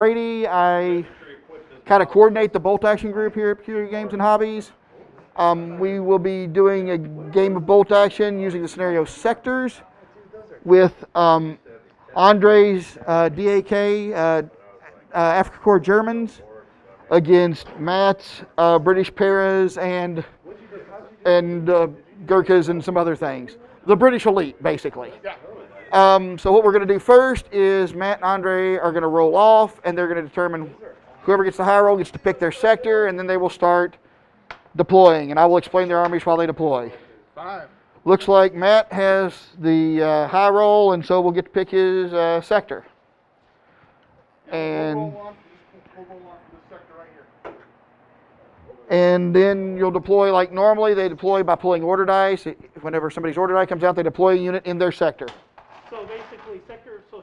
Brady. I kind of coordinate the bolt action group here at Peculiar Games and Hobbies. We will be doing a game of bolt action using the scenario sectors with Andre's DAK Africa Corps Germans against Matt's British Paras and Gurkhas and some other things. The British elite, basically. So what we're going to do first is Matt and Andre are going to roll off, and they're going to determine whoever gets the high roll gets to pick their sector, and then they will start deploying, and I will explain their armies while they deploy. Fine. Looks like Matt has the high roll, and so we'll get to pick his sector. And then you'll deploy like normally. They deploy by pulling order dice. Whenever somebody's order die comes out, they deploy a unit in their sector. So basically,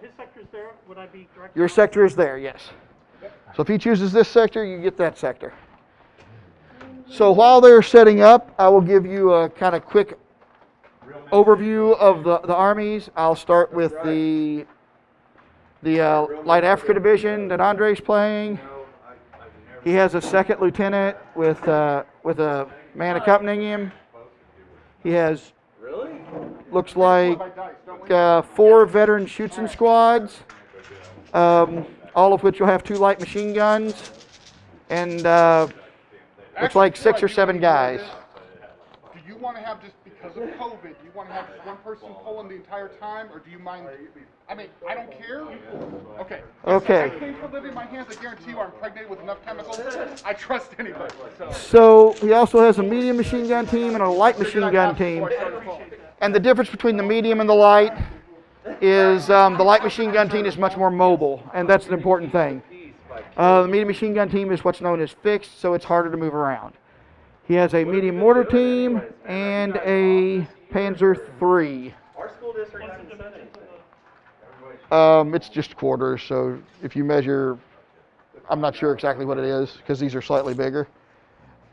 his sector is there. Would I be directed? Your sector is there, yes. So if he chooses this sector, you get that sector. So while they're setting up, I will give you a kind of quick overview of the armies. I'll start with the Light Africa Division that Andre's playing. He has a second lieutenant with a man accompanying him. He has, looks like 4 veteran shooting squads, all of which will have 2 light machine guns, and looks like 6 or 7 guys. Do you want to have, just because of COVID, do you want to have just one person pulling the entire time, or do you mind? I mean, I don't care. Okay. Okay. I came from living in my hands. I guarantee you I'm impregnated with enough chemicals. I trust anybody. So he also has a medium machine gun team and a light machine gun team. And the difference between the medium and the light is the light machine gun team is much more mobile, and that's an important thing. The medium machine gun team is what's known as fixed, so it's harder to move around. He has a medium mortar team and a Panzer III. It's just quarters, so if you measure, I'm not sure exactly what it is because these are slightly bigger.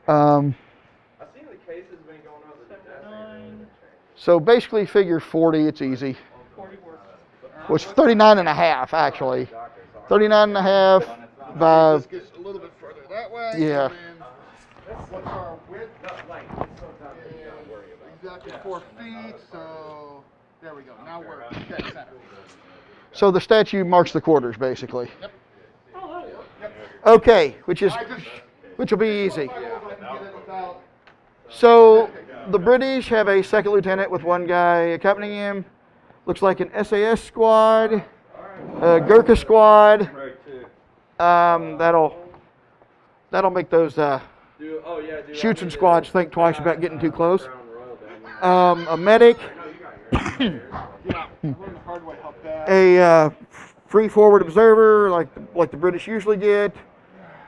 I've seen the cases been going on. So basically figure 40, it's easy. Well, it's 39 and a half actually. 39 and a half by, This gets a little bit further that way. yeah. What's our width? Exactly 4 feet, so there we go. Now we're dead center. So the statue marks the quarters basically. Yep. Okay, which will be easy. So the British have a second lieutenant with 1 guy accompanying him. Looks like an SAS squad, a Gurkha squad. That'll make those shooting squads think twice about getting too close. A medic, a free forward observer like the British usually get.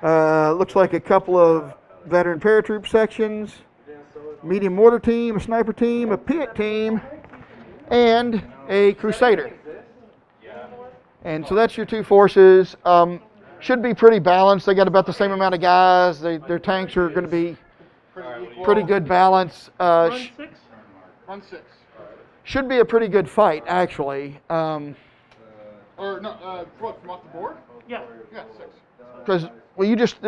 Looks like a couple of veteran paratroop sections, medium mortar team, a sniper team, a pit team, and a crusader. And so that's your 2 forces. Should be pretty balanced. They got about the same amount of guys. Their tanks are going to be pretty good balance. Run 6? Run 6. Should be a pretty good fight, actually. Or no, what, from off the board? Yeah. Yeah, 6. Because well, you're just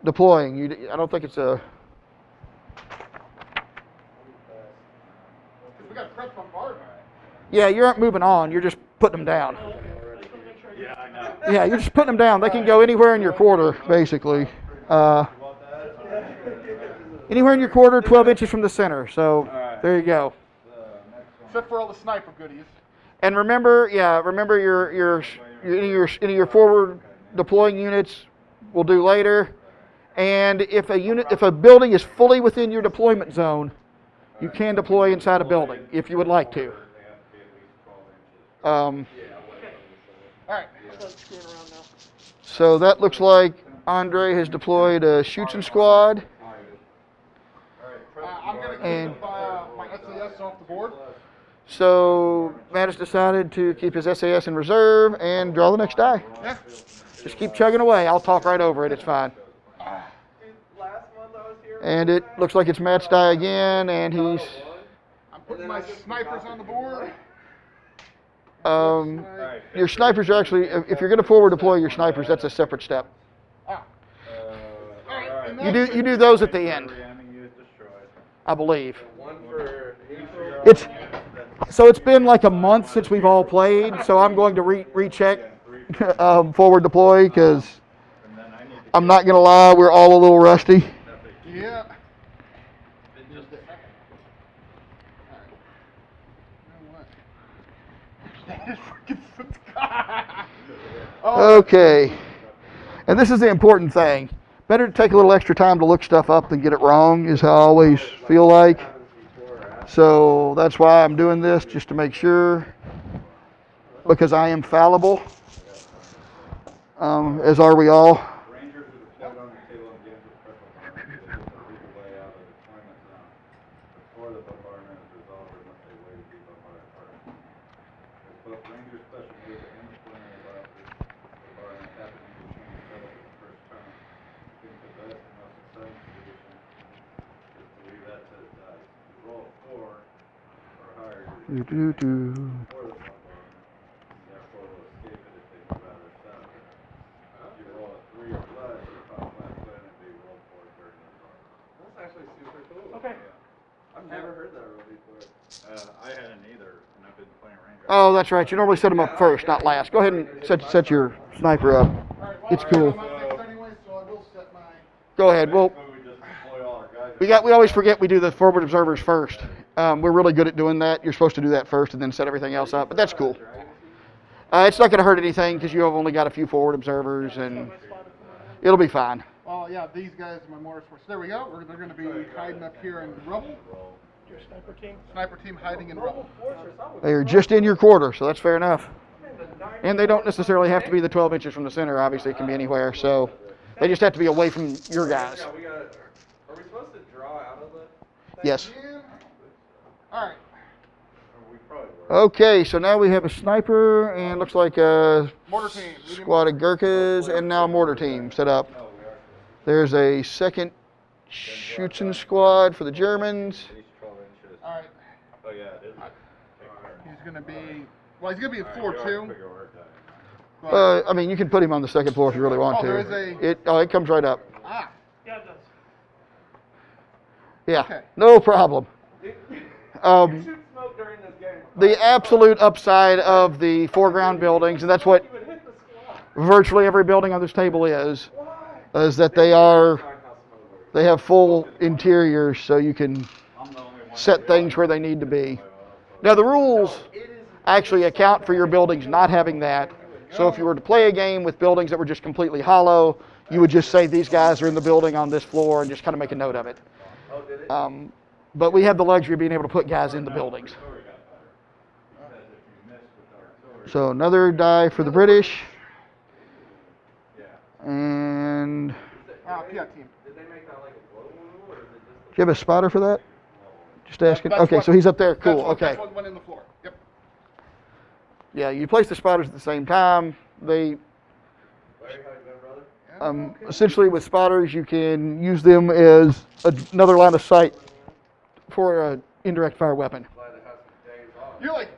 deploying. I don't think it's a. We got prep bombardment. Yeah, you aren't moving on. You're just putting them down. Yeah, you're just putting them down. They can go anywhere in your quarter, basically. Anywhere in your quarter, 12 inches from the center. So there you go. Except for all the sniper goodies. And remember any of your forward deploying units will do later. And if a building is fully within your deployment zone, you can deploy inside a building if you would like to. All right. So that looks like Andre has deployed a shooting squad. I'm going to keep my SAS off the board. So Matt has decided to keep his SAS in reserve and draw the next die. Yeah. Just keep chugging away. I'll talk right over it. It's fine. And it looks like it's Matt's die again, and he's... I'm putting my snipers on the board. Your snipers are actually, if you're going to forward deploy your snipers, that's a separate step. Ah. Alright, and You do those at the end, I believe. One for neutral. It's been like a month since we've all played, so I'm going to recheck forward deploy because I'm not going to lie, we're all a little rusty. Yeah. Okay. And this is the important thing. Better to take a little extra time to look stuff up than get it wrong, is how I always feel like. So that's why I'm doing this, just to make sure, because I am fallible, as are we all. Do. That's actually super cool. Okay. I've never heard that rule before. I hadn't either, and I've been playing Ranger. Oh, that's right. You normally set them up first, not last. Go ahead and set your sniper up. It's cool. Go ahead. Well, we always forget we do the forward observers first. We're really good at doing that. You're supposed to do that first and then set everything else up, but that's cool. It's not going to hurt anything because you have only got a few forward observers, and it'll be fine. Well, yeah, these guys are my mortar force. There we go. They're going to be hiding up here in rubble. Your sniper team. Sniper team hiding in rubble. They're just in your quarter, so that's fair enough. And they don't necessarily have to be the 12 inches from the center. Obviously, it can be anywhere. So they just have to be away from your guys. Are we supposed to draw out of the thing? Yes. All right. Okay, so now we have a sniper and looks like a Mortar team. squad of Gurkhas and now a mortar team set up. There's a second Schützen squad for the Germans. All right. Oh yeah, it is. He's going to be, well, he's going to be in 4-2. I mean, you can put him on the second floor if you really want Oh, to. there is It comes right up. Ah. Yeah, it does. Yeah, Okay. no problem. Shoot smoke during this game. The absolute upside of the foreground buildings, and that's what You would hit the squad. virtually every building on this table is Why? that they have full interiors, so you can set things where they need to be. Now, the rules actually account for your buildings not having that. So if you were to play a game with buildings that were just completely hollow, you would just say these guys are in the building on this floor and just kind of make a note of it. Oh, did it? But we have the luxury of being able to put guys in the buildings. So another die for the British. And Ah, yeah, team. Did they make that like a global rule, or is it just do you have a spotter for that? Just asking. That's Okay, what- so he's up there. Cool. That's what, Okay. That's what went in the floor. Yep. Yeah, you place the spotters at the same time. They Larry, how you been, brother? essentially with spotters you can use them as another line of sight for an indirect fire weapon. Glad to have some days off. You're like,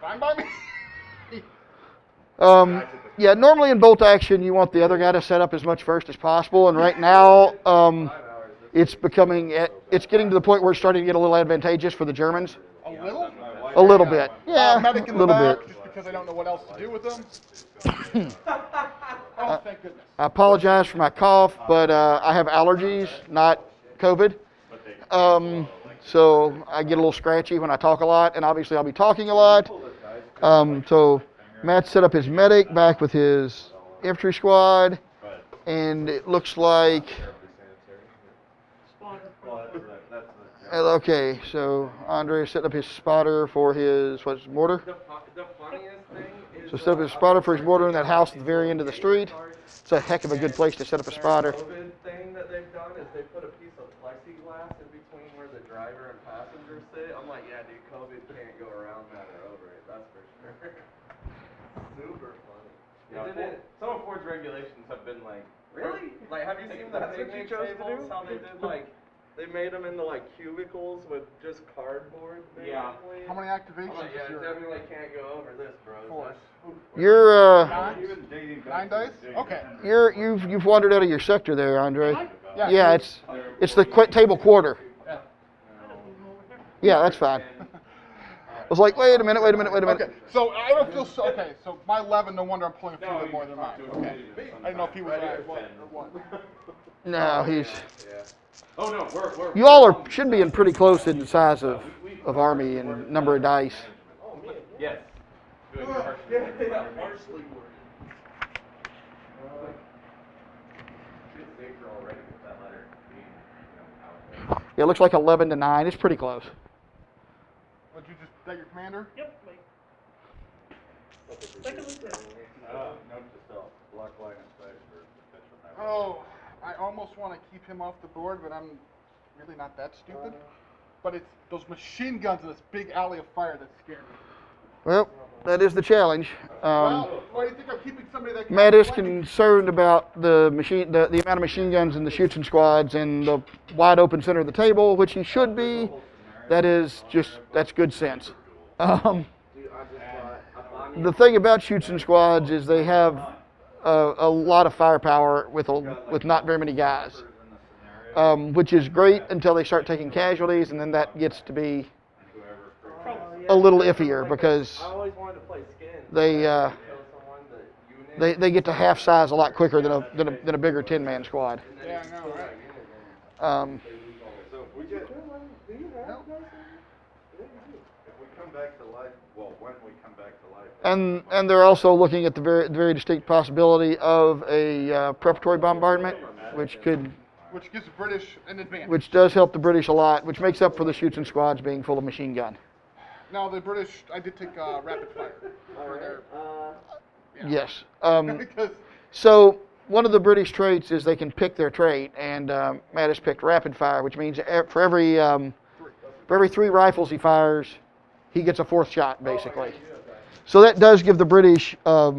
fine by me? Yeah, normally in bolt action you want the other guy to set up as much first as possible, and right now 5 hours. it's getting to the point where it's starting to get a little advantageous for the Germans. A little? A little bit. Yeah, Medic in a the little back, bit. just because I don't know what else to do with them. Oh, thank goodness. I apologize for my cough, but I have allergies, not COVID. So I get a little scratchy when I talk a lot, and obviously I'll be talking a lot. So Matt set up his medic back with his infantry squad, and it looks like, okay, so Andre set up his spotter for his, mortar? The funniest thing is So set up his spotter for his mortar in that house at the very end of the street. It's a heck of a good place to set up a spotter. COVID thing that they've done is they put a piece of plexiglass in between where the driver and passenger sit. I'm like, yeah, dude, COVID can't go around that or over it. That's for sure. Super funny. Some of Ford's regulations have been like, really? Like, have you seen the thing they chose to do? How they did like They made them into like cubicles with just cardboard. Yeah. basically. How many activations I'm like, yeah, is your definitely can't go over this, bro. force? You're Nine? Even dating back 9 to the dice? dating Okay. you've wandered out of your sector there, Andre. Yeah. Yeah, it's the table quarter. Yeah. Yeah, that's fine. I was like, wait a minute. Okay, so I don't feel so. Okay, so my 11. No wonder I'm pulling a few bit more than mine. Okay, I didn't know if he was right or what. No, he's. Yeah. Oh no, we're. You all should be in pretty close in the size of army and number of dice. Yes. Good. Partially worried. It's safer already with that letter being, out there. Yeah, it looks like 11 to 9. It's pretty close. Would you just that your commander? Yep, second was there. Note to self, block line of sight for potential. Oh, I almost want to keep him off the board, but I'm really not that stupid. But it's those machine guns in this big alley of fire that scare me. Well, that is the challenge. Well, why do you think I'm keeping somebody that can Matt is flank? concerned about the amount of machine guns in the shooting squads and the wide open center of the table, which he should be. That's good sense. Dude, I just thought, The thing about shooting squads is they have a lot of firepower with not very many guys, which is great until they start taking casualties, and then that gets to be a little iffier because I always wanted to play skin. they Kill someone, the unit, they get to half size a lot quicker than a bigger 10-man squad. Yeah, I know, right? So if we get, if we come back to life, well, when we come back to life. And they're also looking at the very distinct possibility of a preparatory bombardment, which Which gives the British an advantage. which does help the British a lot, which makes up for the shooting squads being full of machine gun. Now the British, I did take rapid fire for their Yes. because So one of the British traits is they can pick their trait, and Matt has picked rapid fire, which means for every 3 rifles he fires, he gets a 4th shot, basically. So that does give the British a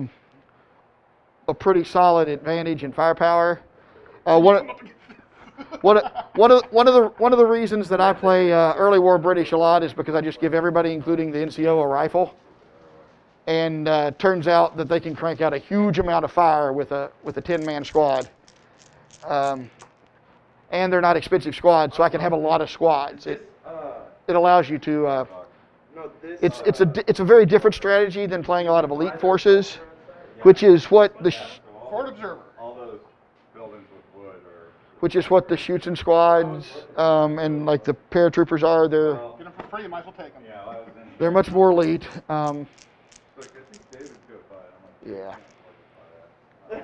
pretty solid advantage in firepower. One of the reasons that I play early war British a lot is because I just give everybody, including the NCO, a rifle, and turns out that they can crank out a huge amount of fire with a 10-man squad, and they're not expensive squads, so I can have a lot of squads. It allows you to. no, this, It's a very different strategy than playing a lot of elite forces, which is what the Court Observer. All those buildings with wood are. which is what the shooting squads and like the paratroopers are. Get them for free, you might as well take them. Yeah, I was in. They're much more elite. Look, I think David's good at it. I'm like, Yeah.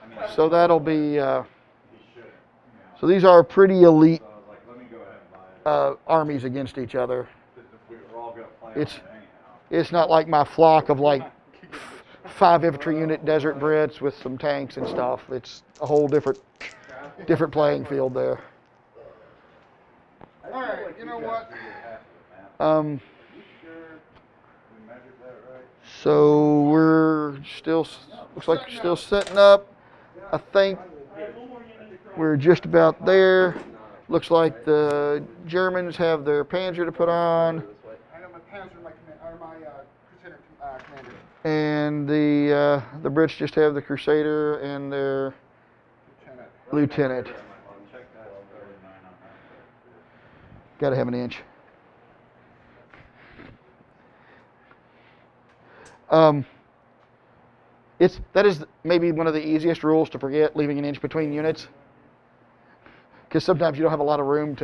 I mean, So that'll be. he shouldn't. So these are pretty elite So I was like, let me go ahead and buy it. armies against each other. We're all gonna play It's on it anyhow. it's not like my flock of like 5 infantry unit desert Brits with some tanks and stuff. It's a whole different playing field there. All right, you know what? Um, You sure we measured that right? so we're still looks like we're still setting up. I think we're just about there. Looks like the Germans have their Panzer to put on, I know my Panzer, my Crusader commander. and the Brits just have the Crusader and their Lieutenant. Check that 39 on that. Got to have an inch. That is maybe one of the easiest rules to forget, leaving an inch between units, because sometimes you don't have a lot of room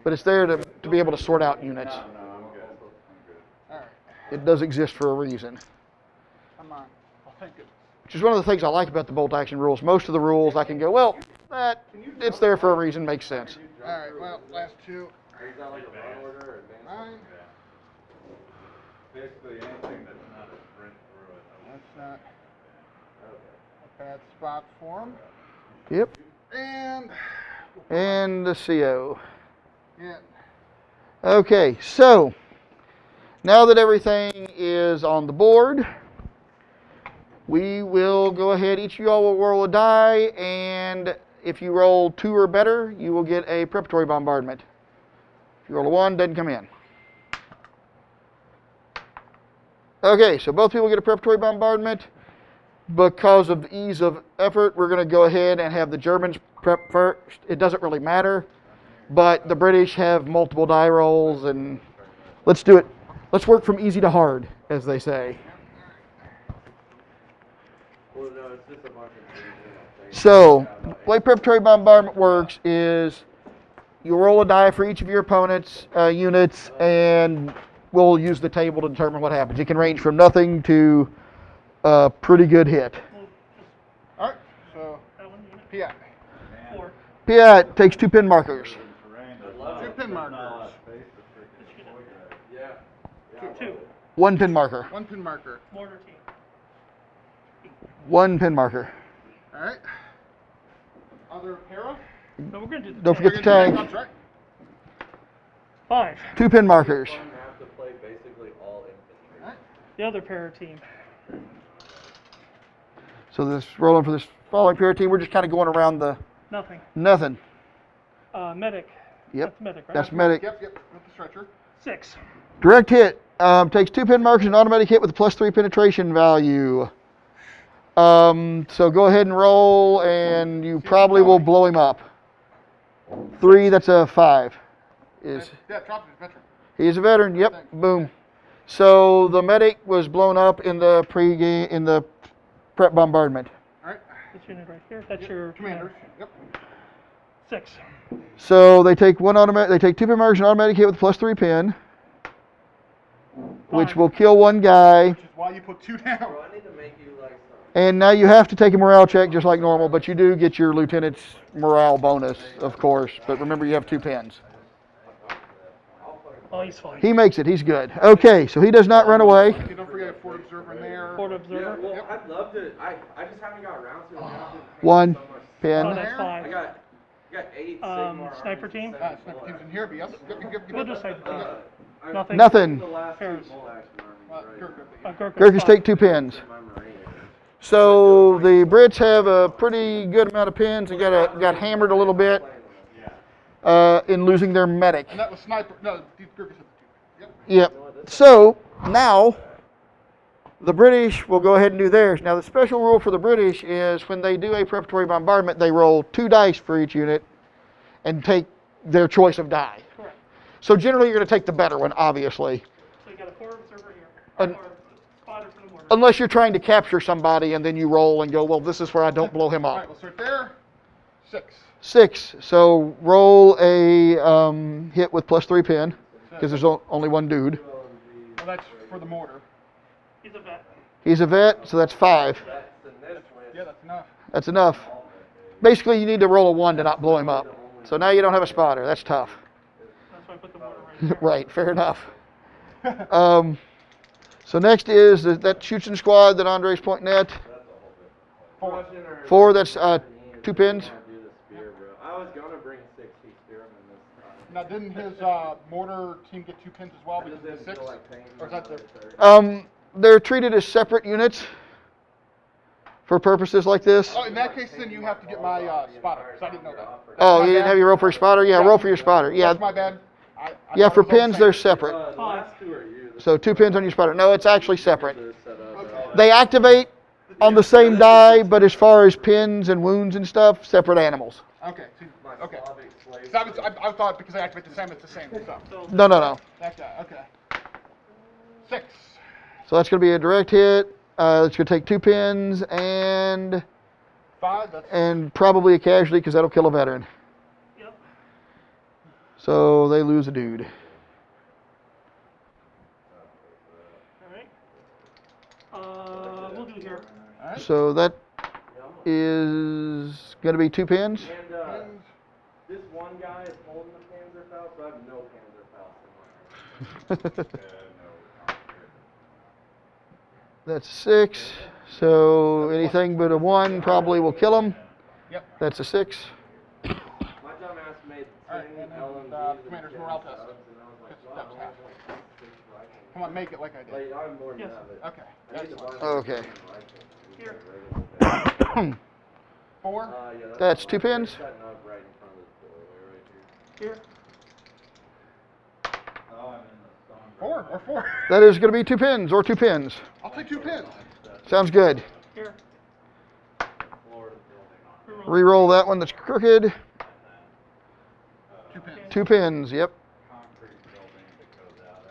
but it's there to be able to sort out units. No, I'm good. All right, It does exist for a reason, come on. Well, thank goodness. which is one of the things I like about the bolt action rules. Most of the rules I can go, well, it's there for a reason, makes sense. All right, well, last 2. is that like a run order or advanced? 9. Basically anything that's not a sprint through it. That's not a bad spot for him. Yep. And And the CO. yeah, Okay, so now that everything is on the board, we will go ahead. Each of y'all will roll a die, and if you roll 2 or better, you will get a preparatory bombardment. If you roll a 1, doesn't come in. Okay, so both people get a preparatory bombardment. Because of the ease of effort, we're going to go ahead and have the Germans prep first. It doesn't really matter, but the British have multiple die rolls, and let's do it. Let's work from easy to hard, as they say. Well, no, it's just a bunch of things. So, the way preparatory bombardment works is you roll a die for each of your opponent's units, and we'll use the table to determine what happens. It can range from nothing to a pretty good hit. All right, so That one unit. Piat. 4. Piat takes 2 pin markers. 2 pin markers. Yeah. 2. 1 pin marker. 1 pin marker. Mortar team. 1 pin marker. All right. Other para. No, we're gonna do the Don't tank. forget the tank. That's right. 5. 2 pin markers. Fun to have to play basically all infantry. All right. The other para team. So this rolling for this following para team, we're just kind of going around the Nothing. nothing. Medic. Yep. That's medic, right? That's medic. Yep, with the stretcher. 6. Direct hit takes 2 pin markers and automatic hit with a +3 penetration value. So go ahead and roll, and you probably will blow him up. 3, that's a 5. Is Yeah, drop it, veteran. he's a veteran? Yep. Boom. So the medic was blown up in the prep bombardment. All right. This unit right here. That's your Commanders. Yep. 6. So they take 2 pin markers and automatic hit with +3 pin, which 5. will kill 1 guy. Which is why you put 2 down. Bro, I need to make you like some. And now you have to take a morale check just like normal, but you do get your lieutenant's morale bonus, of course. But remember, you have 2 pins. Oh, he's fine. He makes it. He's good. Okay, so he does not run away. Okay, don't forget a Fort Observer in there. Port Yeah, observer. well, I'd love to. I just haven't got around to it. Now. I've been paying 1 so much. Oh, pin. that's There. 5. I got 8 Sigmar sniper armies team? and Sniper 7 team's in here, but yes. We'll do sniper team. Nothing. Nothing. The last 2 Pairs. full action armies, right? Gurkha. Gurkha's Gurkhas 5. take 2 pins. My Marines. So the Brits have a pretty good amount of pins and got hammered a little bit in losing their medic. And that was sniper. No, these Gurkhas had the 2. Yep. Yep. So now the British will go ahead and do theirs. Now the special rule for the British is when they do a preparatory bombardment, they roll 2 dice for each unit and take their choice of die. Correct. So generally you're going to take the better one, obviously. So you got a port observer here. And- Or spotter for the mortar. Unless you're trying to capture somebody and then you roll and go, well, this is where I don't blow him All up. right, we'll start there. 6. 6. So roll a hit with +3 pin because there's only 1 dude. Well, that's for the mortar. He's a vet. He's a vet, so that's 5. That's the next one. Yeah, that's enough. That's enough. Basically, you need to roll a 1 to not blow him up. So now you don't have a spotter. That's tough. That's why I put the mortar right here. Right, fair enough. So next is that shooting squad that Andre's pointing at. 4. 4, that's 2 pins. I was gonna bring 6 heat spearmen this time. Now, didn't his mortar team get 2 pins as well because of the 6? Or is that the... They're treated as separate units for purposes like this. Oh, in that case, then you have to get my spotter, because I didn't know that. That's Oh, my you didn't bad. have your roll for your spotter? Yeah, roll for your spotter. Yeah, That's my bad. I yeah. thought For it was all the pins, same. they're separate. The last 2 are you. So 2 pins on your spotter. No, it's actually separate. They're set up. They activate on the same die, but as far as pins and wounds and stuff, separate animals. Okay, see, My okay. Slavic slave. So I thought because they activate the same, it's the same stuff. So No, no, no. That guy, okay. 6. So that's going to be a direct hit. It's going to take 2 pins and 5, that's... probably a casualty because that'll kill a veteran. Yep. So they lose a dude. All right. We'll do here. All right. So that is going to be 2 pins. And this one guy is holding the Panzerfaust, so I have no Panzerfaust in my army. That's 6. So anything but a 1 probably will kill him. Yep. That's a 6. My dumb ass made 10 All right, and then, LMGs commander's and morale 10 test. subs, and I was like, That wow, was I half. only have 6 rifles. Come on, make it like I did. Like, I'm more than Yes. that, but Okay. I need That's to fine. buy Okay. my rifles. Here. 4. Yeah, That's the 2 one. pins. There's that nut right in front of the doorway right here. Here. Oh, I'm in the song. 4 or 4. That is going to be 2 pins or 2 pins. I'll take 2 pins. Sounds good. Here. Florida building on Reroll. Reroll that one that's crooked. 2 pins. 2 pins, yep. Concrete building that goes out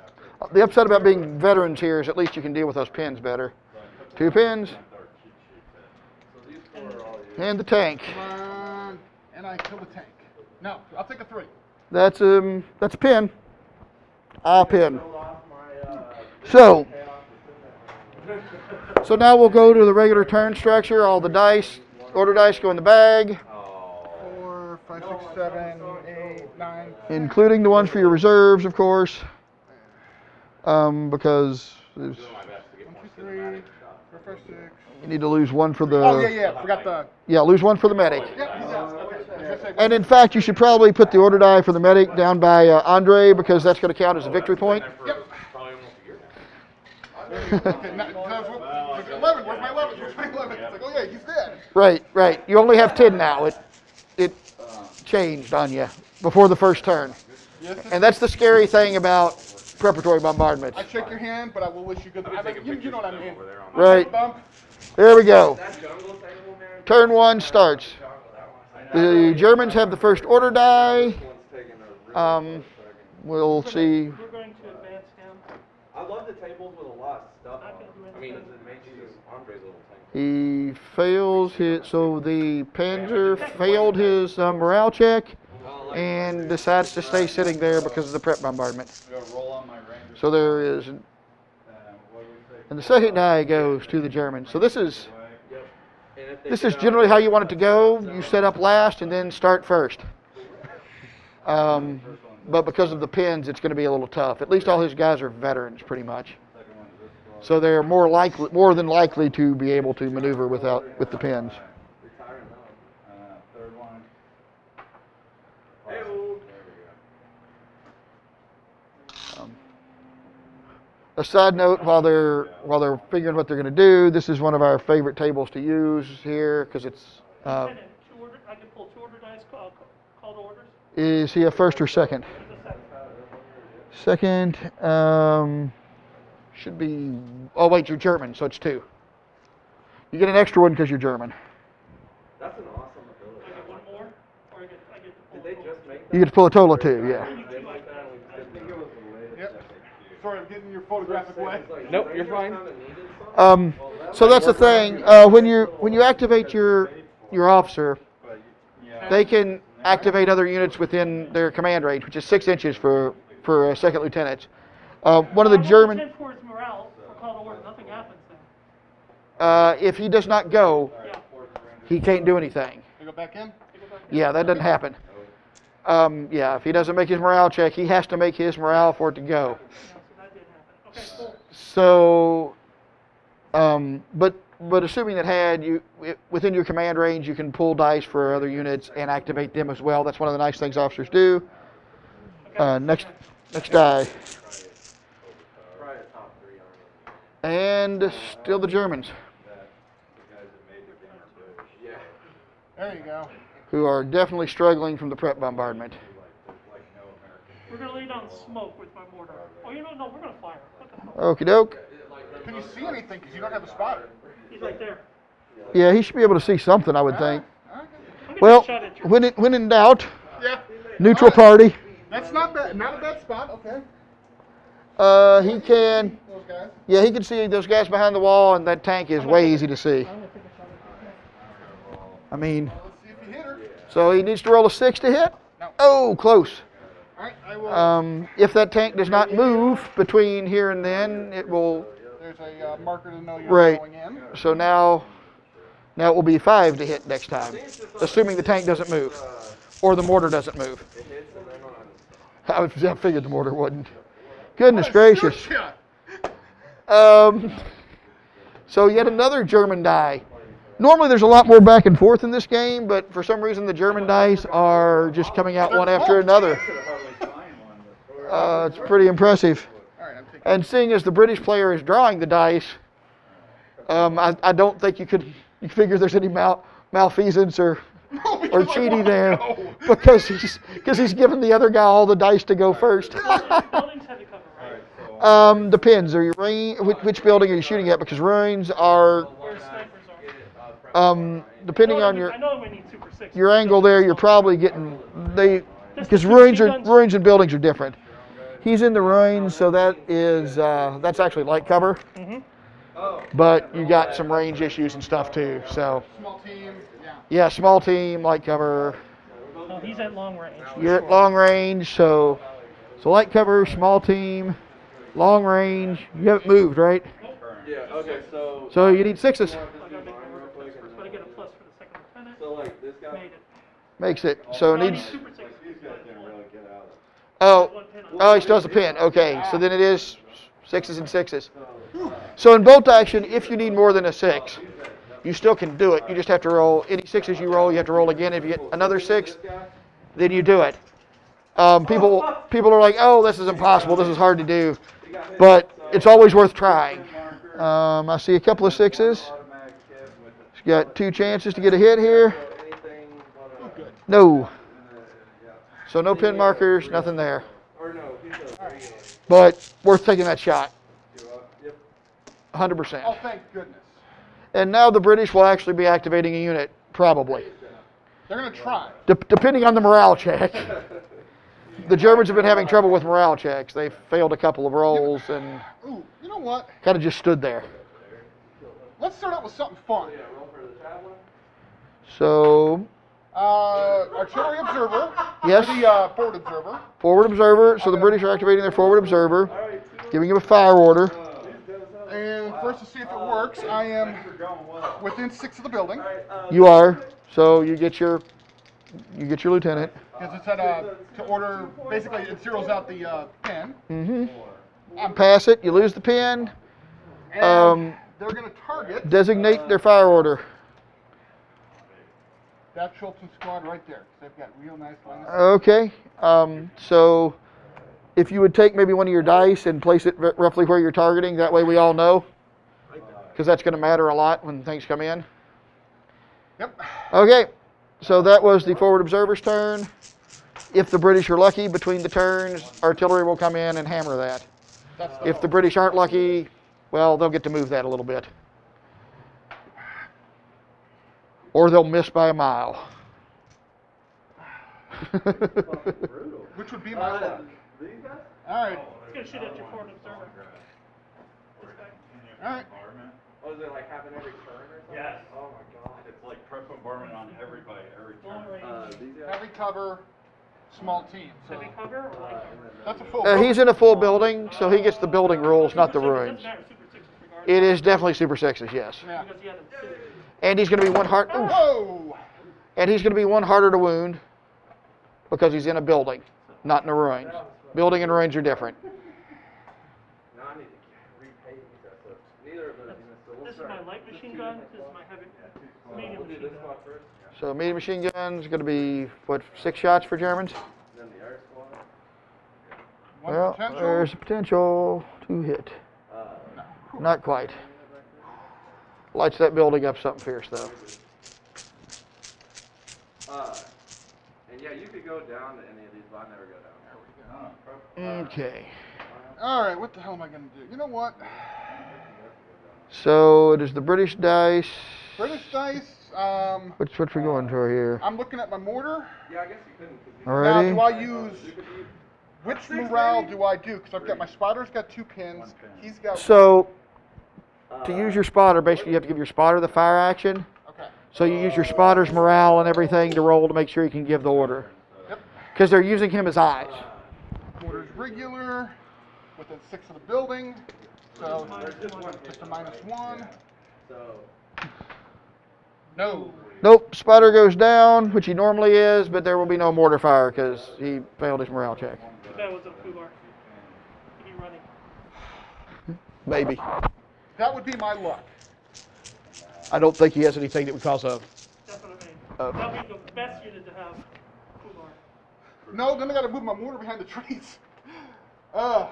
after. The upside about being veterans here is at least you can deal with those pins better. 2 pins Our cheat sheet said. So these 4 are all yours. and the tank. Come on. And I kill the tank. No, I'll take a 3. That's a pin. A pin. Fill off my, So, chaos that's in there. so now we'll go to the regular turn structure. All the dice, order dice go in the bag, 4, 5, 6, 7, 8, 9. including the ones for your reserves, of course. Because there's- 1, 2, 3, 4, 5, 6. you need to lose one for the. Oh yeah. Forgot the. Yeah, lose one for the medic. Yeah, he's out. Okay. I was gonna say, And in fact, you should probably put the order die for the medic down by Andre because that's going to count as a victory point. Yep. probably almost a year now. Okay, like 11. Where's my 11? Where's my 11? It's like, oh yeah, he's dead. Right. You only have 10 now. It changed on you before the first turn. Yes, And that's the scary thing about preparatory bombardments. I shake your hand, but I will wish you good. You know what I mean. Right. Bump. There we go. That jungle tangle, man. Turn 1 starts. The Germans have the first order die. This one's taking a really Um, We'll see. We're going to advance him. I love the tables with a lot of stuff Not on gonna them. do I mean, anything. it makes you Andre's little tank. He fails his, so the Panzer failed his morale check and decides to stay sitting there because of the prep bombardment. We gotta roll on my ranger. So there is, What do we say? and the second die goes to the Germans. So this is And if they this get is out generally of how it, you want it to go. You set up last and then start first. But because of the pins, it's going to be a little tough. At least all his guys are veterans, pretty much. Second one is this one. So they're more than likely to be able to maneuver with the pins. retiring now. Third one. Hey-o. A side note, while they're figuring what they're going to do, this is one of our favorite tables to use here because it's. Lieutenant, I can pull 2 order dice, call to orders. Is he a first or second? There's a second. Second. Should be. Oh wait, you're German, so it's 2. You get an extra one because you're German. That's an awesome I ability. get 1 more, or I get to pull. Did they just make that? You get to pull a total of 2. Yeah. They did like that and we didn't know. Yep. Sorry, I'm getting in your photographic way. It's like, Nope, you're Rangers fine. kinda needed some. So that's the thing. When you activate your officer, But, yeah. they can activate other units within their command range, which is 6 inches for second lieutenants. One of the German, 10 for his morale for call to order. Nothing happens then. if he does not go, Yeah. he can't do anything. You go back in. They go back in. Yeah, that doesn't happen. Yeah, if he doesn't make his morale check, he has to make his morale for it to go. Yeah, so that didn't happen. Okay, cool. So, but assuming that within your command range, you can pull dice for other units and activate them as well. That's one of the nice things officers do. Next die, Probably a top 3 army. and still the Germans, That the guys that made the game are British. Yeah. There you go. who are definitely struggling from the prep bombardment. There's like no American. We're gonna lay down smoke with my mortar. Oh, no, we're gonna fire. What the hell? Okie doke. Can you see anything? Because you don't have a spotter. He's right there. Yeah, he should be able to see something, I would think. Okay. I'm gonna Well, take a shot at you. when in doubt, Yeah. neutral All right. party. That's not bad. Not a bad spot. Okay. He can. Those guys. Yeah, he can see those guys behind the wall, and that tank is way easy to see. I'm gonna take a shot at you. I mean, Let's see if you hit her. so he needs to roll a 6 to hit. No. Oh, close. All right. I will. If that tank does not move between here and then, it will. There's a marker to know you're Right. going in. So now it will be 5 to hit next time, assuming the tank doesn't move or the mortar doesn't move. It hits and then on. I figured the mortar wouldn't. Goodness gracious. Yeah. So yet another German die. Normally there's a lot more back and forth in this game, but for some reason the German dice are just coming out one after another. It's pretty impressive. All right. I'm taking. And seeing as the British player is drawing the dice, I don't think you could figure there's any malfeasance or No, or because I cheaty wanna there go. because he's giving the other guy all the dice to go first. Building's heavy cover, right? Depends. Are you which building are you shooting at? Because ruins are Where snipers are. depending on I know we need Super 6. your angle there. You're probably getting Just because the two machine guns? ruins and buildings are different. He's in the ruins, so that is that's actually light cover. But you got some range issues and stuff too. So Small team, yeah. yeah, small team, light cover. Oh, he's at long range. You're at long range, so light cover, small team, long range. You haven't moved, right? Yeah, okay, so. So you need sixes. I gotta make my order plus first, but I get a plus for the second lieutenant. So, like, this guy. Made it. Makes it. So it No, I need needs. Super 6. These guys didn't really get out of it. Oh, oh, he still has a pin. Okay, so then it is sixes and sixes. So in bolt action, if you need more than a 6, you still can do it. You just have to roll any 6s you roll. You have to roll again. If you get another 6, then you do it. People are like, oh, this is impossible. This is hard to do, but it's always worth trying. I see a couple of 6s. He's got 2 chances to get a hit here. No. So no pin markers, nothing there. But worth taking that shot. 100%. Oh, thank goodness. And now the British will actually be activating a unit, probably. They're going to try. Depending on the morale check. The Germans have been having trouble with morale checks. They failed a couple of rolls and Ooh, you know what? kind of just stood there. Let's start out with something fun. So, Artillery observer. yes, The forward observer. forward observer. So the British are activating their forward observer, giving him a fire order. And first to see if it works, I am within 6 of the building. You are. So you get your lieutenant. Because it's at to order, basically it zeroes out the pin. Mm-hmm. Pass it. You lose the pin. And they're going to target Designate their fire order. that Schultzen squad right there. 'Cause they've got real nice line of Okay. So if you would take maybe one of your dice and place it roughly where you're targeting, that way we all know. Because that's going to matter a lot when things come in. Yep. Okay. So that was the forward observer's turn. If the British are lucky between the turns, artillery will come in and hammer that. If the British aren't lucky, well, they'll get to move that a little bit. Or they'll miss by a mile. Which would be my luck. All right. It's gonna shoot at your forward observer. This guy. All right. Oh, is it like happen every turn or something? Yes. Oh my god. It's like prep bombardment on everybody every Long turn. range. These guys? Heavy cover, small team. So Heavy cover or light cover? that's a full. He's in a full building, so he gets the building rules, not the Super 6, ruins. doesn't matter, Super 6 regardless. It is definitely Super 6s, yes. Yeah. Because he had them too. And he's going to be one hard. Oof. Whoa! And he's going to be one harder to wound because he's in a building, not in a ruins. Building and ruins are different. No, I need to repay these assets. Neither of those units, so we'll This is start. my light machine gun. This is my heavy medium We'll do machine this gun. one first, So medium machine guns going to be, what, 6 shots for Germans? then the air squad. One Well, potential. there's a potential to hit. Not quite. Lights that building up something fierce, though. And yeah, you could go down to any of these, but I never go down. Okay. All right. What the hell am I going to do? You know what? So it is the British dice. British dice. Which we going for here? I'm looking at my mortar. Yeah, I guess you couldn't. 'Cause you Alrighty. Now, do I use which morale do I do? Because I've got my spotter's got 2 pins. He's got. So to use your spotter, basically you have to give your spotter the fire action. Okay. So you use your spotter's morale and everything to roll to make sure you can give the order. Yep. Because they're using him as eyes. Mortar's regular. Within 6 of the building. So just a -1. So, No. Nope, spotter goes down, which he normally is, but there will be no mortar fire because he failed his morale check. The guy was a Cougar. He'd be running. Maybe. That would be my luck. I don't think he has anything that would cause a... That's what I mean. Oh. That would be the best unit to have. Cougar. No, then I got to move my mortar behind the trees. All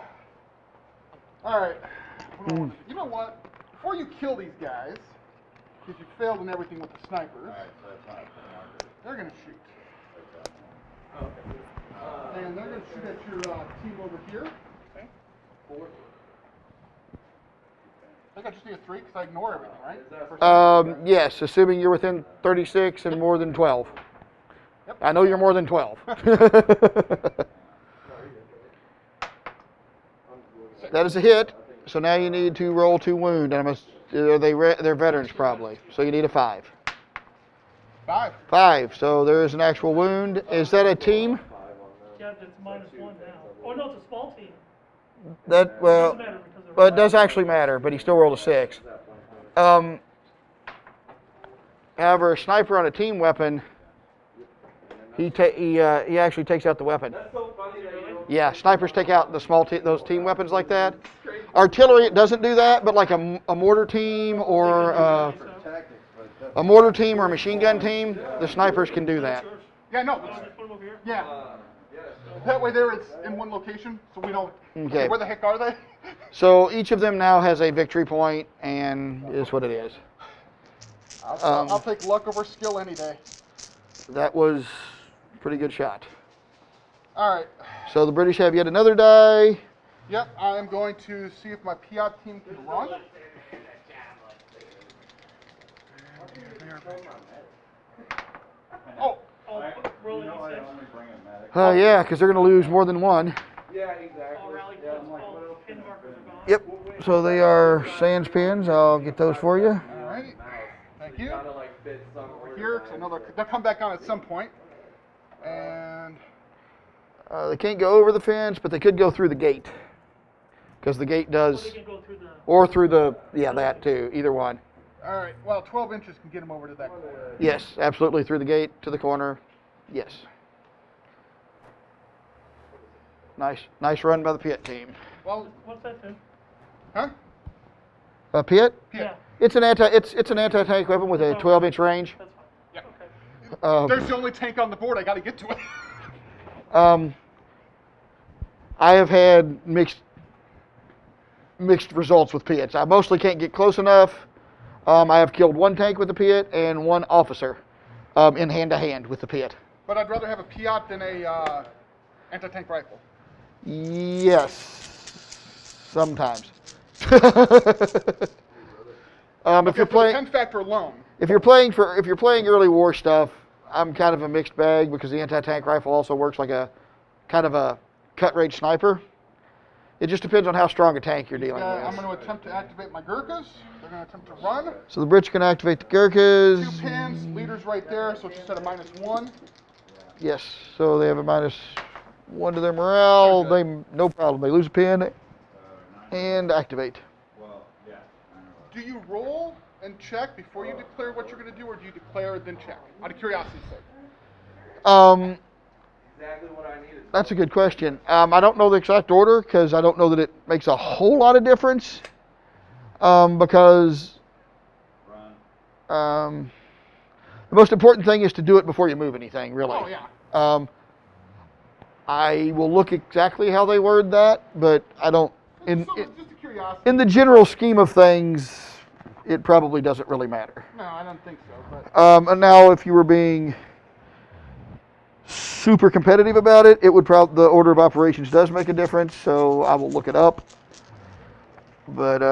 right. What do I wanna do? You know what? Before you kill these guys, Because you failed in everything with the snipers. Alright, so that's not a pin marker. They're going to shoot. Okay. And they're going to shoot at your team over here. Okay. 4. I think I just need a 3 because I ignore everything, right? Is that For Yes, assuming you're within 36 and more than 12. Yep. I know you're more than 12. That is a hit. So now you need to roll 2 wound. And they're veterans probably. So you need a 5. 5. 5. So there is an actual wound. Is that a team? Yeah, it's -1 now. Oh, no, it's a small team. That It well, doesn't matter because they're well, it does actually matter, but he still rolled a 6. However, a sniper on a team weapon, he actually takes out the weapon. That's so funny that you don't Yeah, snipers take out the those team weapons like that. Artillery it doesn't do that, but like a mortar team or a mortar team or a machine gun team, the snipers can do that. Yeah, no. Just put them over here. Yeah. That way there it's in one location, so we know. Okay. Where the heck are they? So each of them now has a victory point, and is what it is. I'll take luck over skill any day. That was a pretty good shot. All right. So the British have yet another die. Yep, I am going to see if my Piat team can run. Oh, Oh, rolling You know I D6. only bring a medic. Yeah, because they're going to lose more than one. Yeah, exactly. All rally Yeah, points. I'm like, All what else pin can I markers bring? are gone. Yep. So they are sans pins. I'll get those for you. all right. Thank you. Gotta like fit some order Here, because I know they'll come back on at some point. And They can't go over the fence, but they could go through the gate. Because the gate Or does, they can go through the. or through the, yeah, that too. Either one. all right, well, 12 inches can get them over to that corner. Yes, absolutely. Through the gate to the corner. Yes. Nice run by the Pitt team. Well, What's that, Tim? huh? Pitt? Yeah, It's an anti-tank weapon with a 12-inch range. that's fine. Yeah. Okay. There's the only tank on the board. I got to get to it. I have had mixed results with Piats. I mostly can't get close enough. I have killed 1 tank with the Piat and 1 officer in hand-to-hand with the Piat. But I'd rather have a Piat than a anti-tank rifle. Yes, sometimes. If you're For the playing, 10 factor alone. if you're playing early war stuff, I'm kind of a mixed bag because the anti-tank rifle also works like a kind of a cut range sniper. It just depends on how strong a tank you're dealing I'm with. going to attempt to activate my Gurkhas. They're going to attempt to run. So the Brits can activate the Gurkhas. 2 pins, leaders right there, so she's at a -1. Yes, so they have a -1 to their morale. They no problem. They lose a pin and activate. Well, yeah. Do you roll and check before you declare what you're going to do, or do you declare and then check? Out of curiosity's sake. Exactly what I needed. That's a good question. I don't know the exact order because I don't know that it makes a whole lot of difference. Because the most important thing is to do it before you move anything, really. Oh, yeah. I will look exactly how they word that, but I don't. So it's just a curiosity. In the general scheme of things, it probably doesn't really matter. No, I don't think so. But And now, if you were being super competitive about it, it would the order of operations does make a difference. So I will look it up. But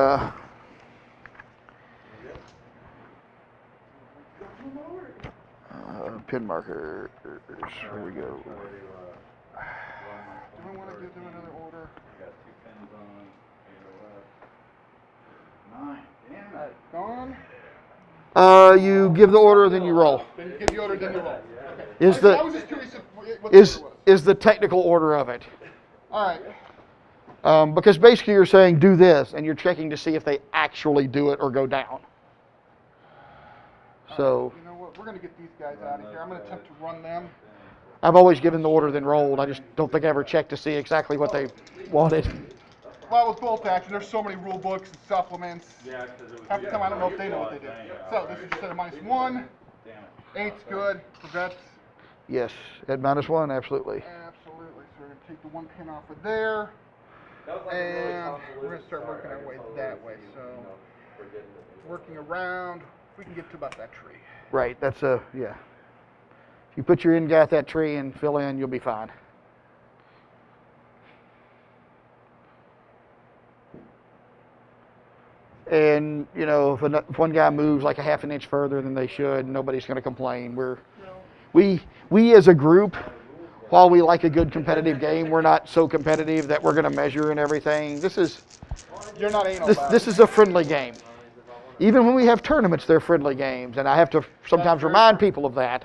pin markers. Here we go. do I want to give them another order? Got 2 pins on. 9. Damn it. Gone. You give the order, then you roll. Then give the order, then you roll. Is I was the just curious what the is order was. is the technical order of it? All right. Because basically you're saying do this, and you're checking to see if they actually do it or go down. So You know what? We're going to get these guys out of here. I'm going to attempt to run them. I've always given the order then rolled. I just don't think I ever checked to see exactly what they wanted. Well, with bolt action, there's so many rule books and supplements. Yeah, because it was. Half the time I don't know if they know what they do. So this is just at a -1. Damn it. 8's good. Prevents. Yes, at -1, absolutely. Absolutely. So we're going to take the 1 pin off of there. That was like a really And convoluted we're going to start working our way that way. So working around. we can get to about that tree. Right, that's yeah. If you put your end guy at that tree and fill in, you'll be fine. And, you know, if one guy moves like a half an inch further than they should, nobody's going to complain. We as a group, while we like a good competitive game, we're not so competitive that we're going to measure and everything. You're not anal about This it. is a friendly game. Even when we have tournaments, they're friendly games, and I have to sometimes remind people of that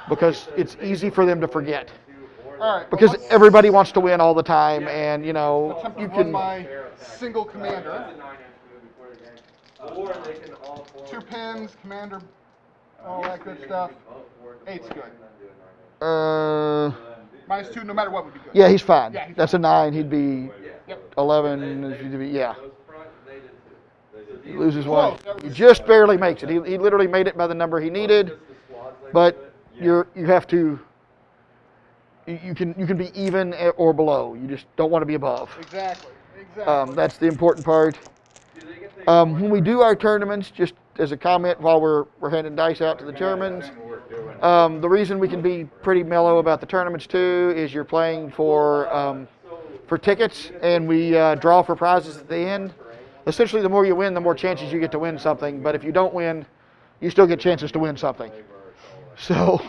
because it's easy for them to forget. All right. Because let's everybody wants to win all the time, and you know attempt you to run can. my single commander. Or they can all four. 2 pins, commander, all that good stuff. 8's good. -2, no matter what, would be good. Yeah, he's fine. Yeah, he's That's a 9. He'd be Yep. 11. Yeah. Those front, they did too. He loses Close. one. That He was- just barely makes it. He literally made it by the number he needed, but you have to. You can be even or below. You just don't want to be above. Exactly. Exactly. That's the important part. When we do our tournaments, just as a comment while we're handing dice out to the Germans, the reason we can be pretty mellow about the tournaments too is you're playing for tickets, and we draw for prizes at the end. Essentially, the more you win, the more chances you get to win something. But if you don't win, you still get chances to win something. So, Anyway,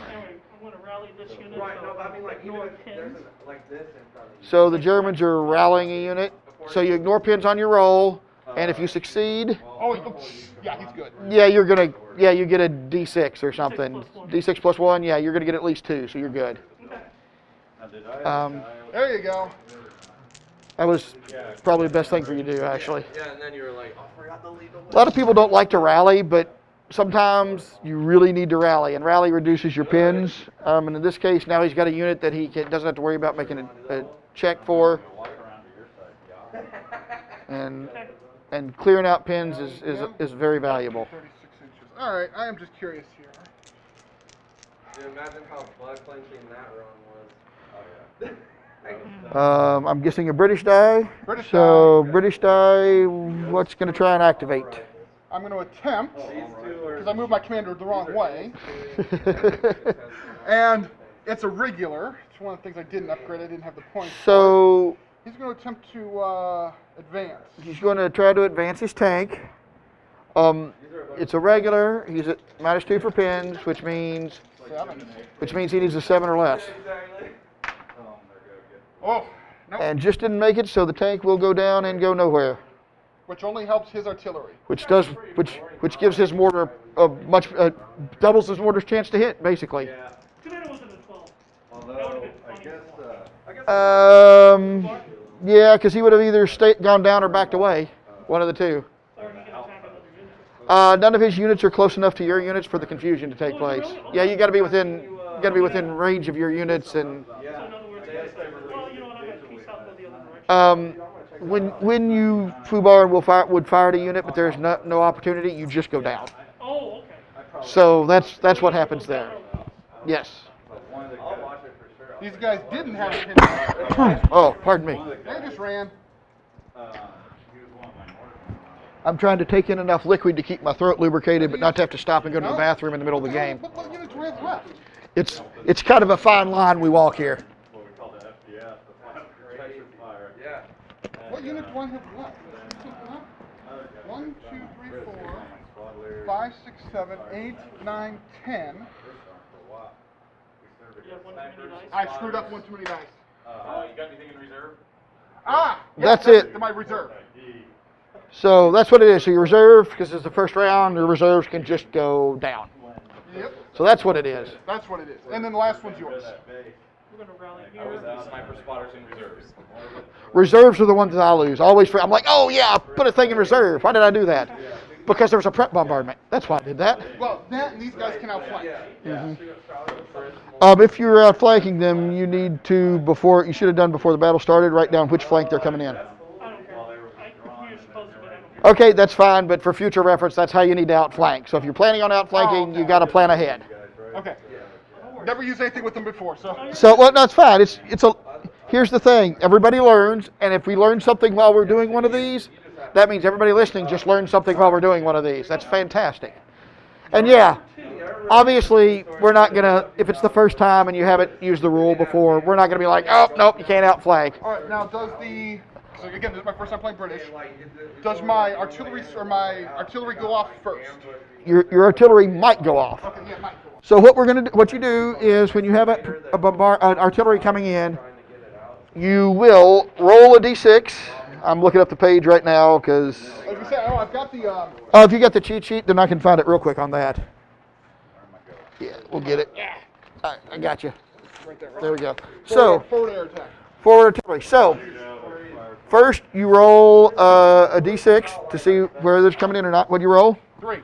I'm gonna rally this unit. Right, so no, but I mean, like, even ignore if there's pins. like this in front of you. so the Germans are rallying a unit. So you ignore pins on your roll, and if you succeed, Yeah, he's good. you get a D6 or something. D6 plus 1, yeah, you're gonna get at least 2, so you're good. There you go. That was probably the best thing for you to do, actually. Yeah, and then you were like, oh, I forgot to lead the way. A lot of people don't like to rally, but sometimes you really need to rally, and rally reduces your pins. And in this case, now he's got a unit that he doesn't have to worry about making a check for, and clearing out pins is very valuable. 36 inches. All right, I am just curious here. Dude, imagine how butt clenching that run was. Oh, yeah. I'm guessing a British die. British So die. British die, what's going to try and activate? I'm going to attempt, These two are. because I moved my commander the wrong way, and it's a regular. It's one of the things I didn't upgrade. I didn't have the points. So He's going to attempt to advance. he's going to try to advance his tank. It's a regular. He's at -2 for pins, which means 7. he needs a 7 or less. Exactly. Oh, nope. And just didn't make it, so the tank will go down and go nowhere, Which only helps his artillery. which gives his mortar doubles his mortar's chance to hit, basically. Commander was in the 12. Although, Yeah, because he would have either gone down or backed away, one of the two. Or he can attack another unit. None of his units are close enough to your units for the confusion to take place. Yeah, you got to be within range of your units, and So in other words, well, you know what, I'm gonna peace out, go the other direction. when you Fubar would fire at a unit, but there's no opportunity, you just go down. Oh, okay. So that's what happens there. Yes. I'll watch it for sure. These guys didn't have a pin. Oh, pardon me. They just ran. I'm trying to take in enough liquid to keep my throat lubricated, but not to have to stop and go to the bathroom in the middle of the game. What units do we have left? It's kind of a fine line we walk here. what we call the FDS, the pressure fire. Yeah. What unit do I have left? 1, 2, 3, 4, 5, 6, 7, 8, 9, 10. You have one too many dice. I screwed up one too many dice. You got anything in reserve? Ah! That's it. My reserve. So that's what it is. So your reserve, because it's the first round, your reserves can just go down. Yep. So that's what it is. That's what it is. And then the last one's yours. We're gonna rally I was here. the sniper spotters in reserves. Reserves are the ones that I lose. I'm like, oh yeah, I put a thing in reserve. Why did I do that? Because there was a prep bombardment. That's why I did that. Well, that and these guys can outflank. If you're outflanking them, you need to you should have done before the battle started. Write down which flank they're coming in. I don't care. You're supposed to, but I don't care. Okay, that's fine, but for future reference, that's how you need to outflank. So if you're planning on outflanking, you got to plan ahead. Okay. Never used anything with them before, so. So, well, that's fine. Here's the thing. Everybody learns, and if we learn something while we're doing one of these, that means everybody listening just learned something while we're doing one of these. That's fantastic. And yeah, obviously we're not gonna, if it's the first time and you haven't used the rule before, we're not gonna be like, oh nope, you can't outflank. All right, now does the so again, this is my first time playing British. Does my artillery go off first? Your artillery might go off. Okay, yeah, mine go off. So what you do is when you have an artillery coming in, you will roll a d6. I'm looking up the page right now because Like I said, I've got the. if you got the cheat sheet, then I can find it real quick on that. Yeah, we'll get it. I got you. Right there. There we go. So forward air attack. forward artillery. So first you roll a d6 to see whether it's coming in or not. What do you roll? 3.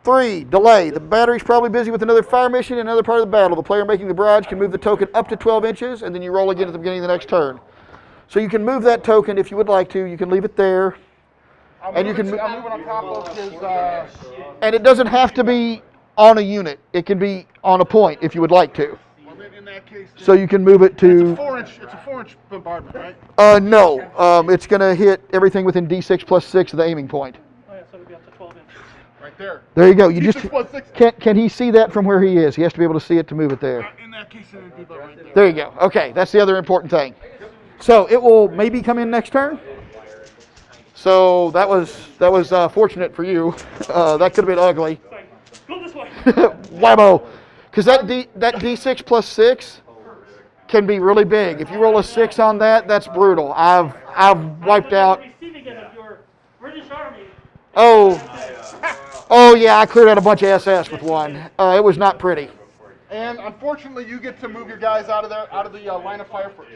3, delay. The battery's probably busy with another fire mission in another part of the battle. The player making the barrage can move the token up to 12 inches, and then you roll again at the beginning of the next turn. So you can move that token if you would like to. You can leave it there. And you can. I'm moving on top of his. And it doesn't have to be on a unit. It can be on a point if you would like to. Well, then in that case. So you can move it It's a to. 4-inch. It's a 4-inch bombardment, right? No. It's going to hit everything within d6 plus 6 of the aiming point. Oh, yeah, so it'll be up to 12 inches. Right there. There you go. You D6 just plus 6. can he see that from where he is? He has to be able to see it to move it there. In that case, it would be about right there. There you go. Okay, that's the other important thing. So it will maybe come in next turn. So that was fortunate for you. That could have been ugly. It's like, go this way. Whammo. Because that d6 plus 6 can be really big. If you roll a 6 on that, that's brutal. I've wiped out. Receiving it of your British Army. Oh yeah, I cleared out a bunch of SS with one. It was not pretty. And unfortunately, you get to move your guys out of the line of fire first.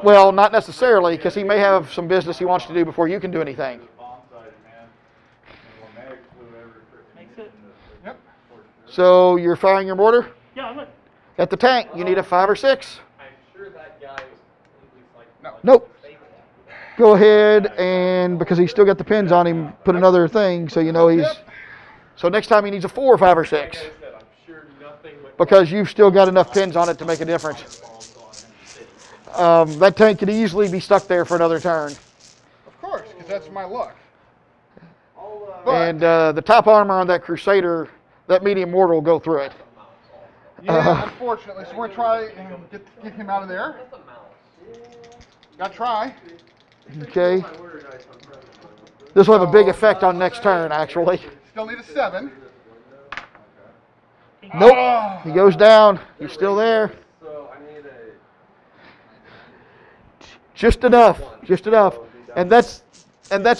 Well, not necessarily, because he may have some business he wants to do before you can do anything. Makes it. Yep. So you're firing your mortar Yeah, I'm like, at the tank. You need a 5 or 6. I'm sure that guy was like. No. Nope. Go ahead and because he's still got the pins on him, put another thing so you know he's. So next time he needs a 4 or 5 or 6 I'm sure nothing went because you've still got enough pins on it to make a difference. That tank could easily be stuck there for another turn. Of course, because that's my luck. And the top armor on that Crusader, that medium mortar will go through it. Yeah, unfortunately. So we're going to try and get him out of there. Got to try. Okay. This will have a big effect on next turn, actually. Still need a 7. Nope. He goes down. He's still there. So I need a. Just enough. Just enough. And that's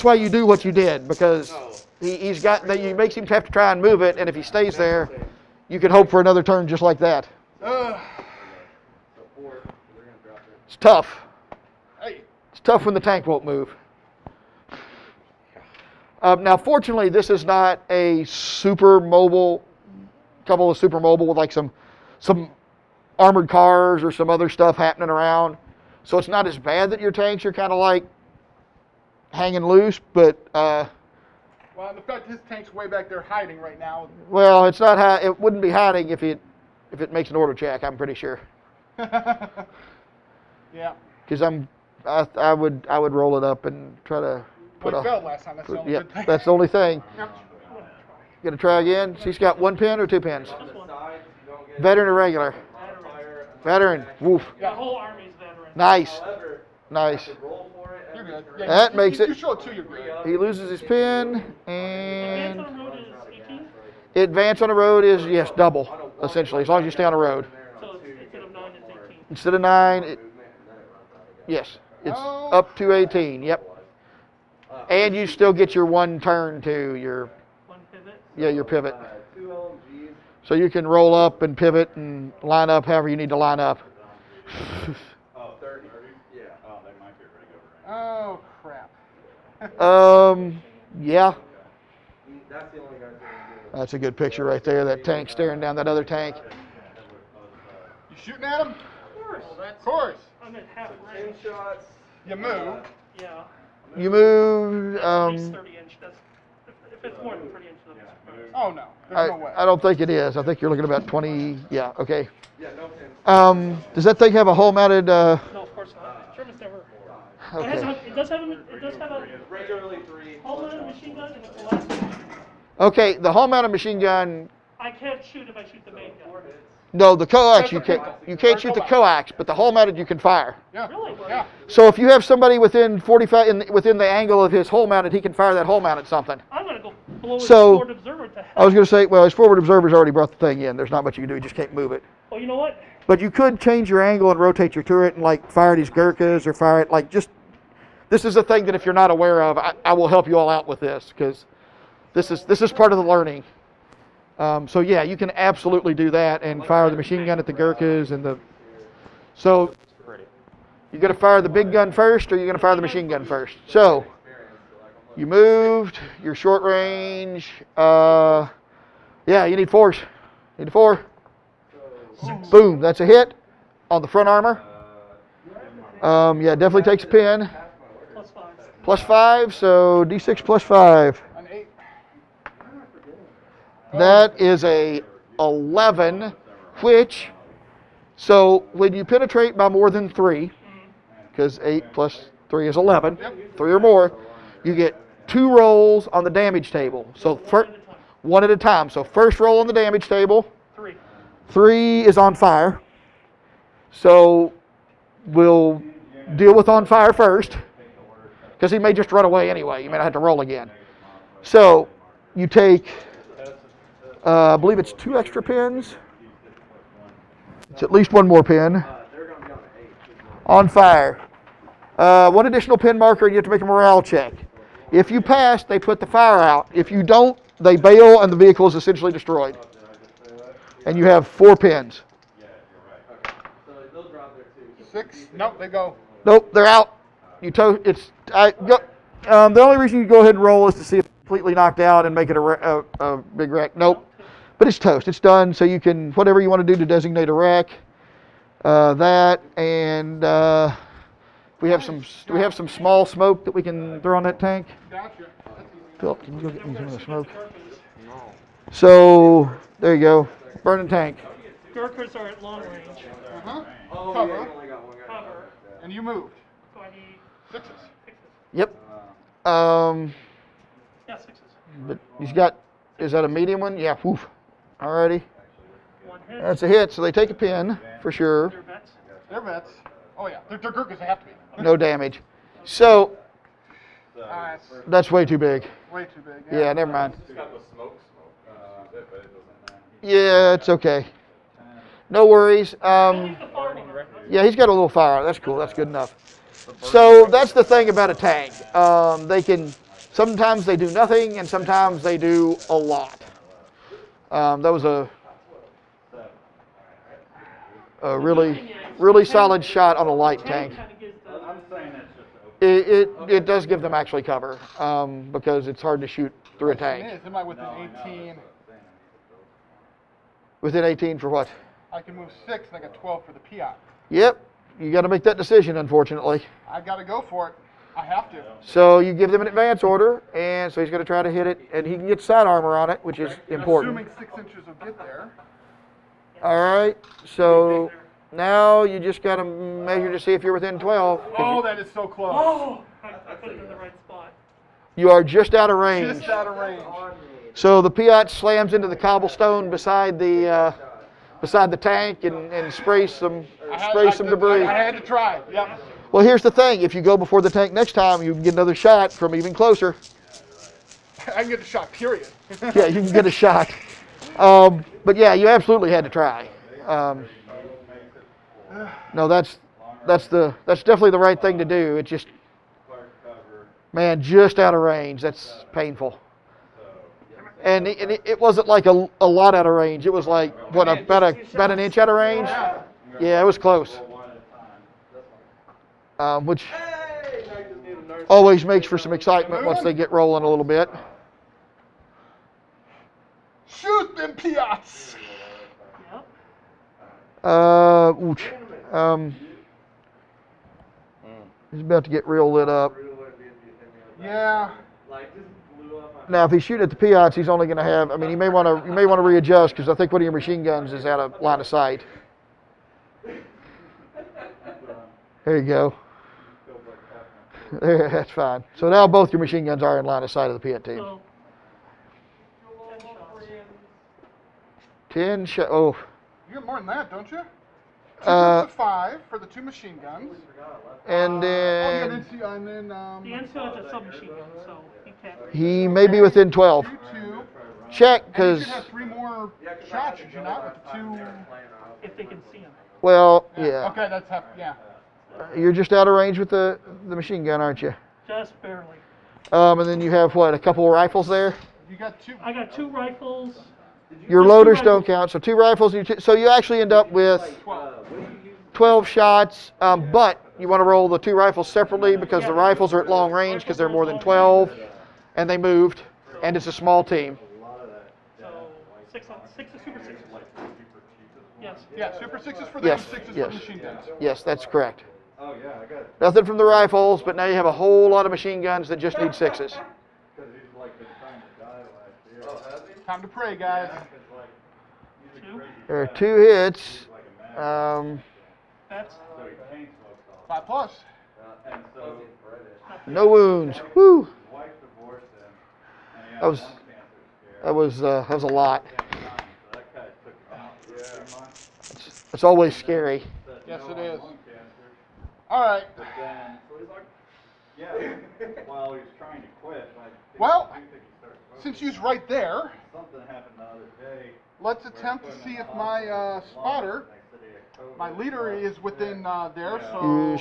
why you do what you did, because he's got that. You makes him have to try and move it, and if he stays there, you can hope for another turn just like that. It's tough. Hey. It's tough when the tank won't move. Now, fortunately, this is not a super mobile, couple of super mobile with like some armored cars or some other stuff happening around. So it's not as bad that your tanks are kind of like hanging loose, but Well, the fact his tank's way back there hiding right now. well, it's not. It wouldn't be hiding if it makes an order check. I'm pretty sure. Yeah. Because I would roll it up and try to put Well, a. he failed last time. That's the only Yep, good thing. that's the only thing. Yep. Gonna try again. She's got 1 pin or 2 pins. this one. Veteran or regular? Veteran. Woof. The whole army's veteran. Nice. Nice. You're good. Yeah, That makes it. You show it to your green. He loses his pin, Advance and on the road is 18, advance on the road is yes double essentially as long as you stay on the road. so instead of 9, it's 18. Instead of 9, yes, it's up to 18. Yep. And you still get your 1 turn to your One pivot. your pivot. 2 LMGs. So you can roll up and pivot and line up however you need to line up. Oh, 30. Yeah. Oh, they might be ready to go Oh, crap. Yeah, That's the only guy that can do it. that's a good picture right there. That tank staring down that other tank. You shooting at him? Of course. Of course. I'm at half Ten range. shots. You move. Yeah. You move. At least 30 inch. That's if it's more than 30 inches. I'm surprised. Oh, no. There's no way. I don't think it is. I think you're looking about 20. Yeah. Okay. Yeah, no pins. Does that thing have a hull mounted? No, of course not. Germans never. Okay. It does have a Regularly 3. hull-mounted machine gun, and it's the last one. Okay, the hall-mounted machine gun. I can't shoot if I shoot the main gun. No, the coax That's you a can't. pistol. You can't shoot the coax, but the hole-mounted you can fire. Yeah. Really? Yeah. So if you have somebody within 45 within the angle of his hole-mounted, he can fire that hole-mounted something. I'm gonna go blow his So, forward observer to hell. I was going to say, well, his forward observer's already brought the thing in. There's not much you can do. You just can't move it. Oh, you know what? But you could change your angle and rotate your turret and like fire these Gurkhas or fire it like just. This is a thing that if you're not aware of, I will help you all out with this because this is part of the learning. So yeah, you can absolutely do that and fire the machine gun at the Gurkhas and the. So you got to fire the big gun first, or you're going to fire the machine gun first. So you moved your short range. Yeah, you need fours. You need 4. Boom, that's a hit on the front armor. Yeah, definitely takes a pin. +5. +5, so D6 +5. An 8. That is a 11, which, so when you penetrate by more than 3, because 8 plus 3 is 11, 3 or more, you get 2 rolls on the damage table. So one at a time. So first roll on the damage table, 3. 3 is on fire. So we'll deal with on fire first, because he may just run away anyway. You may not have to roll again. So you take, I believe it's 2 extra pins. It's at least 1 more pin. On fire. 1 additional pin marker, and you have to make a morale check. If you pass, they put the fire out. If you don't, they bail, and the vehicle is essentially destroyed. And you have 4 pins. 6. Nope, they go. Nope, they're out. The only reason you go ahead and roll is to see if it's completely knocked out and make it a big wreck. Nope. But it's toast. It's done. So you can, whatever you want to do to designate a wreck. That and we have some small smoke that we can throw on that tank. Gotcha. Philip, can you go get me some of the smoke? So there you go. Burning tank. Gurkhas are at long range. Uh-huh. Oh, Cover. yeah, you only got one guy. Cover. And you moved. So I need 6s. 6s. Yep. Yeah, 6s. But he's got. Is that a medium one? Yeah. Woof. Alrighty. 1 hit. That's a hit. So they take a pin for sure. They're vets. They're vets. Oh, yeah. They're Gurkhas. They have to be. No damage. So That's that's way too big. way too big. Yeah, never mind. It's got the smoke. But it doesn't. Yeah, it's okay. No worries. Only the far one, right? Yeah, he's got a little fire. That's cool. That's good enough. So that's the thing about a tank. They can sometimes they do nothing, and sometimes they do a lot. That was a really solid shot on a light tank. Kind of gives the, I'm saying that's just It does give them actually cover because it's hard to shoot through a It tank. is. Am I within 18? Within 18 for what? I can move 6, and I got 12 for the Piat. Yep, you got to make that decision, unfortunately. I got to go for it. I have to. So you give them an advance order, and so he's going to try to hit it, and he can get side armor on it, which is important. Assuming 6 inches will get there. All right, so now you just got to measure to see if you're within 12. 'cause Oh, that is so close. oh, I put it in the right spot. you are just out of range. Just out of range. So the Piat slams into the cobblestone beside the tank and sprays some debris. I had to try. Yep. Well, here's the thing: if you go before the tank next time, you can get another shot from even closer. I can get the shot, period. Yeah, you can get a shot. But yeah, you absolutely had to try. No, that's definitely the right thing to do. It just, man, just out of range. That's painful. And it wasn't like a lot out of range. It was like what about an inch out of range. Yeah, it was close. Which always makes for some excitement once they get rolling a little bit. Shoot them Piats. Yep. Ouch. He's about to get real lit up. Yeah. Now, if he's shooting at the Piats, he's only going to have. I mean, you may want to readjust because I think one of your machine guns is out of line of sight. There you go. There, that's fine. So now both your machine guns are in line of sight of the Piat team. So 10 shot. Oh, You get more than that, don't you? 2 Uh, groups of 5 for the 2 machine guns. and Oh, then and then The NCO is a submachine gun, so he can't. he may be within 12. 2, 2. Check, And you because, should have 3 more shots, should you not, with the 2? If they can see him. well, yeah. Okay, that's half, yeah. You're just out of range with the machine gun, aren't you? Just barely. And then you have, what, a couple of rifles there? You got 2. I got 2 rifles. Your Just 2 loaders don't rifles. count, so 2 rifles. So you actually end up with 12 shots, but you want to roll the 2 rifles separately because the rifles are at long range because they're more than 12, and they moved, and it's a small team. So 6 is super 6. Yes. Yeah, Super 6 is for them, Yes, 6 is yes. for machine guns. Yes, that's correct. Oh, yeah, I got it. Nothing from the rifles, but now you have a whole lot of machine guns that just need 6s. Because he's like been trying to die last year. Time to pray, guys. It's like, he's a 2. crazy There are guy. 2 hits. Like a man. That's So he chain smokes all 5 plus. And so No wounds. Whew. his wife divorced him, and he had That was- lung cancer scare. That was a lot. So that guy took him out for 3 months. It's always scary. Said, Yes, "No, it I have is. lung cancer." All right. But then, yeah, while he was trying to quit, Well, I do think he started smoking. Since you's right there, Something happened the other day. let's attempt to see if my spotter, my leader, is within there.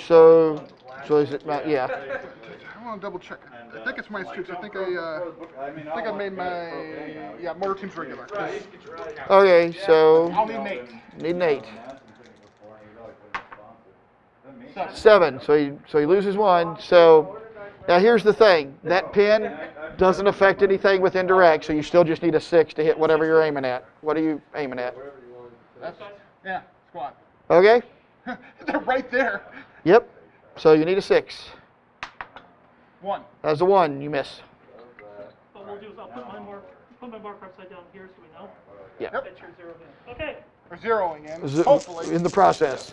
So So is it? Yeah. I want to double check. I think it's my troops. I think I made my motor team's regular. Okay, so I'll need Nate. need an 8. 7. 7. So he loses 1. So now here's the thing. That pin doesn't affect anything with indirect, so you still just need a 6 to hit whatever you're aiming at. What are you aiming at? That's yeah, squad. Okay. They're right there. Yep. So you need a 6. 1. As a 1, you miss. what we'll do is I'll put my marker upside down here so we know. Yeah. Yep. That you're zeroed in. Okay. We're zeroing in. Hopefully. In the process.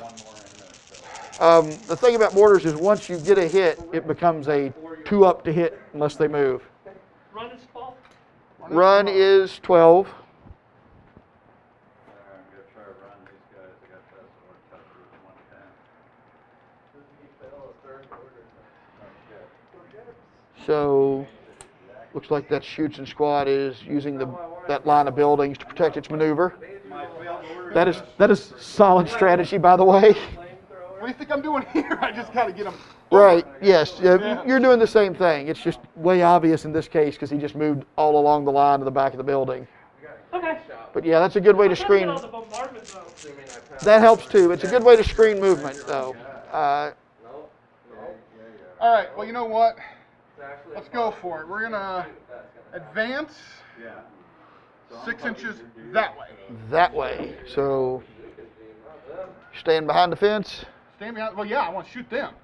The thing about mortars is once you get a hit, it becomes a 2 up to hit unless they move. Run is 12. Run is 12. I'm gonna try to run these guys. I got that sword touch with 110. So looks like that shoots and squad is using that line of buildings to protect its maneuver. My failed order. That is solid strategy, by the way. What do you think I'm doing here? I just got to get them. Right, yes, you're doing the same thing. It's just way obvious in this case because he just moved all along the line to the back of the building. Okay. But yeah, that's a good way to I'm trying screen. get out of the bombardment zone. That helps too. It's a good way to screen movement, though. All right. Well, you know what? Let's go for it. We're gonna advance Yeah. 6 inches that way. That way. So, staying behind the fence. Stand behind. Well, yeah, I want to shoot them.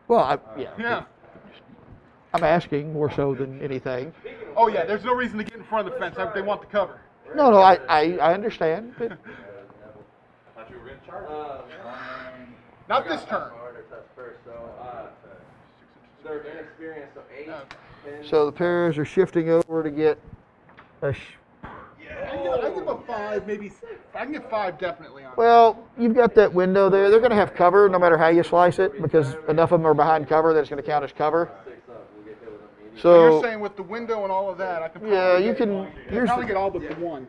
Well, Yeah. I'm asking more so than anything. Oh yeah. There's no reason to get in front of the fence. They want the cover. No, I understand. But Thought you were gonna charge. Not this turn. They're inexperienced, so 8, 10. so the pairs are shifting over to get a. I can give a 5, maybe 6. I can get 5 definitely on. Well, you've got that window there. They're going to have cover no matter how you slice it because enough of them are behind cover that it's going to count as cover. So you're So saying with the window and all of that, I can probably yeah, you get, can. Here's probably the, get all but the 1.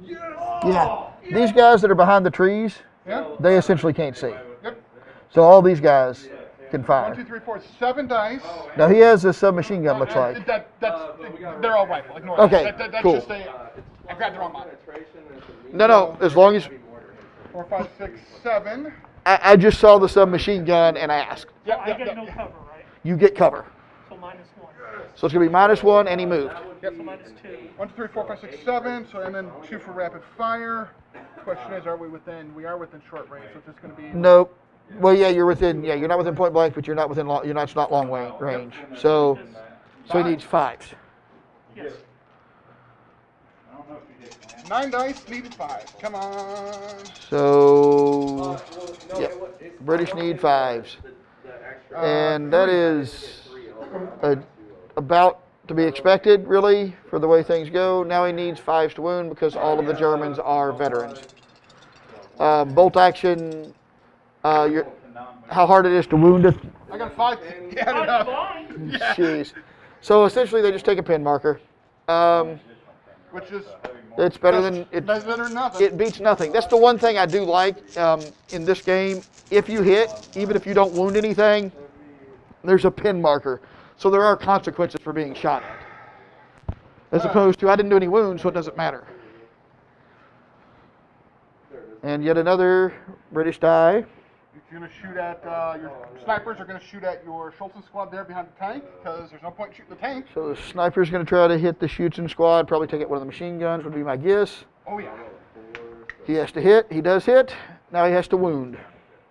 yeah. These guys that are behind the trees, Yeah. they essentially can't see. Yep. So all these guys can 1, fire. 2, 3, 4, 7 dice. Now he has a submachine gun. Looks like. They're all rifle. Ignore Okay, that. That's cool. just I grabbed the wrong one. No. As long as 4, 5, 6, 7. I just saw the submachine gun and asked. Yep, I yep, get yep. no cover, right? You get cover. So -1. So it's going to be -1 and he moved. Yep. So -2. 1, 2, 3, 4, 5, 6, 7. So and then 2 for rapid fire. Question is, are we within? We are within short range. So it's just going to be. Nope. Well, yeah, you're within. Yeah, you're not within point blank, but you're not within. You're not. It's not long range. So he needs 5s. Yes. I don't know if you did plan. 9 dice, needed 5. Come on. So yeah, British need 5s, and that is about to be expected, really, for the way things go. Now he needs 5s to wound because all of the Germans are veterans. Bolt action, how hard it is to wound it. I got a 5. Yeah, Fine, no. fine. Yeah. Jeez. So essentially, they just take a pin marker. Which is It's better than better than nothing. it beats nothing. That's the one thing I do like in this game. If you hit, even if you don't wound anything, there's a pin marker. So there are consequences for being shot at. As opposed to I didn't do any wounds, so it doesn't matter. And yet another British die. You're going to shoot at, your snipers are going to shoot at your Schultzen squad there behind the tank, because there's no point shooting the tank. So the sniper's going to try to hit the Schutzen squad, probably take out one of the machine guns, would be my guess. Oh, yeah. He has to hit, he does hit, now he has to wound.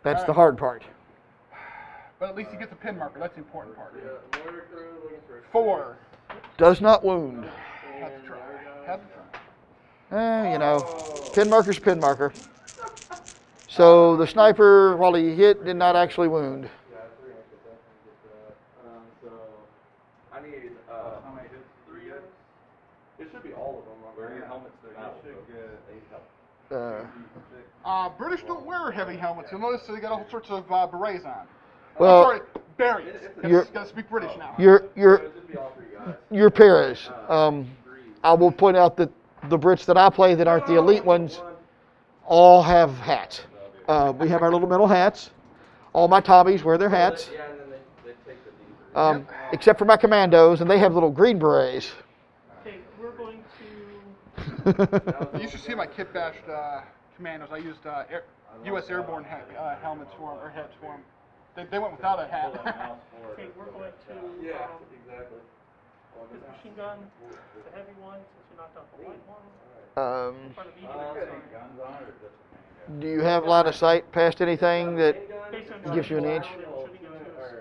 That's the hard part. But at least he gets a pin marker, that's the important part. 4. Does not wound. Had to try. Had to try. You know, pin marker's pin marker. So the sniper, while he hit, did not actually wound. So I need How many hits? 3 hits? it should be all of them. Where are your helmets? They're not so good. British don't wear heavy helmets. You'll notice they got all sorts of berets on. Well, sorry, berets. you're- Gotta speak British now. Your It should be all 3 guys. your Paris. I will point out that the Brits that I play that aren't the elite ones all have hats. We have our little metal hats. All my Tommies wear their hats, Yeah, and then they take the deeper. except for my commandos, and they have little green berets. Okay, we're going to. You used to see my kit bashed commandos. I used U.S. airborne helmets for them, or hats for them. They went without a hat. Okay, we're going to. Yeah, exactly. This machine gun, the heavy one, since we knocked out the light one. Part of medium. Guns on it or just a main gun? Do you have line of sight past anything that Based on gives you an edge? shooting into a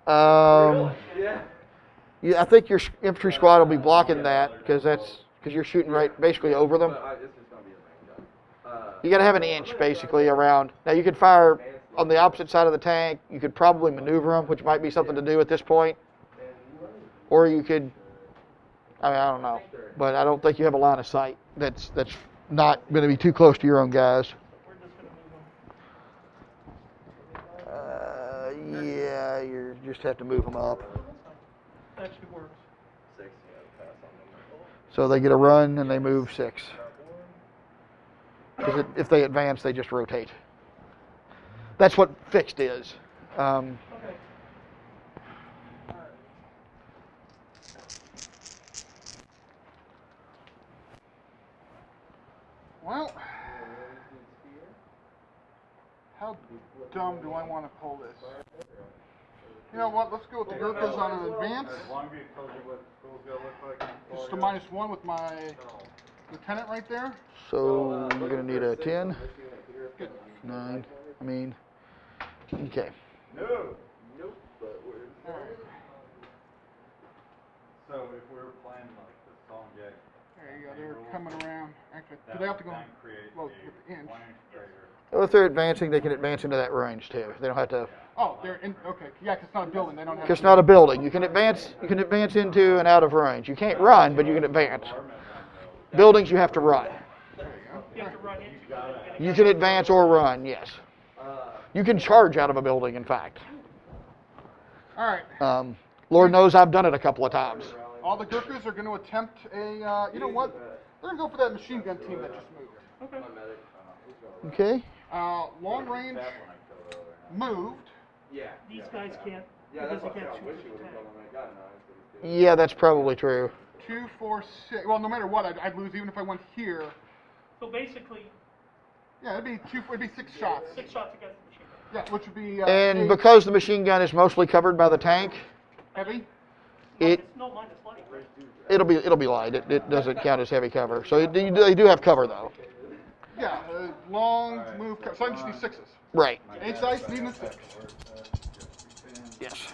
spotter. Yeah. I think your infantry squad will be blocking that because you're shooting right basically over them. But it's just gonna be a main gun. You got to have an inch basically around. Now you could fire on the opposite side of the tank. You could probably maneuver them, which might be something to do at this point. Or you could, I don't know, but I don't think you have a line of sight that's not going to be too close to your own guys. We're just going to move them. Yeah, you just have to move them up. Actually works. 6, yeah, pass on them. So they get a run and they move 6. Because if they advance, they just rotate. That's what fixed is. Okay. Well, how dumb do I want to pull this? You know what? Let's go with the Gurkhas on an advance. Has Longview told you what school's gonna look like? Just a -1 with my lieutenant right there. So you're going to need a 10, 9, okay. No. Nope, but we're. So if we were playing like the Songjak, There you go. They're coming around. Actually, do they have to go? create Well, a with the inch. 1-inch crater. Well, if they're advancing, they can advance into that range too. They don't have to. Oh, they're in. Okay, yeah, 'cause it's not a building. They don't have. It's not a building. You can advance. You can advance into and out of range. You can't run, but you can advance. Buildings, you have to run. You have to run into it. You can advance or run. Yes. You can charge out of a building. In fact, All right. Lord knows I've done it a couple of times. All the Gurkhas are going to attempt a. You know what? They're going to go for that machine gun team that just moved. Okay. Okay. Long range moved. Yeah. These guys can't, Yeah, because that's they what can't I shoot wish with you the would have tank. done when I got 9. Yeah, that's probably true. 2, 4, 6. Well, no matter what, I'd lose even if I went here. So basically, Yeah, it'd be 6 shots. 6 shots against the machine gun. Yeah, which would be. And 8 because the machine gun is mostly covered by the tank, heavy. it No, mine is light, right? it'll be light. It doesn't count as heavy cover. So they do have cover though. Yeah, long move. So I just need 6s. Right. 8 sides, needing a 6. Yes.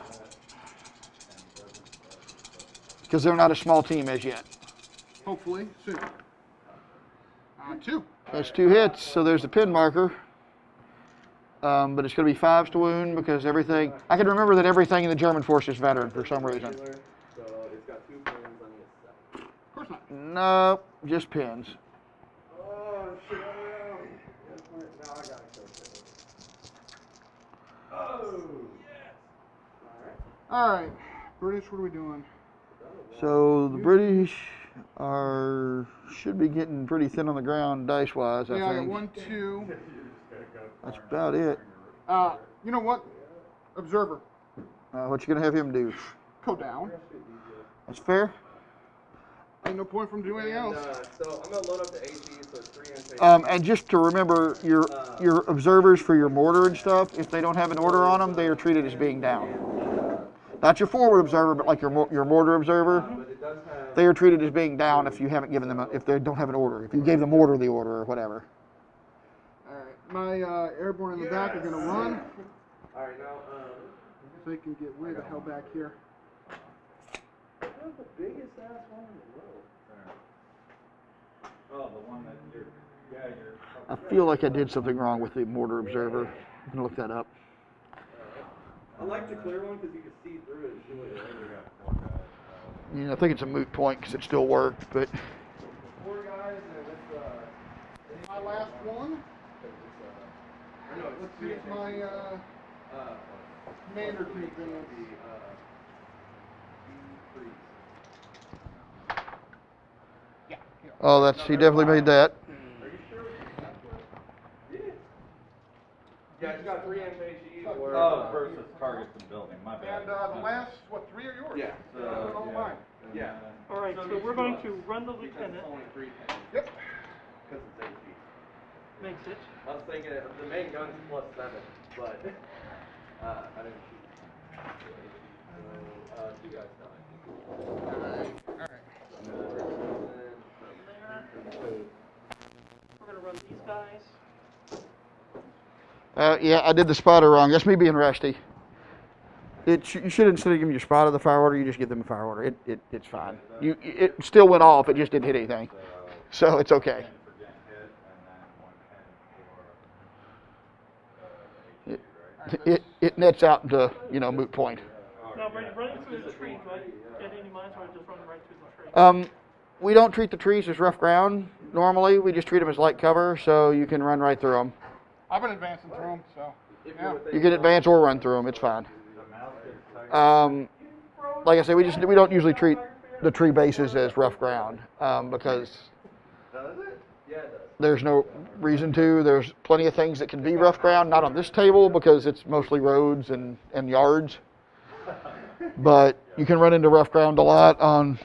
Because they're not a small team as yet. Hopefully soon. 2. That's 2 hits, so there's the pin marker. But it's going to be 5s to wound because everything. I can remember that everything in the German force is veteran for some reason. got 2 pins, I need a 7. Of course not. No, just pins. Oh, shit, around. Now I gotta kill it. Oh, yes. All right, British. What are we doing? So the British should be getting pretty thin on the ground dice wise. Yeah, I I got think 1, 2. that's about it. You know what? Observer, What you gonna have him do? go down. That's fair. Ain't no point from doing anything And, else. so I'm gonna load up the AT, so it's 3 inch. And just to remember, your observers for your mortar and stuff, if they don't have an order on them, they are treated as being down. Not your forward observer, but like your mortar observer. But it does have. They are treated as being down if you haven't given them if they don't have an order. If you gave the mortar the order or whatever. All right, my airborne in the back are gonna run, Alright, now, so they can get way the hell back here. the biggest ass one in the world. Oh, the one that you're. I feel like I did something wrong with the mortar observer. I'm gonna look that up. I like the clear one because you can see through it and see what it is. I think it's a moot point because it still worked, but 4 guys and it's My last one. I know Let's see if my commander can advance. Yeah. oh, he definitely made that. Are you sure? Yeah. Yeah, it's got 3 inch HE or. Oh, versus targets and building. My bad. And the last, 3 are yours? Yeah. All mine. Yeah. All right, so we're going to run the lieutenant. It's only 3 pins. Yep. Because it's HE. Makes it. I was thinking the main gun's +7, but I didn't shoot. So, 2 guys died. All right. We're going to run these guys. Yeah, I did the spotter wrong. That's me being rusty. You should, instead of giving your spotter the fire order, you just give them a fire order. It's fine. It still went off. It just didn't hit anything. So it's okay. It nets out to moot point. Now, running through the tree, do I get any mines or just run right through the tree? We don't treat the trees as rough ground normally. We just treat them as light cover, so you can run right through them. I've been advancing through them, so. Yeah. You can advance or run through them. It's fine. Like I say, we don't usually treat the tree bases as rough ground because Does it? Yeah, it does. there's no reason to. There's plenty of things that can be rough ground, not on this table because it's mostly roads and yards. But you can run into rough ground a lot on,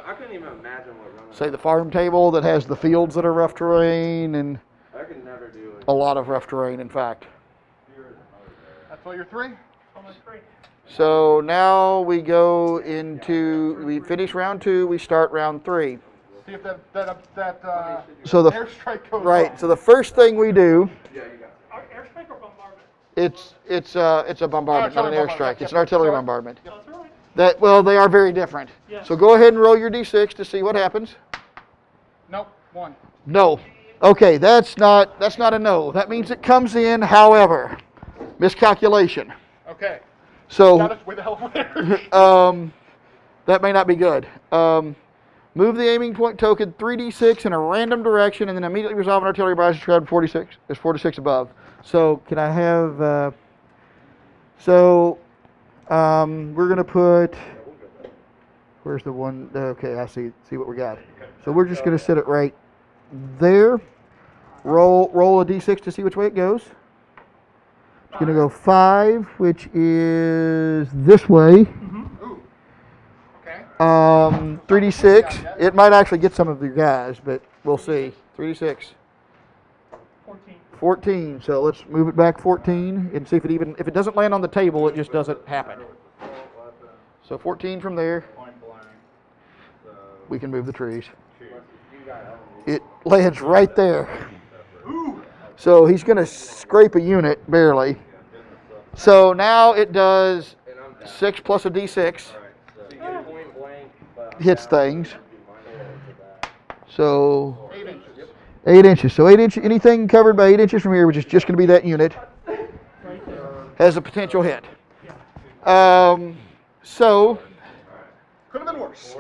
I couldn't even imagine what running. say, the farm table that has the fields that are rough terrain and I could never do it. a lot of rough terrain, in fact. That's all your 3? On my tree. So now we we finish round 2, we start round 3. See if that So the airstrike goes right. off. So the first thing we do, Yeah, you got it. Airstrike or bombardment? it's a bombardment, not an Artillery airstrike. bombardment, It's yep. an artillery Sorry. bombardment. That's all right. They are very different. Yeah. So go ahead and roll your d6 to see what happens. Nope, 1. No. Okay, that's not a no. That means it comes in. However, miscalculation. Okay. Got So us way the hell away. that may not be good. Move the aiming point token 3d6 in a random direction, and then immediately resolve an artillery barrage described 46. There's 46 above. So can I have? We're gonna put. Where's the one? Okay, I see what we got. So we're just gonna set it right there. Roll a d6 to see which way it goes. It's gonna go 5, which is this way. Ooh. Okay. 3d6. It might actually get some of your guys, but we'll see. 3d6. 14. 14. So let's move it back 14 and see if it doesn't land on the table, it just doesn't happen. So 14 from there. Point blank. So, We can move the trees. It lands right there. So he's going to scrape a unit, barely. So now it does 6 plus a d6. So you get point blank, but I'm Hits down, things. so it'd be minus that. So 8 inches. 8 inches. So 8 inches, anything covered by 8 inches from here, which is just going to be that unit, Right there. has a potential hit. So Could have been worse.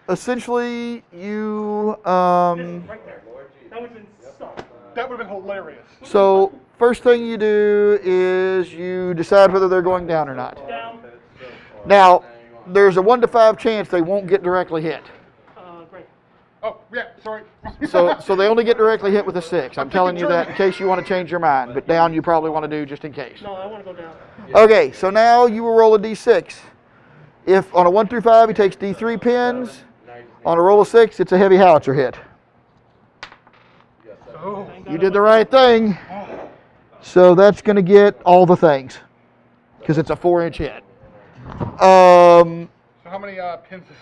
Essentially, you Right there. That would have been so. That would have been hilarious. so first thing you do is you decide whether they're going down or not. Down. Now, there's a 1 to 5 chance they won't get directly hit. Great. Oh, yeah, sorry. So they only get directly hit with a 6. I'm telling you that in case you want to change your mind, but down you probably want to do just in case. No, I want to go down. Okay, so now you will roll a d6. If on a 1 through 5 he takes d3 pins, on a roll of 6 it's a heavy howitzer hit. Oh. You did the right thing. So that's going to get all the things because it's a 4-inch hit. So how many pins is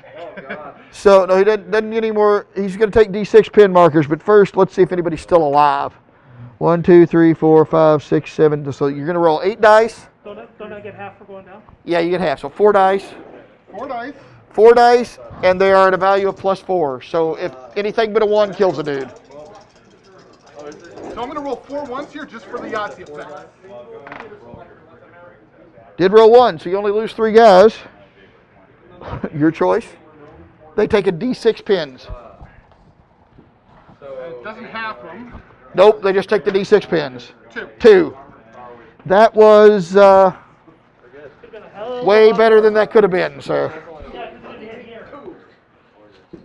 that? So no, he doesn't get any more. He's going to take d6 pin markers, but first let's see if anybody's still alive. 1, 2, 3, 4, 5, 6, 7. So you're going to roll 8 dice. Don't I get half for going down? Yeah, you get half. So 4 dice. 4 dice. 4 dice, and they are at a value of +4. So if anything but a 1 kills a dude. So I'm going to roll 4 once here just for the Yahtzee effect. Did roll 1, so you only lose 3 guys. Your choice. They take a d6 pins. It doesn't half them. Nope, they just take the d6 pins. 2. 2. That was Could've been a hell of a way lot better more. than that could have been, sir. Yeah, it didn't hit here.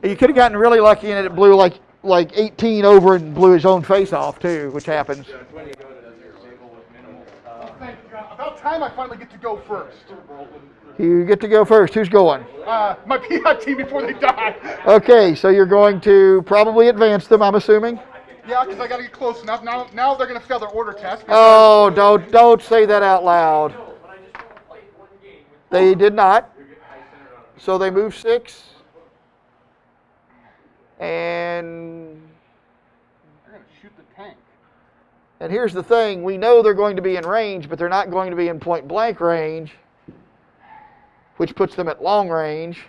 You could have gotten really lucky and it blew like 18 over and blew his own face off too, which happens. Thank God. About time I finally get to go first. You get to go first. Who's going? My PI team before they die. Okay, so you're going to probably advance them, I'm assuming. Yeah, because I got to get close enough. Now they're going to fail their order test. Oh, don't say that out loud. They did not. So they move 6. And They're going to shoot the tank. here's the thing, we know they're going to be in range, but they're not going to be in point blank range, which puts them at long range.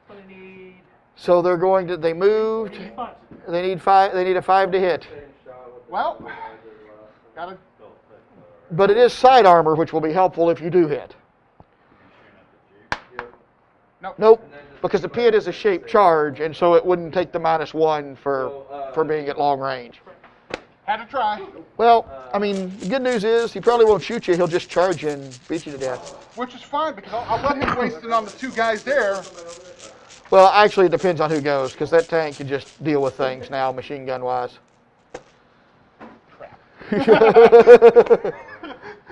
So they need So they moved. 5. They need 5. They need a 5 to hit. Well, got to. But it is side armor, which will be helpful if you do hit. Nope, because the pit is a shaped charge, and so it wouldn't take the -1 for being at long range. Had to try. Well, I mean, the good news is he probably won't shoot you. He'll just charge you and beat you to death. Which is fine because I'll let him waste it on the 2 guys there. Well, actually, it depends on who goes, because that tank can just deal with things now, machine gun wise.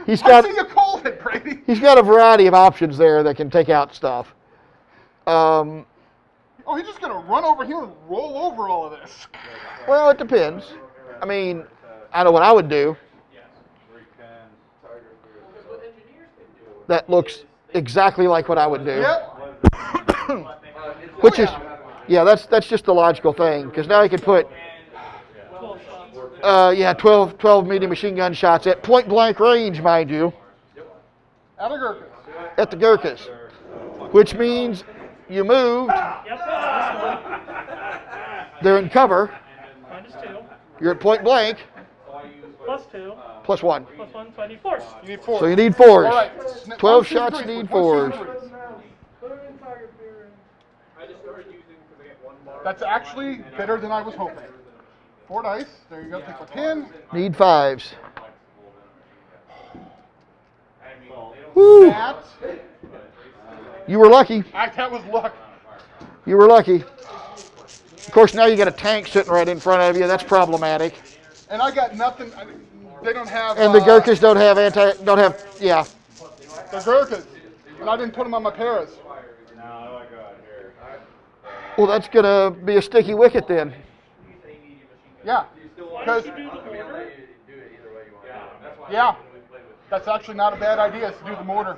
He's I got see you called it, Brady. he's got a variety of options there that can take out stuff. Oh, he's just going to run over here and roll over all of this. Well, it depends. I mean, I know what I would do. That looks exactly like what I would do. Yep. Which is, yeah, that's just the logical thing, because now he can put, 12 medium machine gun shots at point blank range, mind you, Out of Gurkhas. at the Gurkhas, which means you moved, Yep. they're in cover, -2. you're at point blank, +2. +1. +1, so I need 4. You need 4. So you need 4s. All right. 12 shots, you need 4s. That's actually better than I was hoping. 4 dice. There you go. Take a pin. Need 5s. Woo! That. You were lucky. That was luck. You were lucky. Of course, now you got a tank sitting right in front of you. That's problematic. And I got nothing. They don't have. And the Gurkhas don't have yeah. The Gurkhas. And I didn't put them on my paras. Well, that's going to be a sticky wicket then. Yeah. Why Because. don't you do the order? Yeah. That's actually not a bad idea, is to do the mortar.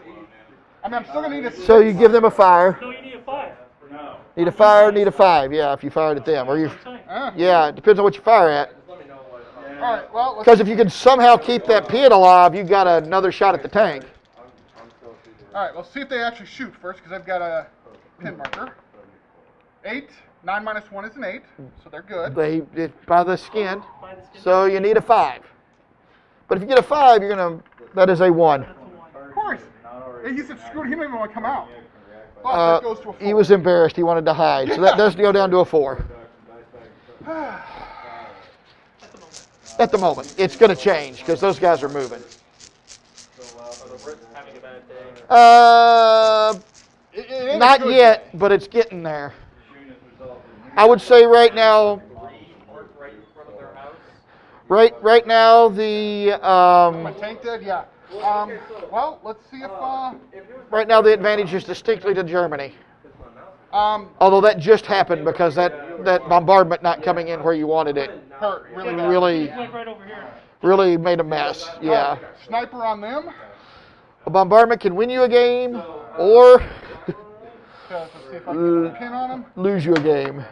I mean, I'm still going to need a 6. So you give them a fire. No, you need a 5. Need a fire, need a 5. Yeah, if you fired at them. Or you, Huh? yeah, it depends on what you fire at. All right, well, let's. Because if you can somehow keep that pit alive, you got another shot at the tank. All right, let's see if they actually shoot first, because I've got a pin marker. 8. 9 minus 1 is an 8, so they're good. By the skin. By the skin. So you need a 5. But if you get a 5, that is a 1. That's a 1. Of course. Hey, he said, screw it, he didn't even want to come out. But that goes to a 4. he was embarrassed. He wanted to hide. So that does go down to a 4. At the moment. It's going to change because those guys are moving. Having a bad day. It ain't a Not good yet, day. but it's getting there. I would say right now, Right in front of their house. right now the My tank did, yeah. Well, let's see if right now the advantage is distinctly to Germany. um Although that just happened because that bombardment not coming in where you wanted it hurt really bad. really Like right over here. really made a mess. Yeah, Sniper on them. a bombardment can win you a game or Let's see if I can get a pin on them. lose you a game.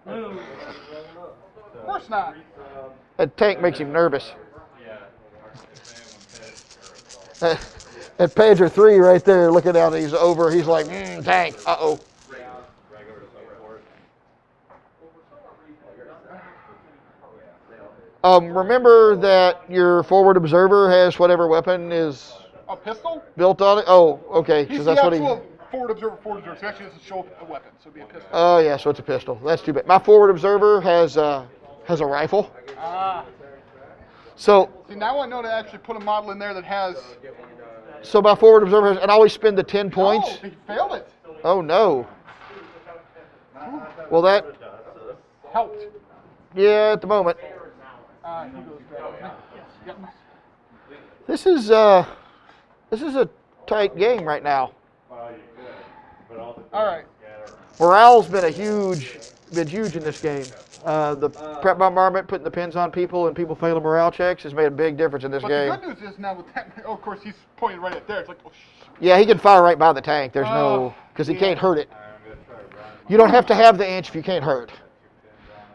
Move. Of course not. That tank makes him nervous. At Pager 3 right there, looking out, he's over. He's like, tank. Uh-oh. Remember that your forward observer has whatever weapon is A pistol? built on it? Oh, okay. He's So the that's what he. actual forward observer. So he actually doesn't show a weapon, so it'd be a pistol. Oh, yeah, so it's a pistol. That's too bad. My forward observer has a rifle. Ah. So See, now I know to actually put a model in there that has. my forward observer has, and I always spend the 10 points. Oh, he failed it. Oh, no. Well, that, Helped. yeah, at the moment. He goes down. Yep. This is a tight game right now. All right. Morale's been huge in this game. The prep bombardment, putting the pins on people and people failing morale checks has made a big difference in this But game. the good news is now with that, oh, of course, he's pointing right at there. It's like, oh, Yeah, he can fire right by the tank. There's no, because he can't hurt it. You don't have to have the inch if you can't hurt.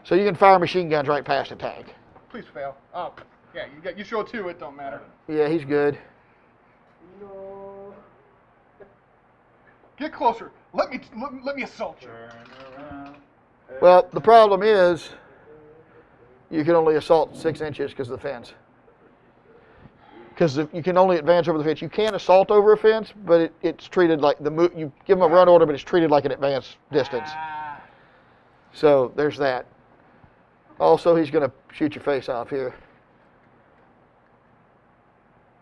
So you can fire machine guns right past the tank. please fail. Oh, yeah, you show a 2, it don't matter. Yeah, he's good. Get closer. Let me assault you. Well, the problem is you can only assault 6 inches because of the fence. Because you can only advance over the fence. You can assault over a fence, but it's treated like you give him a run order, but it's treated like an advance distance. So there's that. Also, he's going to shoot your face off here.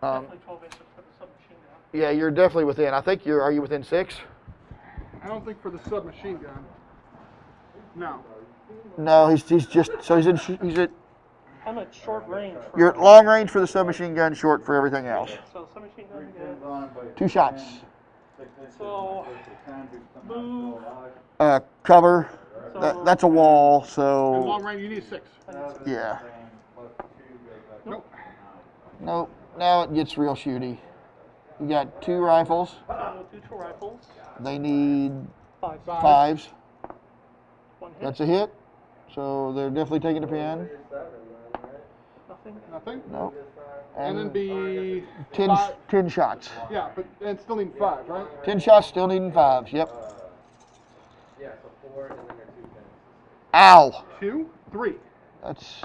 Definitely 12 inches for the submachine gun. Yeah, you're definitely within. I think are you within 6? I don't think for the submachine gun. No. No, he's just so he's at I'm at short range. For you're at long range for the submachine gun, short for everything else. So submachine gun again. 2 shots. So move. Cover. So That's a wall. In So long range, you need 6. yeah. Nope. Nope. Now it gets real shooty. You got 2 rifles. so 2 rifles. They need 5. 5s. 1 hit. That's a hit. So they're definitely taking a pin. Nothing. Nothing. Nope. And then be 10, 5. 10 shots. Yeah, but and still need 5, right? 10 shots, still needing 5s. Yep. Yeah, so 4 and then there are 2 pins. Ow. 2, 3, That's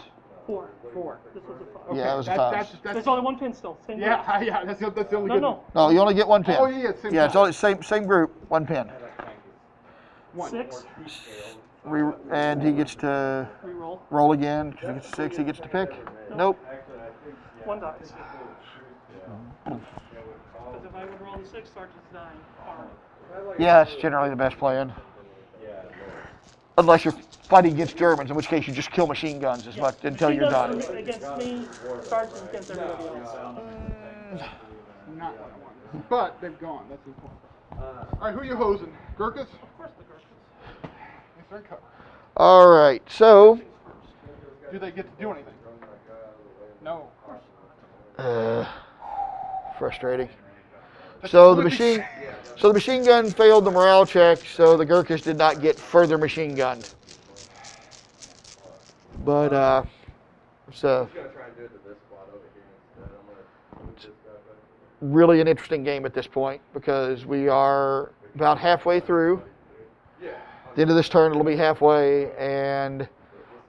4. 4. This was a 5. Okay, Yeah, it was a that's, 5. There's only 1 pin still. Same group. yeah, that's the only No, good. no. No, you only get 1 pin. Oh yeah, same. Yeah, it's time. only same group, 1 pin. 1. 6. And he gets to Reroll. roll again. 'Cause he gets 6, he gets to pick. Nope. 1 dies. Because if I would roll the 6, Sergeant's dying. Hard. Yeah, it's generally the best plan. Unless you're fighting against Germans, in which case you just kill machine guns as much until Machine you're guns done. Against me, Sergeant against everybody else. Not what I wanted. But they've gone. That's important. All right, who are you hosing? Gurkhas? Of course the Gurkhas. Yes, they're in cover. All right, so Do they get to do anything? No. frustrating. So the machine gun failed the morale check, so the Gurkhas did not get further machine gunned. But so I'm just gonna try and do it to this squad over here instead. I'm gonna move this guy back. really an interesting game at this point because we are about halfway through. At the end of this turn, it'll be halfway, and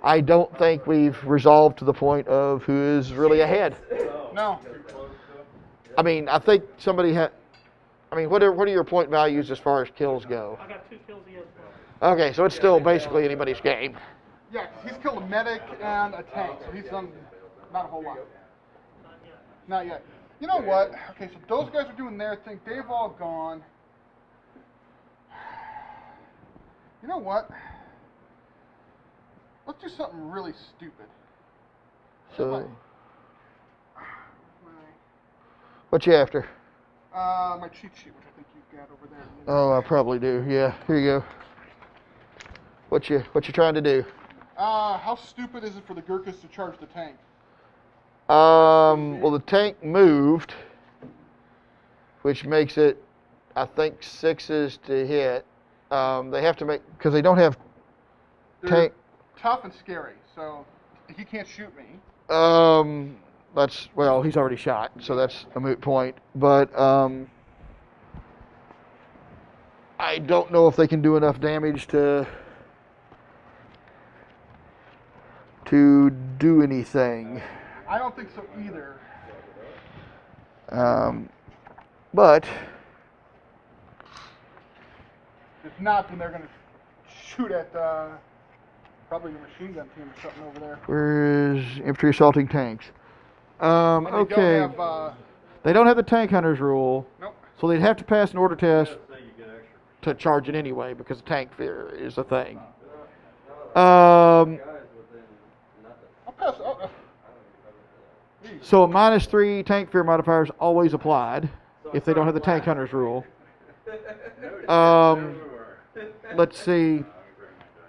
I don't think we've resolved to the point of who is really ahead. No. I mean, I think somebody had. I mean, what are your point values as far as kills go? I got 2 kills he has 1. Okay, so it's still basically anybody's game. Yeah, 'cause he's killed a medic and a tank, so he's done not a whole lot. Not yet. Not yet. You know what? Okay, so those guys are doing their thing. They've all gone. You know what? Let's do something really stupid. So, My, what you after? my cheat sheet, which I think you've got over there. Oh, I probably do. Yeah, here you go. What you trying to do? How stupid is it for the Gurkhas to charge the tank? Well, the tank moved, which makes it, I think, 6s to hit. They have to make, because they don't have They're tank. tough and scary, so he can't shoot me. Well, he's already shot, so that's a moot point. But I don't know if they can do enough damage to do anything. I don't think so either. But If not, then they're going to shoot at probably the machine gun team or something over there. where is infantry assaulting tanks? And they Okay. don't have, They don't have the tank hunters rule, nope. so they'd have to pass an order test to charge it anyway because the tank fear is a thing. Guys within nothing. I'll pass. So a -3 tank fear modifier is always applied if they don't have the tank hunters rule. Let's see.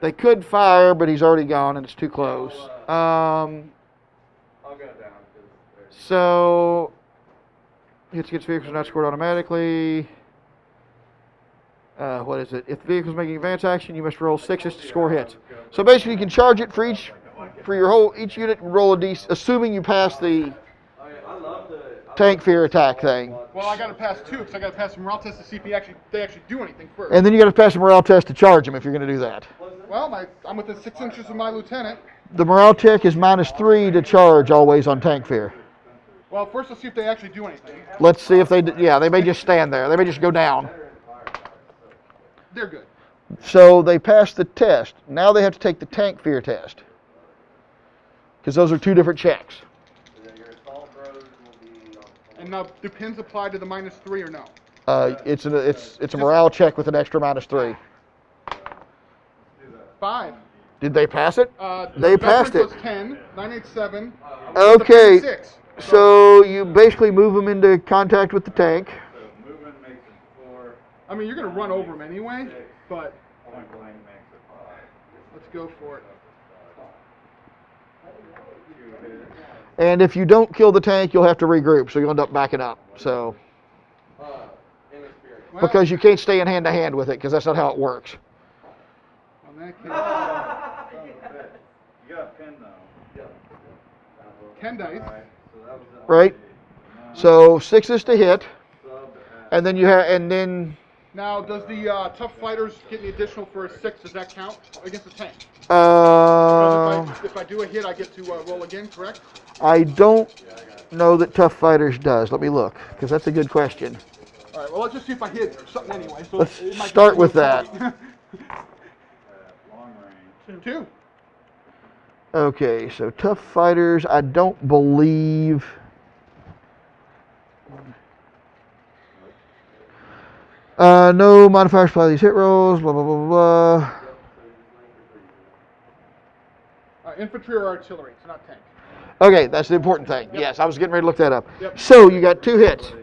They could fire, but he's already gone and it's too close. I'll go down. 'Cause So hits against vehicles are not scored automatically. What is it? If the vehicle's making advance action, you must roll 6s to score hits. So basically, you can charge it for each unit. Roll a d, assuming you pass the I love the tank fear attack thing, Well, I got to pass 2 because I got to pass the morale test to see if they actually do anything first. and then you got to pass a morale test to charge him if you're going to do that. Well, I'm within 6 inches of my lieutenant. The morale check is -3 to charge always on tank fear. Well, first let's see if they actually do anything. Let's see if they. Yeah, they may just stand there. They may just go down. They're good. So they passed the test. Now they have to take the tank fear test because those are 2 different checks. your assault bros will be on. And now, do pins apply to the -3 or no? It's a morale check with an extra -3. 5. Did they pass it? They The passed veterans it. was 10, 987. Okay, The 6. so you basically move them into contact with the tank. So movement makes it 4, I mean, you're going to run over them anyway, but point blank makes it 5. let's go for it. 2 hits. And if you don't kill the tank, you'll have to regroup, so you'll end up backing up. So Inexperienced. Well, because you can't stay in hand-to-hand with it, because that's not how it works. in that case, You got pinned though. 10 dice. Alright, so that was it. Right? So 6s to hit, Sub and then you have, and then Now, does the tough fighters get any additional for a 6? Does that count against the tank? Because if I do a hit, I get to roll again, correct? I don't know that Tough Fighters does. Let me look, because that's a good question. All right, well, let's just see if I hit something anyway. So Let's it might start be with a that. little long range. 2. Okay, so Tough Fighters, I don't believe. No modifiers apply to these hit rolls, blah, blah, blah, blah. Infantry or artillery, it's not tank. Okay, that's the important thing. Yes, I was getting ready to look that up. Yep. So you got 2 hits.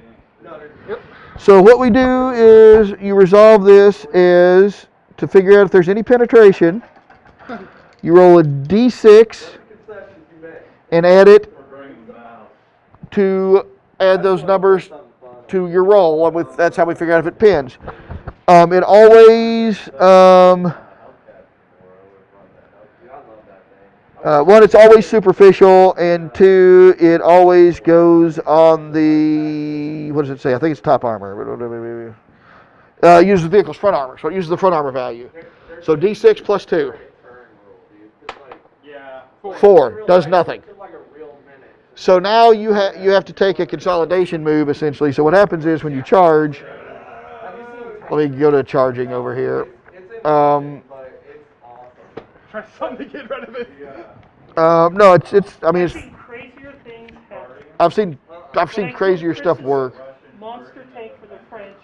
Yep. So what we do is you resolve this is to figure out if there's any penetration. You roll a d6 and add it to add those numbers to your roll. That's how we figure out if it pins. It always, one, it's always superficial, and 2, it always goes on the, what does it say? I think it's top armor. Uses the vehicle's front armor, so it uses the front armor value. So d6 plus 2. Yeah. 4 does nothing. So now you have to take a consolidation move essentially. So what happens is when you charge, Let me go to charging over here. It's Um, but it's awesome. Try something to get rid of it. no, it's. I mean, I've it's. seen crazier things happen. I've seen When I crazier took stuff Chris's work. Monster tank for the French.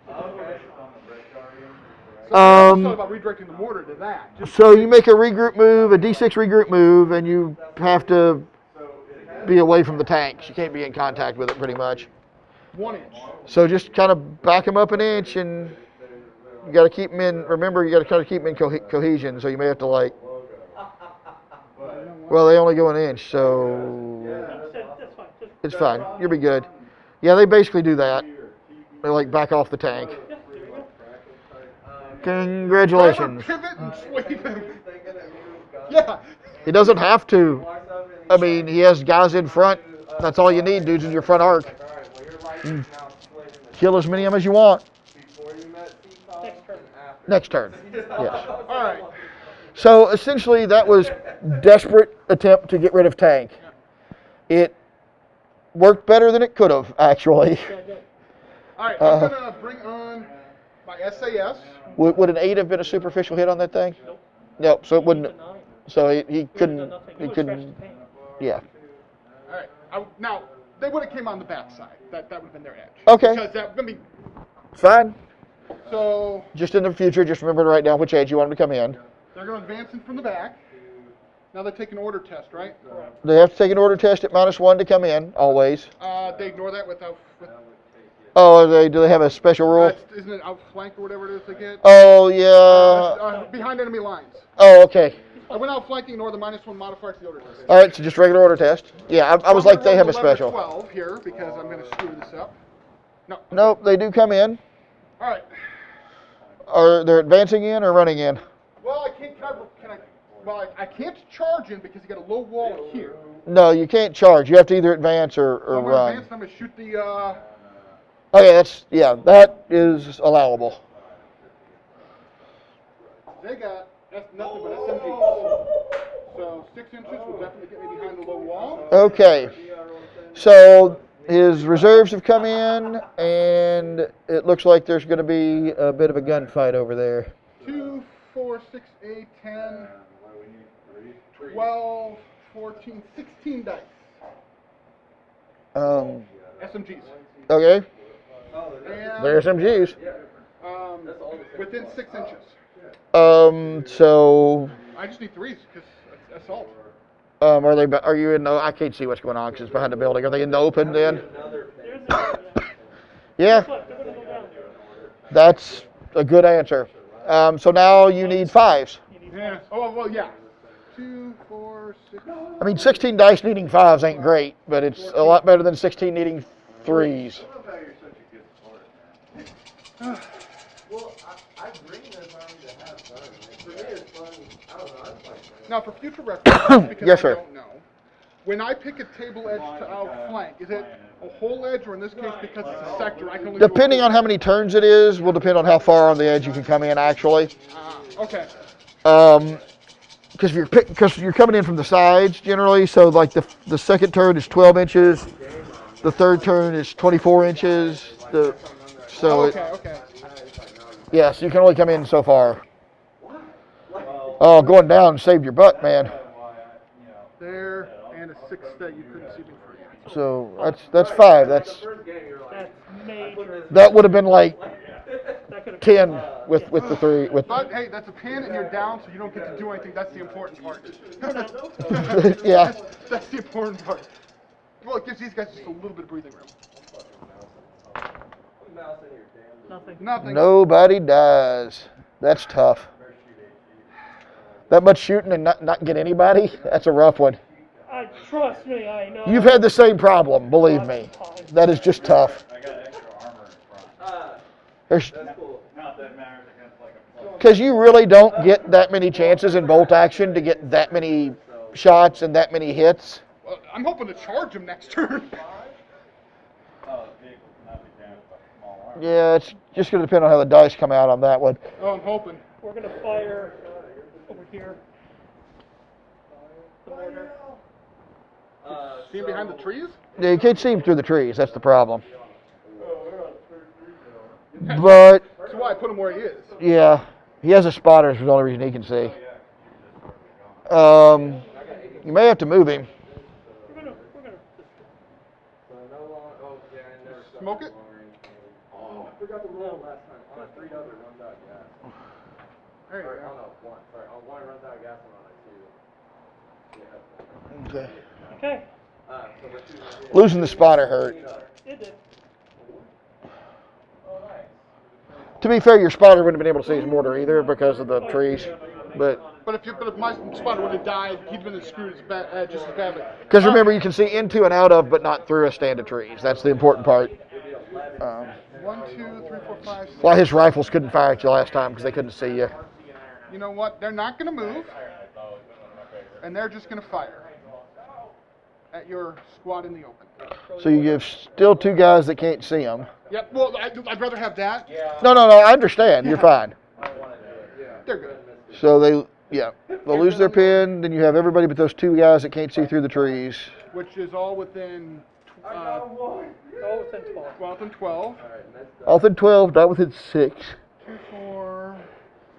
with the motor shop. So I was talking about redirecting the mortar to that. Just So you make a regroup move, a D6 regroup move, and you have to be away from the tanks. You can't be in contact with it pretty much. 1 inch. So just kind of back them up an inch, and you got to keep them in. Remember, you got to kind of keep them in cohesion. So you may have to like. Well, they only go an inch, so That's fine. Just, it's fine. You'll be good. Yeah, they basically do that. They like back off the tank. yeah, there you go. Congratulations. Pivot and sweep him. Yeah. He doesn't have to. I mean, he has guys in front. That's all you need, dudes, in your front arc. Kill as many of them as you want. Next turn. Next turn. Yes. All right. So essentially, that was desperate attempt to get rid of tank. It worked better than it could have, actually. All right. I'm gonna bring on my SAS. Would an 8 have been a superficial hit on that thing? Nope. Nope. So it wouldn't. It's a 9. So he It would've couldn't. done nothing. He It would've couldn't. scratched the paint. Yeah. All right. Now they would have came on the backside. That would have been their edge. Okay. Because that would be Fine. so. Just in the future, just remember to write down which edge you want them to come in. They're going to advance in from the back. Now they take an order test, right? They have to take an order test at -1 to come in, always. They ignore that without. Oh, do they have a special rule? Isn't it outflank or whatever it is they get? Oh, yeah. Behind enemy lines. Oh, okay. I went outflanking, ignore the -1 modifier to the order test. All right, so just regular order test. Yeah, I was I'm like, gonna they have a roll 11 or special. 12 here because I'm going to screw this up. No. Nope, they do come in. All right. Are they advancing in or running in? Well, I can't. Well, I can't charge in because you got a low wall here. No, you can't charge. You have to either advance or So I'm going to run. advance. And I'm going to shoot the. Okay, that is allowable. They got that's nothing but SMGs. So 6 inches will definitely get me behind the low wall. Okay, so his reserves have come in, and it looks like there's going to be a bit of a gunfight over there. 2, 4, 6, 8, 10, 12, 14, 16 dice. SMGs. Okay, And, there's SMGs. within 6 inches. So, I just need 3s because assault. are you in the, I can't see what's going on because it's behind the building. Are they in the open then? There's the, Yeah, look, they're going to go down. that's a good answer. So now you need 5s. Yeah. Oh, well, yeah. 2, 4, 6. I mean, 16 dice needing 5s ain't great, but it's a lot better than 16 needing 3s. Well, I bring this army to have fun. Like, for me, it's fun. I don't know. I just like playing. Now, for future reference, because Yes, I sir. don't know, when I pick a table edge to outflank, is it a whole edge, or in this case, because it's a sector, I can only Depending go on how many turns it is, will depend on how far on the edge you can come in, actually. Okay. Because you're coming in from the sides generally, so like the second turn is 12 inches, the third turn is 24 inches. Okay. Yeah, so you can only come in so far. Oh, going down saved your butt, man. There, and a 6 that you couldn't see before yet. So that's 5. That's major. That would have been like That could have 10 with the 3 with. But, hey, that's a pin, and you're down, so you don't get to do anything. That's the important part. Yeah. That's the important part. Well, it gives these guys just a little bit of breathing room. nothing. Nothing. Nobody dies. That's tough. That much shooting and not get anybody? That's a rough one. Trust me, I know. You've had the same problem, believe me. That is just tough. I got extra armor in front. There's, Not that it matters against like a plus. because you really don't get that many chances in bolt action to get that many shots and that many hits. Well, I'm hoping to charge him next turn. Oh, the vehicle cannot be damaged by small armor. Yeah, it's just going to depend on how the dice come out on that one. Oh, I'm hoping. We're going to fire over here. The mortar. See him behind the trees? Yeah, you can't see him through the trees. That's the problem. But That's why I put him where he is. yeah, he has a spotter. Is the only reason he can see. You may have to move him. We're gonna. So no long. Oh yeah, I never saw Smoke it? long range. Oh, I forgot the rule last time. On a 3 other runs out gas. There you Or go. on a 1. Sorry, on 1 runs out gas and on a 2. Yeah. Okay. Okay. So we're shooting at it. Losing the spotter hurt. It did. To be fair, your spotter wouldn't have been able to see his mortar either because of the trees. But But if my spotter would have died, he'd been screwed just as badly. because remember, you can see into and out of, but not through a stand of trees. That's the important part. 1, 2, 3, 4, 5, 6. Why his rifles couldn't fire at you last time because they couldn't see you. You know what? They're not going to move, and they're just going to fire at your squad in the open. So you have still 2 guys that can't see them. Yep. Well, I'd rather have that. No, I understand. You're fine. They're good. So they'll lose their pin. Then you have everybody but those 2 guys that can't see through the trees. Which is all within Oh, it's in 12. 12 and 12. All within 12, not within 6. 2, 4,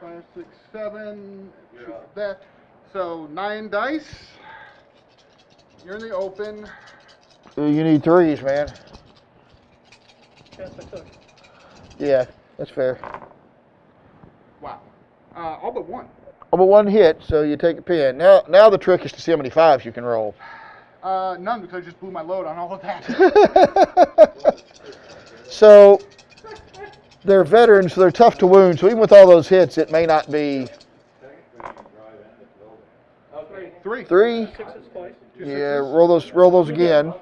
5, 6, 7. Shoot that. So 9 dice. You're in the open. You need 3s, man. Yes, I could. Yeah, that's fair. Wow. All but 1. Oh, but 1 hit, so you take a pin. Now the trick is to see how many 5s you can roll. None, because I just blew my load on all of that. So they're veterans, so they're tough to wound. So even with all those hits, it may not be 3. 3. 6 is twice. Yeah, roll those again.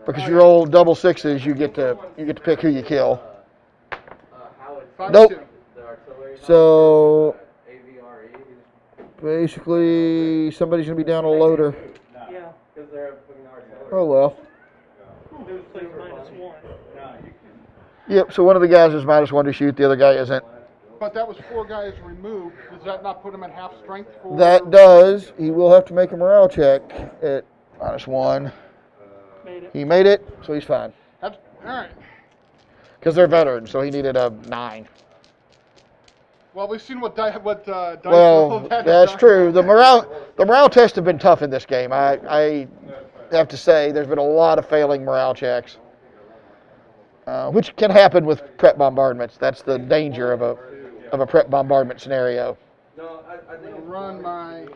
Because you roll double 6s, you get to pick who you kill. 5 Nope. and 2. So basically, somebody's gonna be down a loader. Yeah. Because they're putting artillery. Oh well. There's plays -1. Yep. So one of the guys is -1 to shoot, the other guy isn't. But that was 4 guys removed. Does that not put him at half strength for? That does. He will have to make a morale check at -1. Made it. He made it, so he's fine. All right. Because they're veterans, so he needed a 9. Well, we've seen what dice Well, roll that that's has true. The morale tests have been tough in this game. I have to say, there's been a lot of failing morale checks, which can happen with prep bombardments. That's the danger of a prep bombardment scenario. No, I think done. Run my.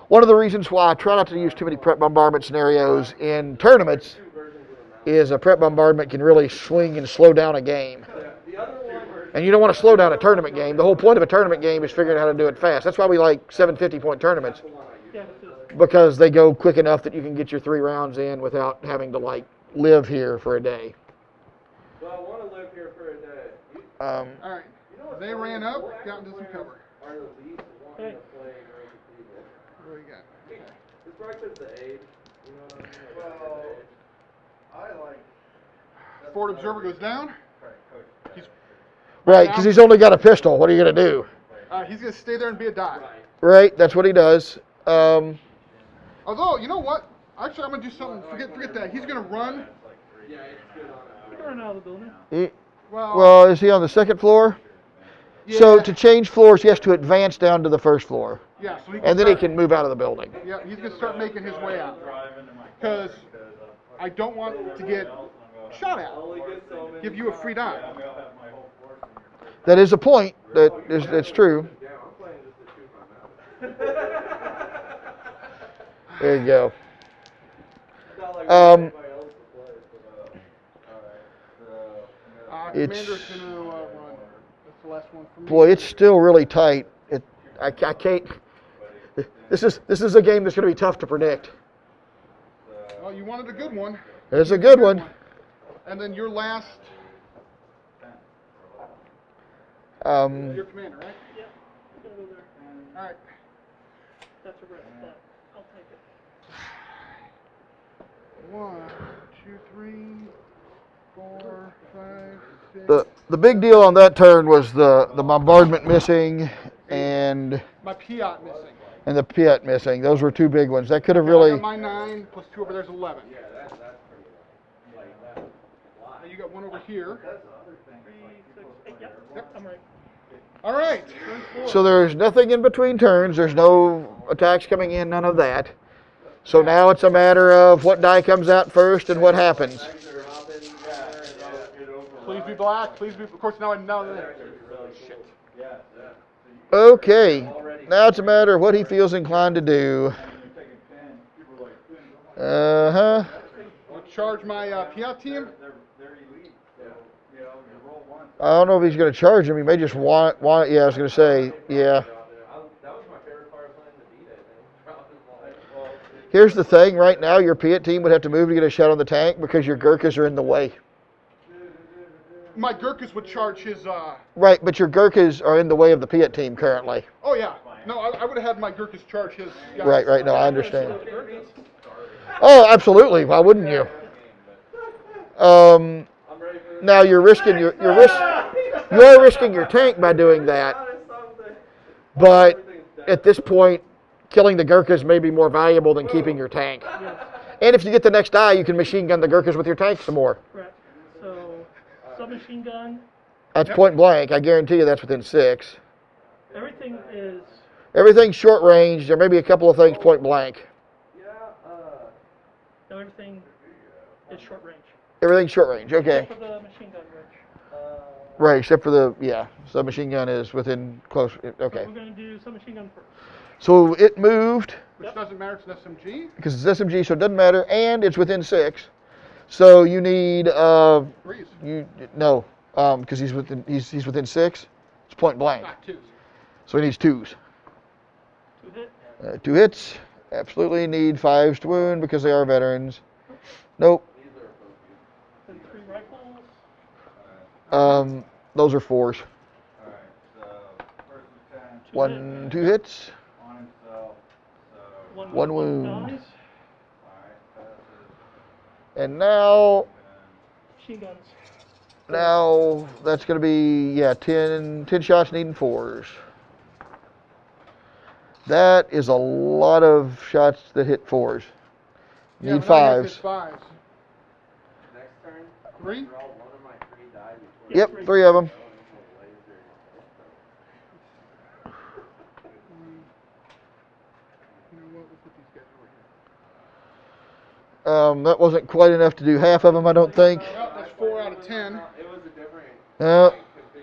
One of the reasons why I try not to use too many prep bombardment scenarios in tournaments is a prep bombardment can really swing and slow down a game. And you don't want to slow down a tournament game. The whole point of a tournament game is figuring out how to do it fast. That's why we like 750-point tournaments, Yeah, because they go quick enough that you can get your 3 rounds in without having to live here for a day. Well, I want to live here for a day. All right. They ran up, got into some cover. Are the least wanting to play against people. What do we got? It's probably because the age. You know what I mean? Well, I like. Forward observer goes down. He's Right, because he's only got a pistol. What are you going to do? he's gonna stay there and be a die. Right, that's what he does. Although, you know what? Actually, I'm gonna do something. Forget that. He's gonna run. Yeah, it's good on it. We're out of the building. Well, is he on the 2nd floor? Yeah. So to change floors, he has to advance down to the 1st floor. Yeah. So he can And then he start- can move out of the building. Yeah, he's gonna start making his way out. Because I don't want to get shot at. Only get so many. Give you a free dime. That is a point. That's true. Yeah, I'm playing just to shoot my mouth. There you go. Not like Um, anybody else to play, but, It's- Commander's gonna run. That's the last one for me. Boy, it's still really tight. I can't. This is a game that's going to be tough to predict. Well, you wanted a good one. It's a good one. And then your last, your commander, right? Yeah, we're gonna go there. All right. That's a risk, but I'll take it. 1, 2, 3, 4, 5, 6. The big deal on that turn was the bombardment missing and My Piat missing. the pit missing. Those were 2 big ones. That could have I really. got my 9 plus 2 over there's 11. yeah, that's pretty like that. Now you got 1 over here. 3, 6, Yep, I'm right. All right. So there's nothing in between turns. There's no attacks coming in, none of that. So now it's a matter of what die comes out first and what happens. Please be black. Please be. Of course, now. Shit. Okay, now it's a matter of what he feels inclined to do. Uh-huh. Charge my Piat team. I don't know if he's going to charge him. He may just want. Yeah, I was going to say, yeah. That was my favorite part of playing the D-Day thing. Here's the thing. Right now, your Piat team would have to move to get a shot on the tank because your Gurkhas are in the way. My Gurkhas would charge his. Right, but your Gurkhas are in the way of the Piat team currently. Oh yeah. No, I would have had my Gurkhas charge his. Guys. Right. No, I understand. Oh, absolutely. Why wouldn't you? Now you're risking you're risking your tank by doing that. But at this point, killing the Gurkhas may be more valuable than keeping your tank. And if you get the next die, you can machine gun the Gurkhas with your tank some more. Correct. So, submachine gun. That's point blank. I guarantee you that's within 6. Everything is. Everything's short range. There may be a couple of things point blank. Everything is short range. Everything's short range. Okay. Except for the machine gun range. Right, except for the submachine gun is within close. Okay. So we're going to do submachine gun first. So it moved Which doesn't matter. It's an SMG. because it's SMG, so it doesn't matter, and it's within 6. So you need Threes. because he's within 6. It's point blank. Not twos. So he needs 2s. 2 hit. 2 hits. Absolutely need 5s to wound because they are veterans. Nope. Then 3 rifles. Those are 4s. Alright, so first lieutenant 1, 2 hits. on himself, so One wound. Dies. alright, passes. And now Machine guns. that's going to be 10 shots needing 4s. That is a lot of shots that hit 4s. Yeah, Need but now he has 5s. his fives. Next turn, 3. draw one of my 3 die before Yep, 3 of them. You know what? We'll put these guys over here. That wasn't quite enough to do half of them, I don't think. Well, that's 4 out of 10. It was a different.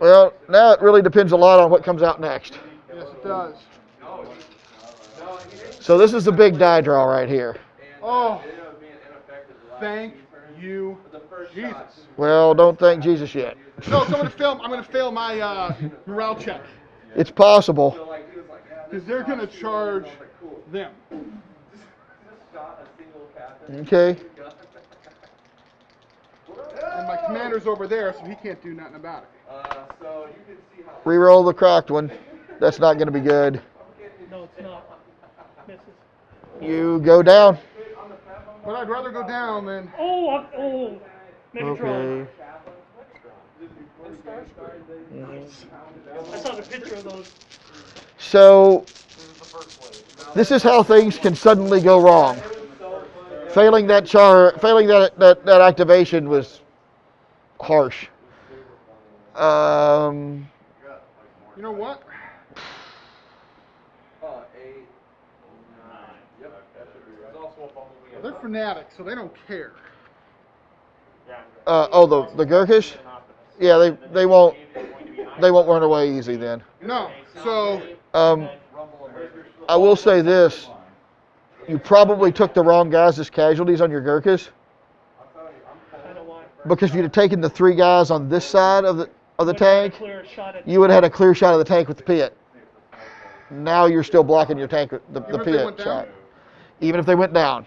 Well, now it really depends a lot on what comes out next. Yes, it does. So this is the big die draw right here. Oh, thank you, Jesus. Well, don't thank Jesus yet. No, so I'm gonna fail my morale check It's possible. because they're gonna charge them. Okay. And my commander's over there, so he can't do nothing about it. So you can see how. Reroll the cracked one. That's not going to be good. No, it's not. Misses. You go down. But I'd rather go down than. Make a draw. Okay. I saw the picture of those. So this is how things can suddenly go wrong. Failing that activation was harsh. You know what? 8, 9. Yep. They're fanatics, so they don't care. The Gurkhas? Yeah, they won't run away easy then. No. So I will say this. You probably took the wrong guys as casualties on your Gurkhas. I know why. Because if you'd have taken the 3 guys on this side of the tank, Clear shot at you would have had a clear shot of the tank with the Piat. Now you're still blocking your tank with the Even if they went Piat down? shot. Even if they went down.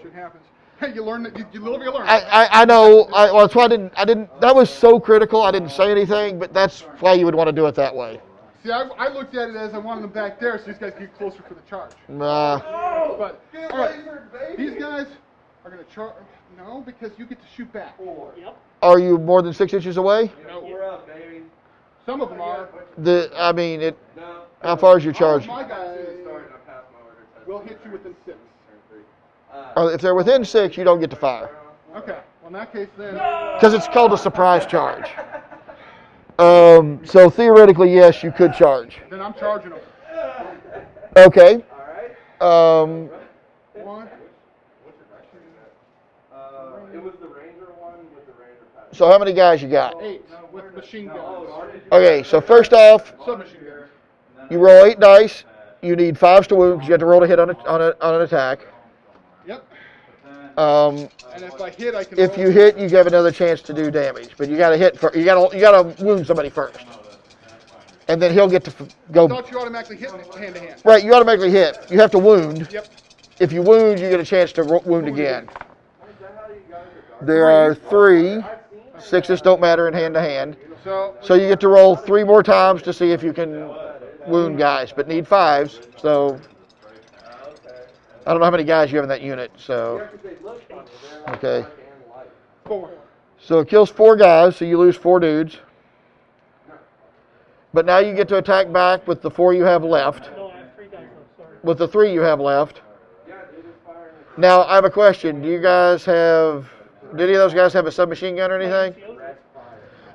shit happens. Hey, you learn that you live, you learn. I know. That's why I didn't. That was so critical. I didn't say anything, but that's why you would want to do it that way. See, I looked at it as I wanted them back there, so these guys get closer for the charge. Nah. But all right, these guys are gonna charge. No, because you get to shoot back. Yep. Are you more than 6 inches away? No, We're up, baby. some of them are. No. How far is your All of charge? my guys Starting to pass my order test. will hit you within 6. If they're within 6, you don't get to fire Okay. Well, in that case, then. because it's called a surprise charge. So theoretically, yes, you could charge. Then I'm charging them. Okay. One. It was the Ranger one with the Ranger pack. So how many guys you got? 8 with machine guns. Okay, so first off, Submachine guns. you roll 8 dice. You need 5s to wound because you have to roll to hit on an attack. Yep. Um, And if I hit, I can. if you hit, you have another chance to do damage, but you got to hit. You got to wound somebody first, and then he'll get to go. Thought you automatically hit hand to hand. Right, you automatically hit. You have to wound. Yep. If you wound, you get a chance to wound again. There are 3. 6s don't matter in hand to hand. So you get to roll 3 more times to see if you can wound guys, but need 5s. So I don't know how many guys you have in that unit. So okay. 4. So it kills 4 guys, so you lose 4 dudes. But now you get to attack back with the 4 you have left. No, I have 3 guys left, sorry. With the 3 you have left. Now I have a question. Do any of those guys have a submachine gun or anything?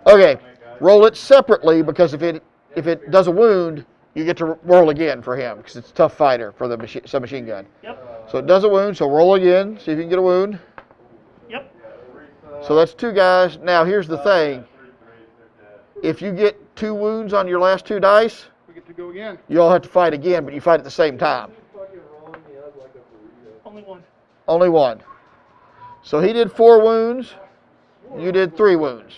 Okay, roll it separately because if it does a wound, you get to roll again for him because it's a tough fighter for the submachine gun. Yep. So it does a wound, so roll again, see if you can get a wound. Yep. So that's 2 guys. Now here's the thing. If you get 2 wounds on your last 2 dice, We get to go again. you all have to fight again, but you fight at the same time. Only 1. Only 1. So he did 4 wounds. You did 3 wounds.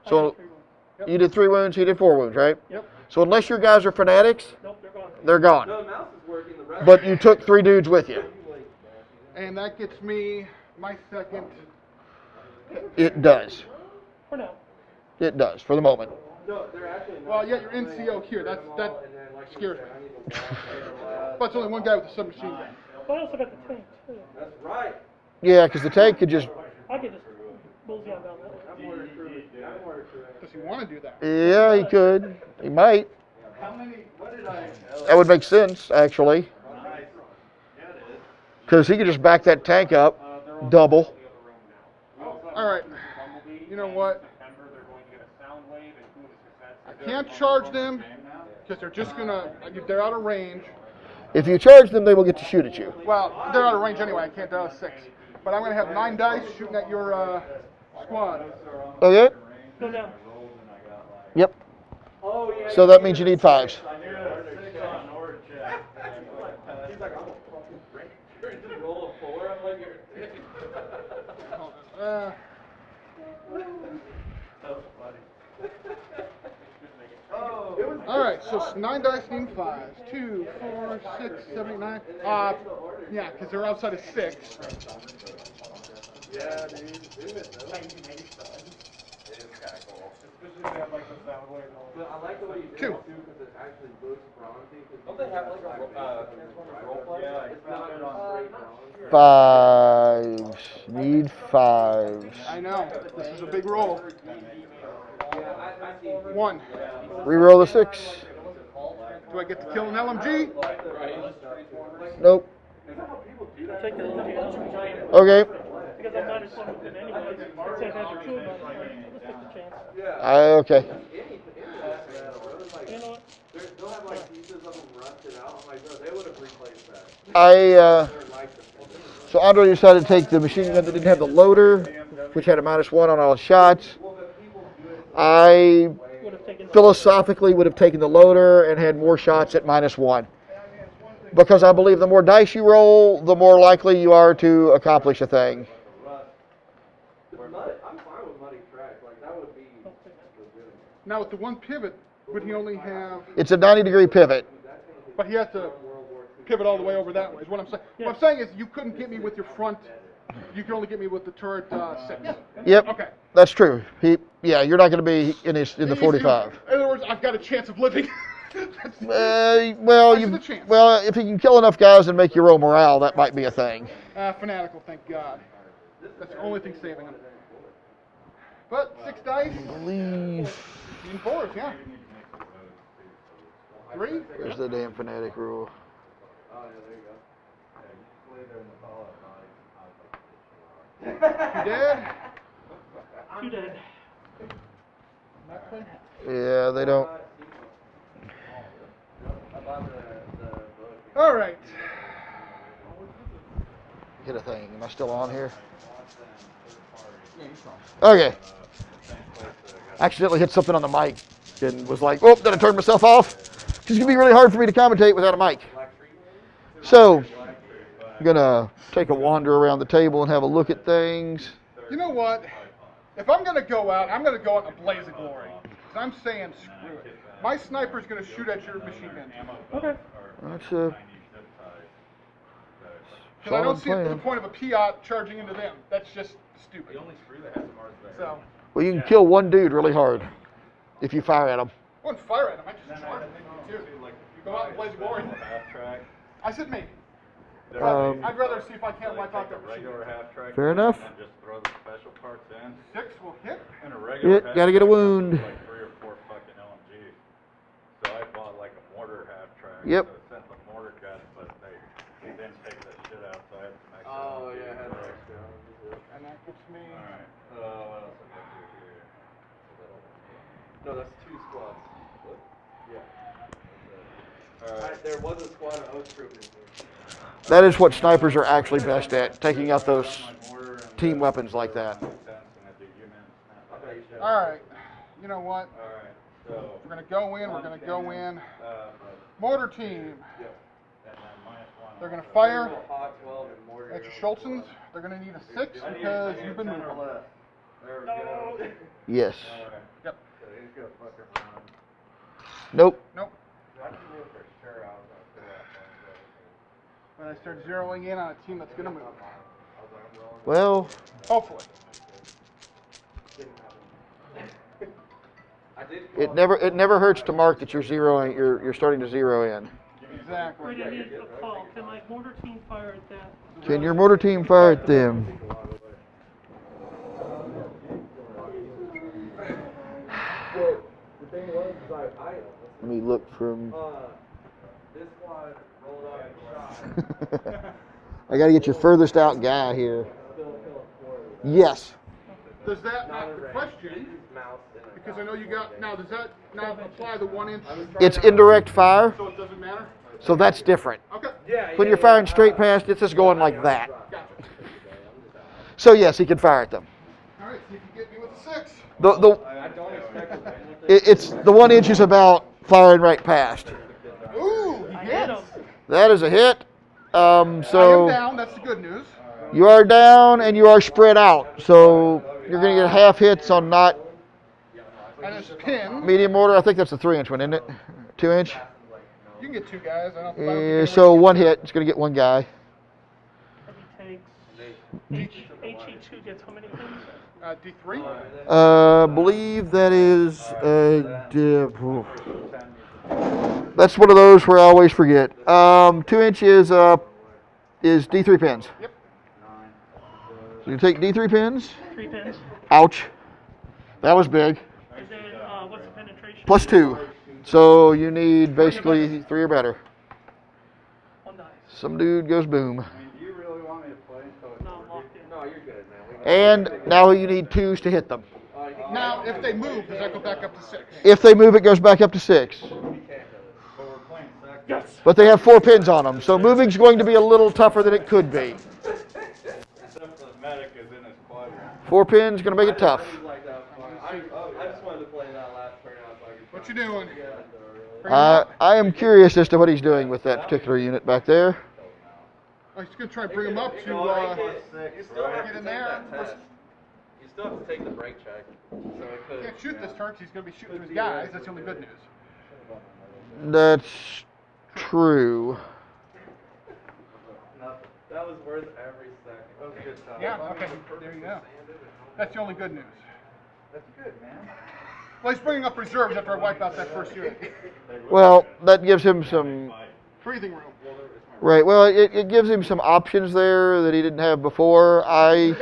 So you did 3 wounds. He did 4 wounds, right? Yep. So unless your guys are fanatics, Nope, they're gone. they're gone. No, the mouse is working. The rest But you took 3 dudes with you. And that gets me my second. It does. For now. It does for the moment. No, they're actually not. Well, yeah, you're NCO here. That scares me. But it's only 1 guy with a submachine gun. But I also got the tank, too. That's right. Yeah, because the tank could just. I could just bullseye on down that. I'm more recruiting. I'm more recruiting. Does he want to do that? Yeah, he could. He might. How many, what did I? That would make sense, actually. Nice. Yeah, it is. Because he could just back that tank up, double. All right. You know what? I can't charge them because they're just gonna. They're out of range. If you charge them, they will get to shoot at you. Well, they're out of range anyway. I can't do 6. But I'm gonna have 9 dice shooting at your squad. Okay? Go down. Yep. Oh, yeah. So that means you need 5s. I knew it was 6 on Norwich. He's like, I'm a fucking ranger. Just roll a 4. I'm like, you're a dick. That was funny. Oh, it was. All right. So 9 dice need 5s. 2, 4, 6, 7, 8, 9. Yeah, because they're outside of 6. Yeah, dude. Isn't it though? It is kind of cool. But I like the way you did 2. it too, because it actually boosts bronzy. Don't they have like a role play? Yeah, It's not on straight bronze. 5s. Need 5s. I know. This is a big roll. Yeah, I see. 1. Reroll the 6. Do I get to kill an LMG? Nope. I'll take the LG Okay. because I'm minus 1 with them anyway. Instead of having 2 of them, let's take the chance. Okay. You know what? They'll have like pieces of them rusted out. I'm like, bro, they would have replaced that. I They're like the so Andre decided to take the machine gun that didn't have the loader, which had a -1 on all shots. I Would have taken the philosophically would have taken the loader and had more shots at -1. Because I believe the more dice you roll, the more likely you are to accomplish a thing. I'm fine with muddy track. Like that would be legitimate. Now with the 1 pivot, would he only have? It's a 90-degree pivot. But he has to pivot all the way over that way. Is what I'm saying. What I'm saying is you couldn't get me with your front. You can only get me with the turret 6. Yep, Okay. that's true. You're not going to be in the 45. In other words, I've got a chance of living. Well, I stood a chance. if you can kill enough guys and make your own morale, that might be a thing. Fanatical, thank God. That's the only thing saving him. But 6 dice. Believe. In 4s, yeah. 3. There's the damn fanatic rule. Oh yeah, there you go. You dead? 2 dead. Yeah, they don't. All right. Hit a thing. Am I still on here? Okay. Accidentally hit something on the mic and was like, oh, did I turn myself off? It's going to be really hard for me to commentate without a mic. So, I'm going to take a wander around the table and have a look at things. You know what? If I'm going to go out, I'm going to go out in a blaze of glory. Because I'm saying screw it. My sniper's going to shoot at your machine gun. Okay. That's a Because I don't solid see the plan. point of a Piat charging into them. That's just stupid. The only screw that has Mars there. So, Well, you can kill one dude really hard if you fire at him. I wouldn't fire at them. I just charge them too. Go out and blaze of glory. Half track. I said maybe. Um, I'd rather see if I can't wipe out Take a that machine regular gun. half track. Fair enough. And just throw the special parts in. 6 will hit. And a regular Hit, half gotta get a track wound. comes with like 3 or 4 fucking LMGs. So I bought like a mortar half track. Yep. So it sent the mortar cuts, but they didn't take that shit out, so I had some extra. Oh, LMGs. yeah, I had the extra. And that gets me. Alright. What else I got here? No, that's 2 squads. What? Yeah. Alright, there was a squad of Oath Troopers here. That is what snipers are actually best at, taking out those team weapons like that. All right. You know what? Alright, so. We're going to go in. We're going to go in. Mortar team. They're going to fire Hot 12 and mortar. at your Schultzens. They're going to need a 6 because you've been moving. There we go. Yes. Yep. So he's gonna fucking run. Nope. Nope. I knew for sure I was going to do that. When I start zeroing in on a team that's going to move. Well, Hopefully. I did it never hurts to mark that you're zeroing. You're starting to zero in. Exactly. Brady, I need a call. Can my mortar team fire at that? Can your mortar team fire at them? The thing was, Let me look from. this squad rolled off and shot. I got to get your furthest out guy here. Yes. Does that not the question? Because I know you got now. Does that not apply the 1 inch? It's indirect fire, So it doesn't matter. so that's different. Okay. When you're firing straight past, it's just going like that. Gotcha. So yes, he can fire at them. All right. See if you get me with a 6. I don't expect It's the 1 inch is about firing right past. Ooh, he I hit hits. him. That is a hit. I am So down. That's the good news. you are down and you are spread out. So you're going to get half hits on not And it's pin. medium mortar. I think that's the 3 inch one, isn't it? 2 inch. You can get 2 guys. I don't think So one hit. It's going to get one guy. He takes HE2 gets how many pins? D3. Believe that is. That's one of those where I always forget. 2 inch is D3 pins. Yep. So you take D3 pins. 3 pins. Ouch. That was big. And then what's the penetration? Plus 2. So you need basically 3 or better. 1 die. Some dude goes boom. I mean, do you really want me to play until it's No, I'm locked in. No, you're good, man. And now you need 2s to hit them. Now, if they move, does that go back up to 6? If they move, it goes back up to 6. But we're playing second. Yes. But they have 4 pins on them, so moving's going to be a little tougher than it could be. Except for the medic is in his quadrant. 4 pins going to make it tough. I just wanted to play that last turnout so I could. What you doing? Bring him up. I am curious as to what he's doing with that particular unit back there. Oh, he's going to try and bring him up to You still have get to in take there. that test. You still have to take the brake check. So it could. Can't shoot this turn 'cause he's going to be shooting to his guys. That's the only good news. That's true. That was worth every second. That was a good time. Yeah, okay. There you go. That's the only good news. That's good, man. Well, he's bringing up reserves after I wipe out that first unit. Well, that gives him some. Breathing room. Right, well, it gives him some options there that he didn't have before. I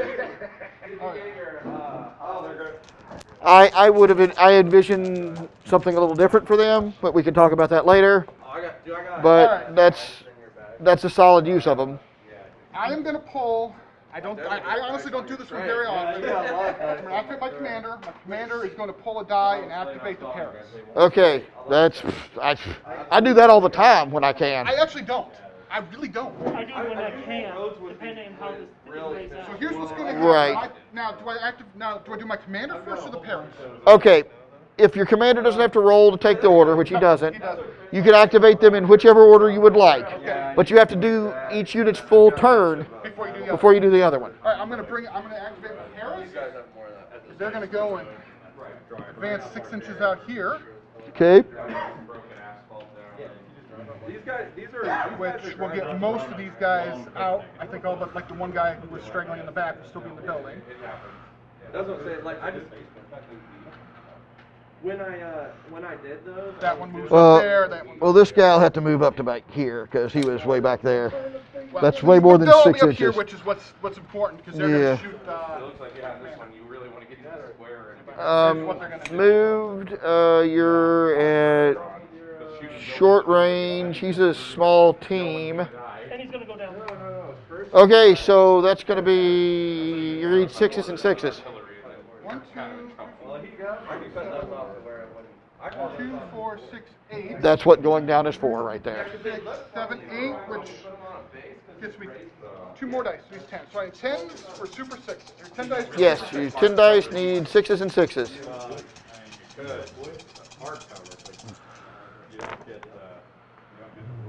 would have. I envisioned something a little different for them, but we can talk about that later. But Alright. that's a solid use of them. I am going to pull I honestly don't do this one very often. I'm going to activate my commander. My commander is going to pull a die and activate the parents. Okay, I do that all the time when I can. I actually don't. I really don't. I do when I can, depending on how this plays out. So here's what's going to happen. Right. Now, do I do my commander first or the parents? Okay, if your commander doesn't have to roll to take the order, which he doesn't, you can activate them in whichever order you would like. But you have to do each unit's full turn before you do the other one. All right, I'm going to activate my parents. They're going to go and advance 6 inches out here. Okay. Which will get most of these guys out. I think all but like the one guy who was struggling in the back will still be in the building. That's what I'm saying. Like I just when I did those. That one moves Well, up there. That one. well, this guy will have to move up to back here because he was way back there. Well, That's way more than they'll 6 be up here, inches. which is what's important because they're Yeah. going to shoot. It looks like, yeah, this one, you really want to get to the square and what they're gonna do. Moved. You're at short range. He's a small team. And he's going to go down. Okay, so that's going to be you read 6s and 6s. 1, 2, Well, he got enough off to where it wouldn't. 2, 4, 6, 8. That's what going down is for right there. 6, 7, 8, which gets me 2 more dice. So he's 10. So I need 10s for super 6s. Or 10 dice for Yes, super you 6s. 10 dice need 6s and 6s.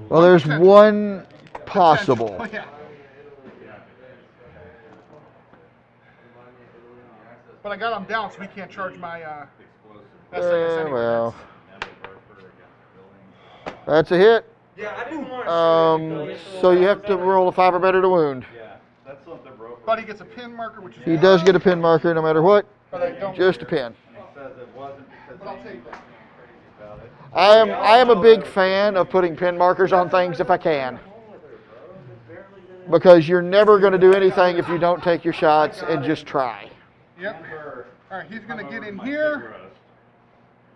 Well, there's one possible. Oh, yeah. But I got him down, so he can't charge my SAS anyway. Well, that's a hit. Yeah, I didn't want So you have to roll a 5 or better to wound. Yeah, that's something broke. But he gets a pin marker, which is He does get a pin marker no matter what. But I don't. Just a pin. He says it wasn't because But I'll take that. about it. I am a big fan of putting pin markers on things if I can. Because you're never going to do anything if you don't take your shots and just try. Yep. All right, he's going to get in here.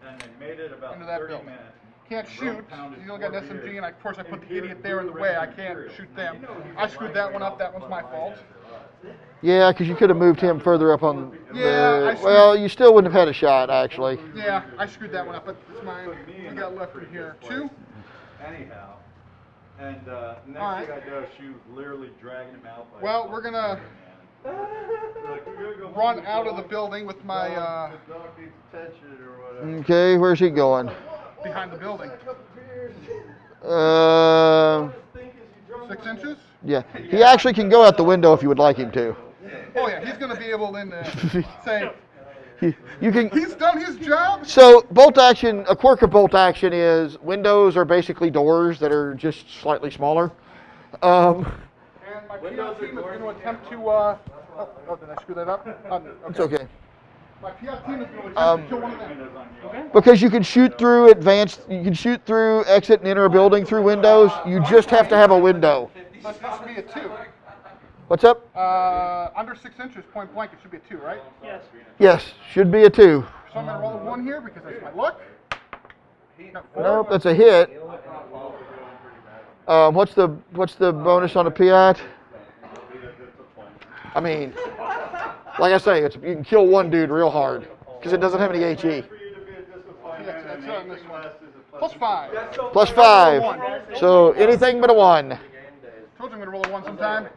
And they made it about Into that 30 building. minutes. Can't shoot. He's only got an SMG, and of course I put the idiot there in the way. I can't shoot them. I screwed that one up. That one's my fault. Yeah, because you could have moved him further up on Yeah, the... Well, you still wouldn't have had a shot, actually. Yeah, I screwed that one up, but it's mine. We got left in here. 2. Anyhow. And next All right. thing I know, she was literally dragging him out. By Well, we're going to run out of the building with my The dog needs attention or whatever. Okay, where's he going? behind the building. 6 inches? Yeah. He actually can go out the window if you would like him to. Oh yeah, he's going to be able then to say You can... he's done his job. So, bolt action, a quirk of bolt action is windows are basically doors that are just slightly smaller. And my PI team is going to attempt to. Oh, did I screw that up? It's okay. My PI team is going to attempt to kill one of them. Okay? Because you can shoot through you can shoot through, exit, and enter a building through windows. You just have to have a window. So it should be a 2. What's up? Under 6 inches, point blank, it should be a 2, right? Yes. Yes, should be a 2. So I'm going to roll a 1 here because that's my luck. No, 4. Nope, that's a hit. What's the bonus on a Piat? I mean, like I say, you can kill one dude real hard because it doesn't have any HE. Yeah, that's on this one. Plus 5. Plus 5, so anything but a 1. Told you I'm going to roll a 1 sometime.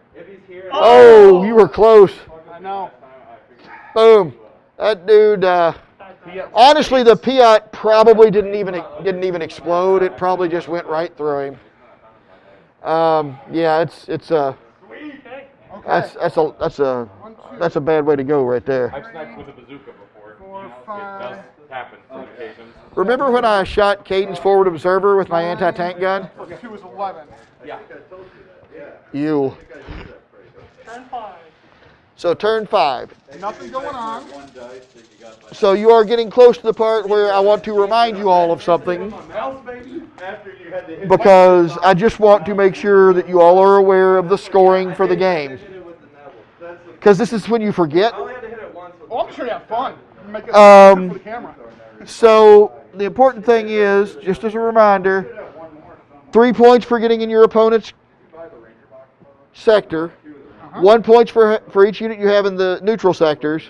Oh, you were close. I know. Boom. That dude. Honestly, the Piat probably didn't even explode. It probably just went right through him. Yeah, it's a that's a bad way to go right there. I've sniped with a bazooka before. 4, You know, 5. it does happen on occasions. Remember when I shot Caden's forward observer with my anti-tank gun? 2 is 11. You. Turn 5. So turn 5. Nothing going on. So you are getting close to the part where I want to remind you all of something, because I just want to make sure that you all are aware of the scoring for the game. Because this is when you forget. Oh, I'm sure you have fun. Make it for the camera. So the important thing is, just as a reminder, 3 points for getting in your opponent's sector, 1 point for each unit you have in the neutral sectors,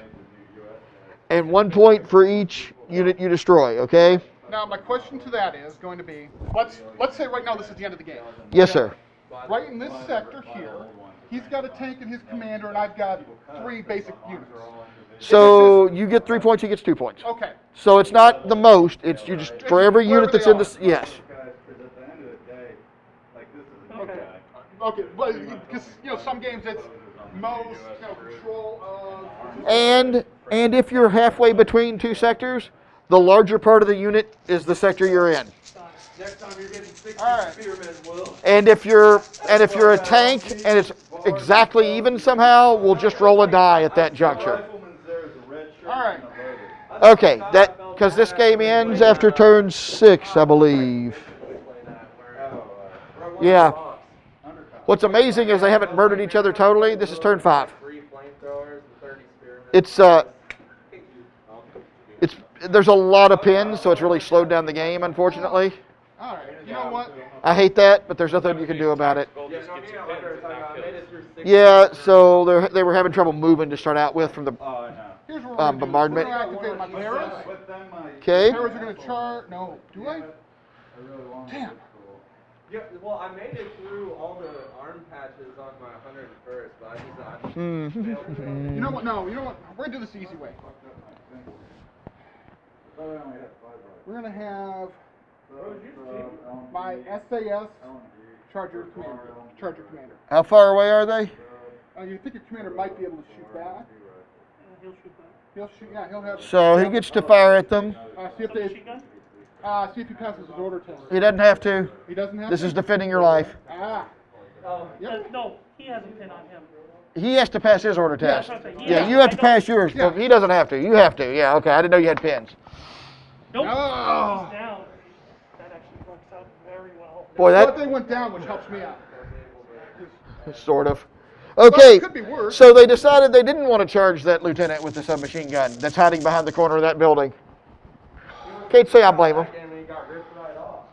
and 1 point for each unit you destroy. Okay? Now, my question to that is going to be, let's say right now this is the end of the game. Yes, sir. Right in this sector here, he's got a tank and his commander, and I've got 3 basic units. So you get 3 points, he gets 2 points. Okay. So it's not the most. It's you just for every unit that's in this. Yes. Because at the end of the day, like this is a Okay. Okay, but because some games it's most control of. And if you're halfway between 2 sectors, the larger part of the unit is the sector you're in. Next time you're getting 60 Alright. spearmen, Will. And if you're a tank and it's exactly even somehow, we'll just roll a die at that juncture. rifleman's there is a red shirt Alright. and a loader. Okay, because this game ends after turn 6, I believe. Yeah. What's amazing is they haven't murdered each other totally. This is turn 5. 3 flamethrowers and 30 spearmen. It's there's a lot of pins, so it's really slowed down the game, unfortunately. All right. You know what? I hate that, but there's nothing you can do about it. Yeah, no, me and my brother were talking about, I made it through 6. Yeah, so they were having trouble moving to start out with from the Oh, I know. Here's what we're gonna do. bombardment. We're gonna activate my Paras. But then my Okay. Paras are gonna charge. No, do I? Damn. Yeah, well, I made it through all the arm patches on my 101st, but I just Hmm. You know what? No. You know what? We're gonna do this the easy way. We're gonna have my SAS charger commander. How far away are they? You think your commander might be able to shoot back? He'll shoot that. He'll shoot. Yeah, he'll have. So he gets to fire at them. See if they. Machine gun? See if he passes his order test. He doesn't have to. He doesn't have. This to? is defending your life. Yep. No, he has a pin on him. He has to pass his order test. that's what I'm saying. Yeah, Yeah, you have to I don't- pass yours, Yeah. but he doesn't have to. You have to. Yeah, okay. I didn't know you had pins. Nope. Oh. He's down. That actually works out very well. Boy, But that they went down, which helps me out. sort of. Okay, it could be worse. so they decided they didn't want to charge that lieutenant with the submachine gun that's hiding behind the corner of that building. Can't say I blame him. And he got ripped right off.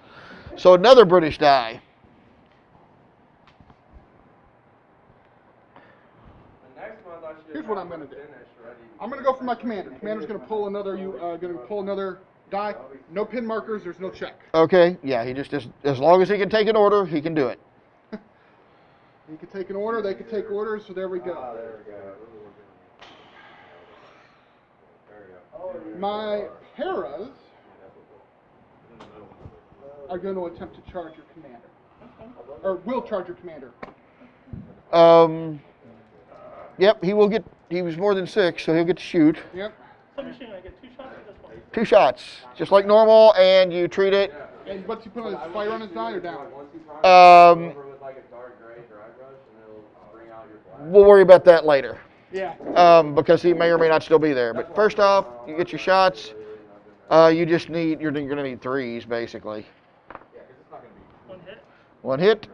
So another British die. The next month I should Here's what I'm gonna do. finish ready. I'm gonna go for my commander. Commander's gonna pull another. Die. No pin markers. There's no check. Okay, yeah, he just as long as he can take an order, he can do it. He could take an order. They could take orders. So there we go. My Paras are going to attempt to charge your commander, or will charge your commander. Yep, he will get. He was more than 6, so he'll get to shoot. Yep. Submachine gun, I get 2 shots at this one. 2 shots, just like normal, and you treat it. And what's he put on his fire on his die or down? Once you prime it over with like a dark gray dry brush, and it'll bring out your black. We'll worry about that later. Yeah. Because he may or may not still be there. But first off, you get your shots. You just need, you're going to need 3s, basically. 1 hit. 1 hit,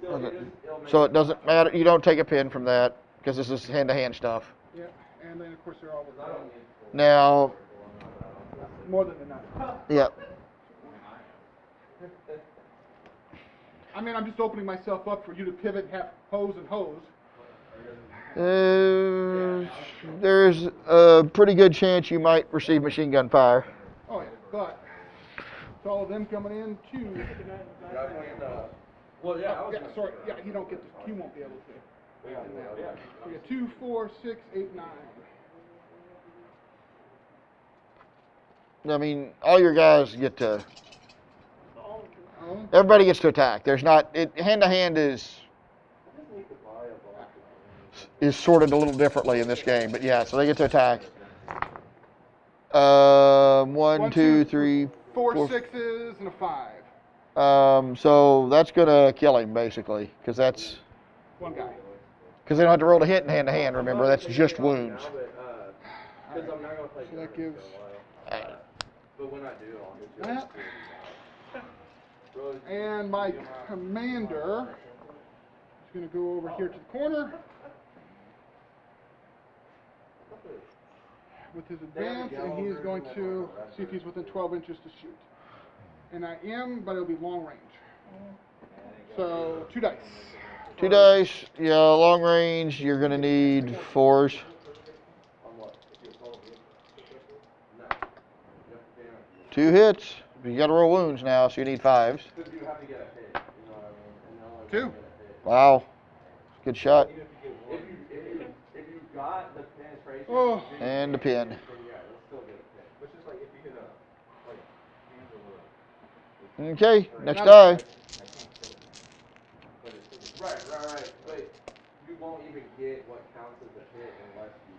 Nothing does. so it doesn't matter. You don't take a pin from that, because this is hand-to-hand stuff. Yeah. And then of course they're all Now, more than enough. yeah. I mean, I'm just opening myself up for you to pivot, have hose and hose. There's a pretty good chance you might receive machine gun fire. Oh yeah, but it's all of them coming in too. Well, yeah, I was Yeah, sorry. Yeah, you don't get to. You won't be able to. We got 2, 4, 6, 8, 9. I mean, all your guys get to. All Oh. Everybody gets to attack. There's not. Hand-to-hand is sorted a little differently in this game, but yeah, so they get to attack. 1, 2, 3, 4 4. sixes and a 5. So that's gonna kill him basically, because One guy. they don't have to roll a hit in hand-to-hand. Remember, that's just wounds. Because I'm not going to play So that gives But when I do, I'll get you. that. And my commander is going to go over here to the corner with his advance, and he is going to see if he's within 12 inches to shoot. And I am, but it'll be long range. So 2 dice. 2 dice. Yeah, long range, you're going to need 4s. On what? 2 hits. You got to roll wounds now, so you need 5s. Because you have to get a hit, you know what I mean? And they'll only 2. get a hit. Wow. Good shot. If you got the penetration, Oh. And the pin. then yeah, you'll still get a hit. Which is like if you hit a, like, Okay, next die. Right. But you won't even get what counts as a hit unless you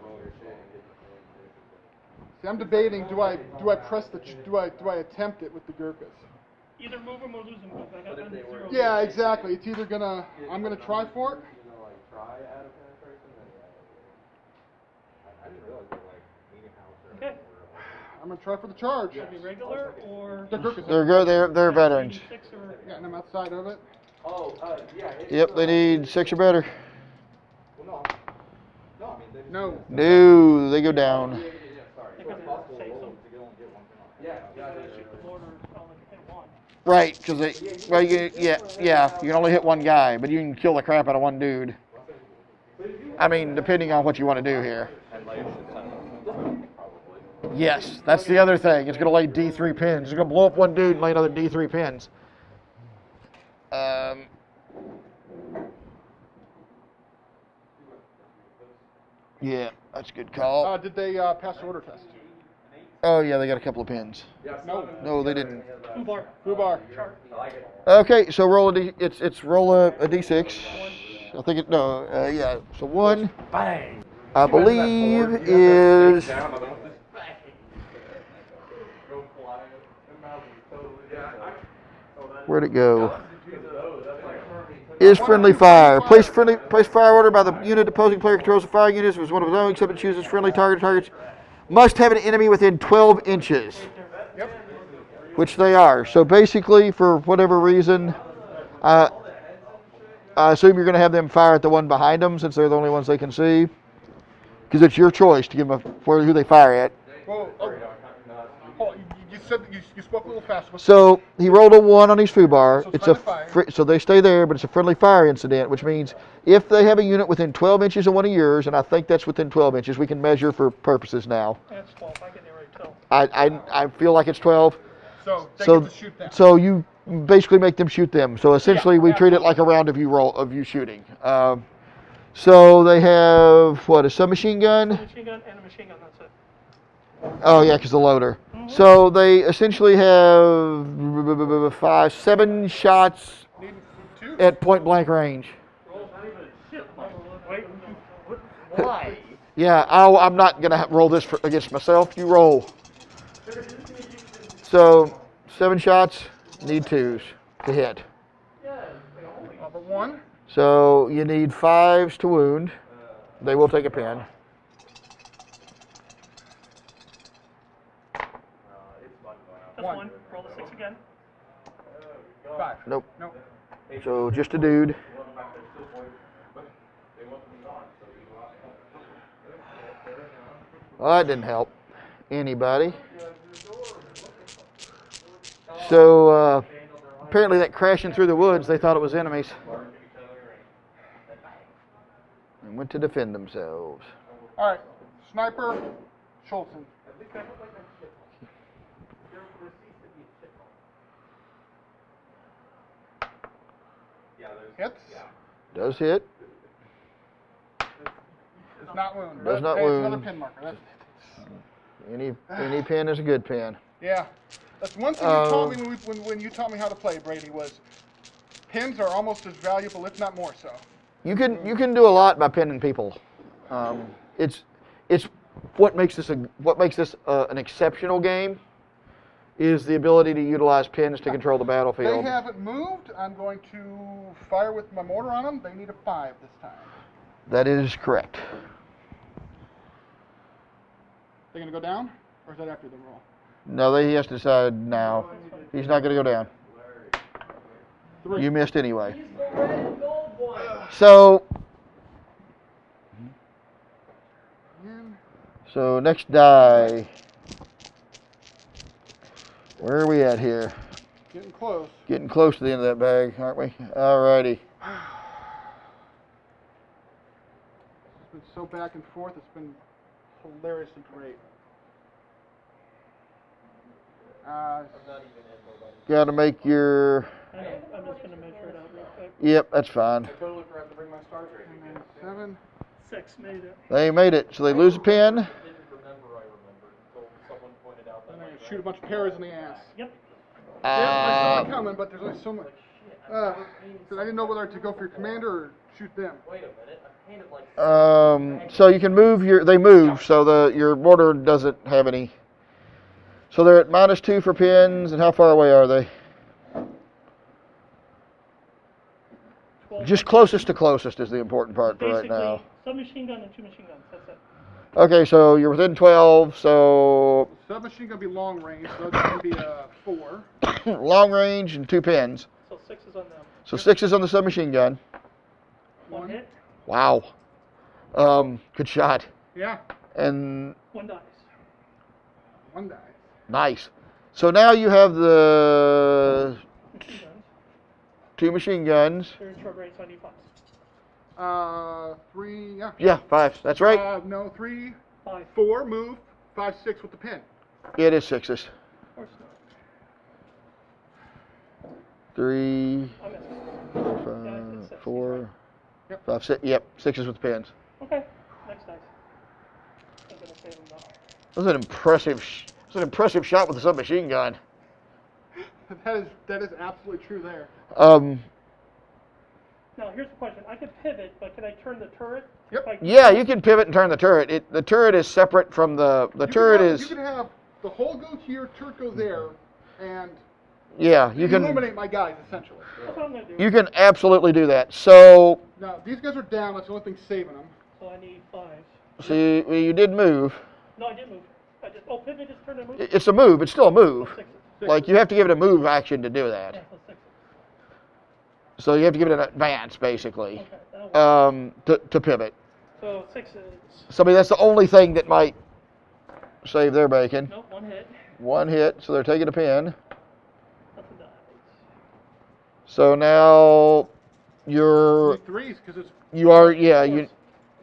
roll your shit and get the pin, basically. See, I'm debating. Do I press the? Do I attempt it with the Gurkhas? Either move them or lose them. I got them 0. Yeah, exactly. It's either gonna. I'm gonna try for it. Like try out of penetration, then I didn't realize they were like meeting house or Okay. I'm gonna try for the charge. Should be regular or The Gurkhas. They're good. They're veterans. 86 or Yeah, and I'm outside of it. yeah. Yep, they need 6 or better. Well, no, I mean, they just No. No, they go down. Sorry. because it's possible say to roll so. them to only get one thing. Yeah. Shoot the Lord or only hit one. Right, because you can only hit one guy, but you can kill the crap out of one dude. I mean, depending on what you want to do here. And like, probably. Yes, that's the other thing. It's going to lay D3 pins. It's going to blow up one dude and lay another D3 pins. Yeah, that's a good call. Did they pass the order test? Oh, yeah, they got a couple of pins. No. No, they didn't. Fubar. Okay, so roll a D. It's roll a D6. I think it. No, yeah. So 1. Bang! I believe is. Where'd it go? Is friendly fire. Place fire order by the unit opposing player controls the fire units as one of his own, except it chooses friendly targets. Must have an enemy within 12 inches. Yep. Which they are. So basically, for whatever reason, I assume you're going to have them fire at the one behind them since they're the only ones they can see. Because it's your choice to give them who they fire at. Well, you said you spoke a little fast. So he rolled a 1 on his fubar. So It's friendly a fire. so they stay there, but it's a friendly fire incident, which means if they have a unit within 12 inches of one of yours, and I think that's within 12 inches, we can measure for purposes now. That's 12. I get there right 12. I feel like it's 12. So they So get to shoot them. so you basically make them shoot them. So essentially, Yeah, we treat it like a round of you shooting. So they have what, a submachine gun? Machine gun and a machine gun. That's it. Oh yeah, because the loader. So they essentially have 7 shots Need 2. at point blank range. Wait. Why? Yeah, I'm not gonna roll this against myself. You roll. So 7 shots, need 2s to hit. Number 1. So you need 5s to wound. They will take a pin. That's 1. Roll the 6 again. 5. Nope. Nope. So just a dude. Well, that didn't help anybody. So apparently that crashing through the woods, they thought it was enemies. And went to defend themselves. All right. Sniper, Schultzen. Hits. Does hit. Does not wound. Does not Hey, it's another wound. pin marker. Any pin is a good pin. Yeah. That's one thing you taught me when you taught me how to play, Brady, was pins are almost as valuable, if not more so. You can do a lot by pinning people. It's what makes this an exceptional game is the ability to utilize pins to control the battlefield. They haven't moved. I'm going to fire with my mortar on them. They need a 5 this time. That is correct. They're going to go down? Or is that after the roll? No, he has to decide now. He's not going to go down. 3. You missed anyway. So next die. Where are we at here? Getting close. Getting close to the end of that bag, aren't we? Alrighty. been so back and forth. It's been hilariously great. Got to make your. I know, I'm just gonna measure it out real quick. Yep, that's fine. I totally forgot to bring my stars. And then 7. 6 made it. They made it, so they lose a pin. I didn't remember until someone pointed out that. And then shoot a bunch of pairs in the ass. Yep. Yeah, I saw it Uh, coming, but there's only so much. Because I didn't know whether to go for your commander or shoot them. Wait a minute, I painted like. so you can move your. They move, so your mortar doesn't have any. So they're at -2 for pins, and how far away are they? 12. Just closest to closest is the important part for right Basically, now. submachine gun and 2 machine guns. That's it. Okay, so you're within 12, so Submachine gonna be long range, so that's gonna be a 4. long range and 2 pins. So 6 is on them. So 6 is on the submachine gun. 1 hit, Wow. Good shot. Yeah, And 1 dies. 1 die. nice. So now you have the Machine guns. 2 machine guns. They're in short range, so I need 5. 3, yeah. Yeah, 5. That's right. No, 3, 5. 4, move. 5, 6 with the pin. It is 6s. Of course not. 3, I missed. 4, 5, 4, Yep. 5, 6. Yep, 6s with the pins. Okay, next dice. I'm gonna save them though. That was an impressive shot with the submachine gun. That is absolutely true there. Now, here's the question. I could pivot, but can I turn the turret? Yep. If I- Yeah, you can pivot and turn the turret. The turret is separate from the You turret can have, is You can have the hole go here, turret go there, and yeah, you can eliminate my guys, essentially. That's what I'm gonna do. you can absolutely do that. So Now, these guys are down. That's the only thing saving them. So I need 5. see, you did move. No, I did move. Pivot is turn and move. It's a move. It's still a move. 6s. Like you have to give it a move action to do Yeah, that. so 6s. So you have to give it an advance, basically, Okay, that'll work. to pivot. So 6s. So I mean that's the only thing that might save their bacon. Nope, 1 hit. 1 hit, so they're taking a pin. Nothing dies. So now you're Need 3s because it's you are yeah you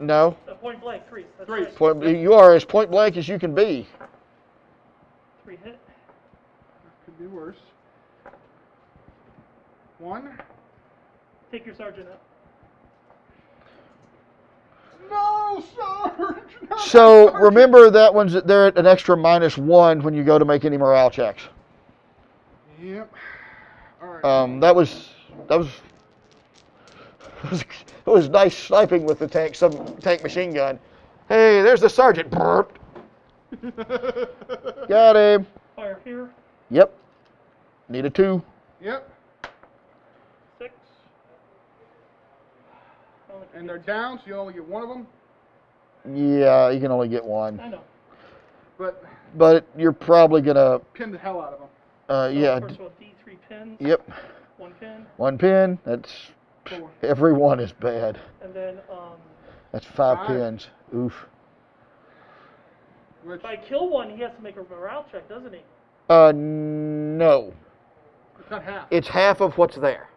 no Point blank, 3s. That's 3s. right. point, you are as point blank as you can be. 3 hit. could be worse. 1. Take your sergeant out. No, Sarge! Not So Sarge! remember that one's they're at an extra -1 when you go to make any morale checks. Yep. All right. That was it was nice sniping with the tank machine gun. Hey, there's the sergeant. Burp. Got him. Fire here. Yep. Need a 2. Yep. 6. Only can And get they're down, so you only get one of them. Yeah, you can only get 1. I know. But you're probably gonna Pin the hell out of them. So yeah. First of all, D3 pins. Yep. 1 pin. 1 pin. That's 4. every one is bad. And then That's 5 5. pins. Oof. Which if I kill one, he has to make a morale check, doesn't he? No. it's not half. It's half of what's there.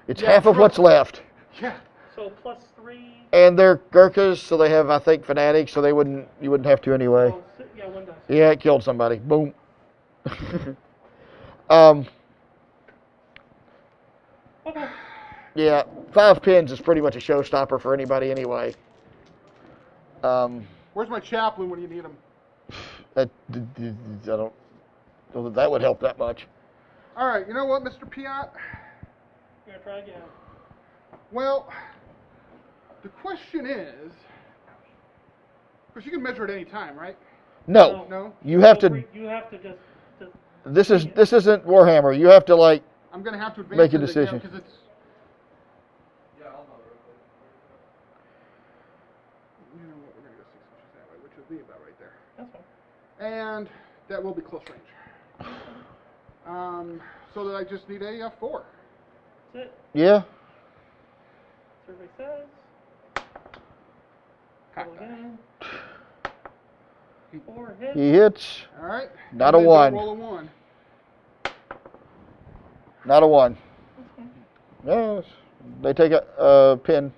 It's Yeah, half of what's left. Yeah. So +3. And they're Gurkhas, so they have, I think, fanatics, so you wouldn't have to anyway. So, yeah, 1 dice. Yeah, it killed somebody. Boom. Okay. Yeah, 5 pins is pretty much a showstopper for anybody anyway. Where's my chaplain when you need him? I don't know that that would help that much. All right. You know what, Mr. Piat? You're gonna try again. Well, the question is, because you can measure at any time, right? No, No. you have to. You have to just. This isn't Warhammer. You have to like. I'm gonna have to advance Make a it again decision. because it's. Yeah, I'll know real quick. You know what? We're gonna go 6 inches that way, which would be about right there. That's fine. And that will be close range. So that I just need a 4. That's it. Yeah. Survey says. Roll again. 4 hits. He hits. All right. Not And a then 1. Roll a 1. Not a 1. Yes. They take a pin.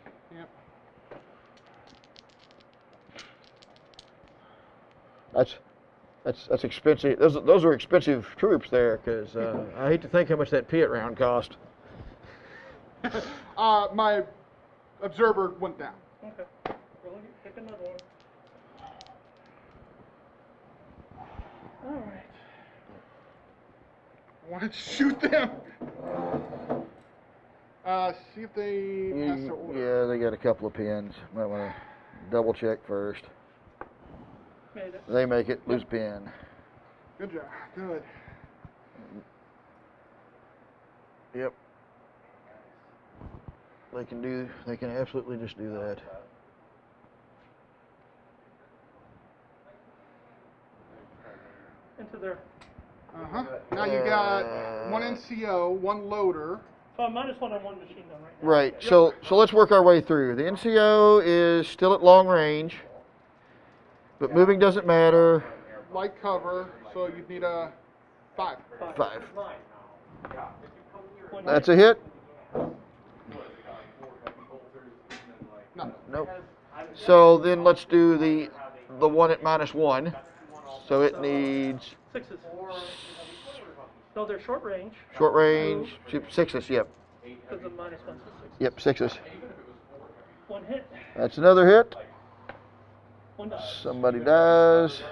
That's expensive. Those are expensive troops there, because I hate to think how much that Piat round cost. My observer went down. Okay. Roll it, pick another one. All right. I wanted to shoot them. See if they pass their order. Yeah, they got a couple of pins. Might want to double check first. Made it. They make it, lose pin. Good job. Good. Yep. They can absolutely just do that. Into there. Uh-huh. Now you got one NCO, one loader. So I'm -1 on one machine gun right now. Right. So let's work our way through. The NCO is still at long range, but moving doesn't matter. Light cover, so you'd need a 5. 5. One That's a hit. No. Nope. So then let's do the one at -1. So it needs Sixes. No, they're short range. short range, 6s. Yep. Because the -1's to 6. Yep, 6s. One hit. That's another hit. One die. Somebody dies.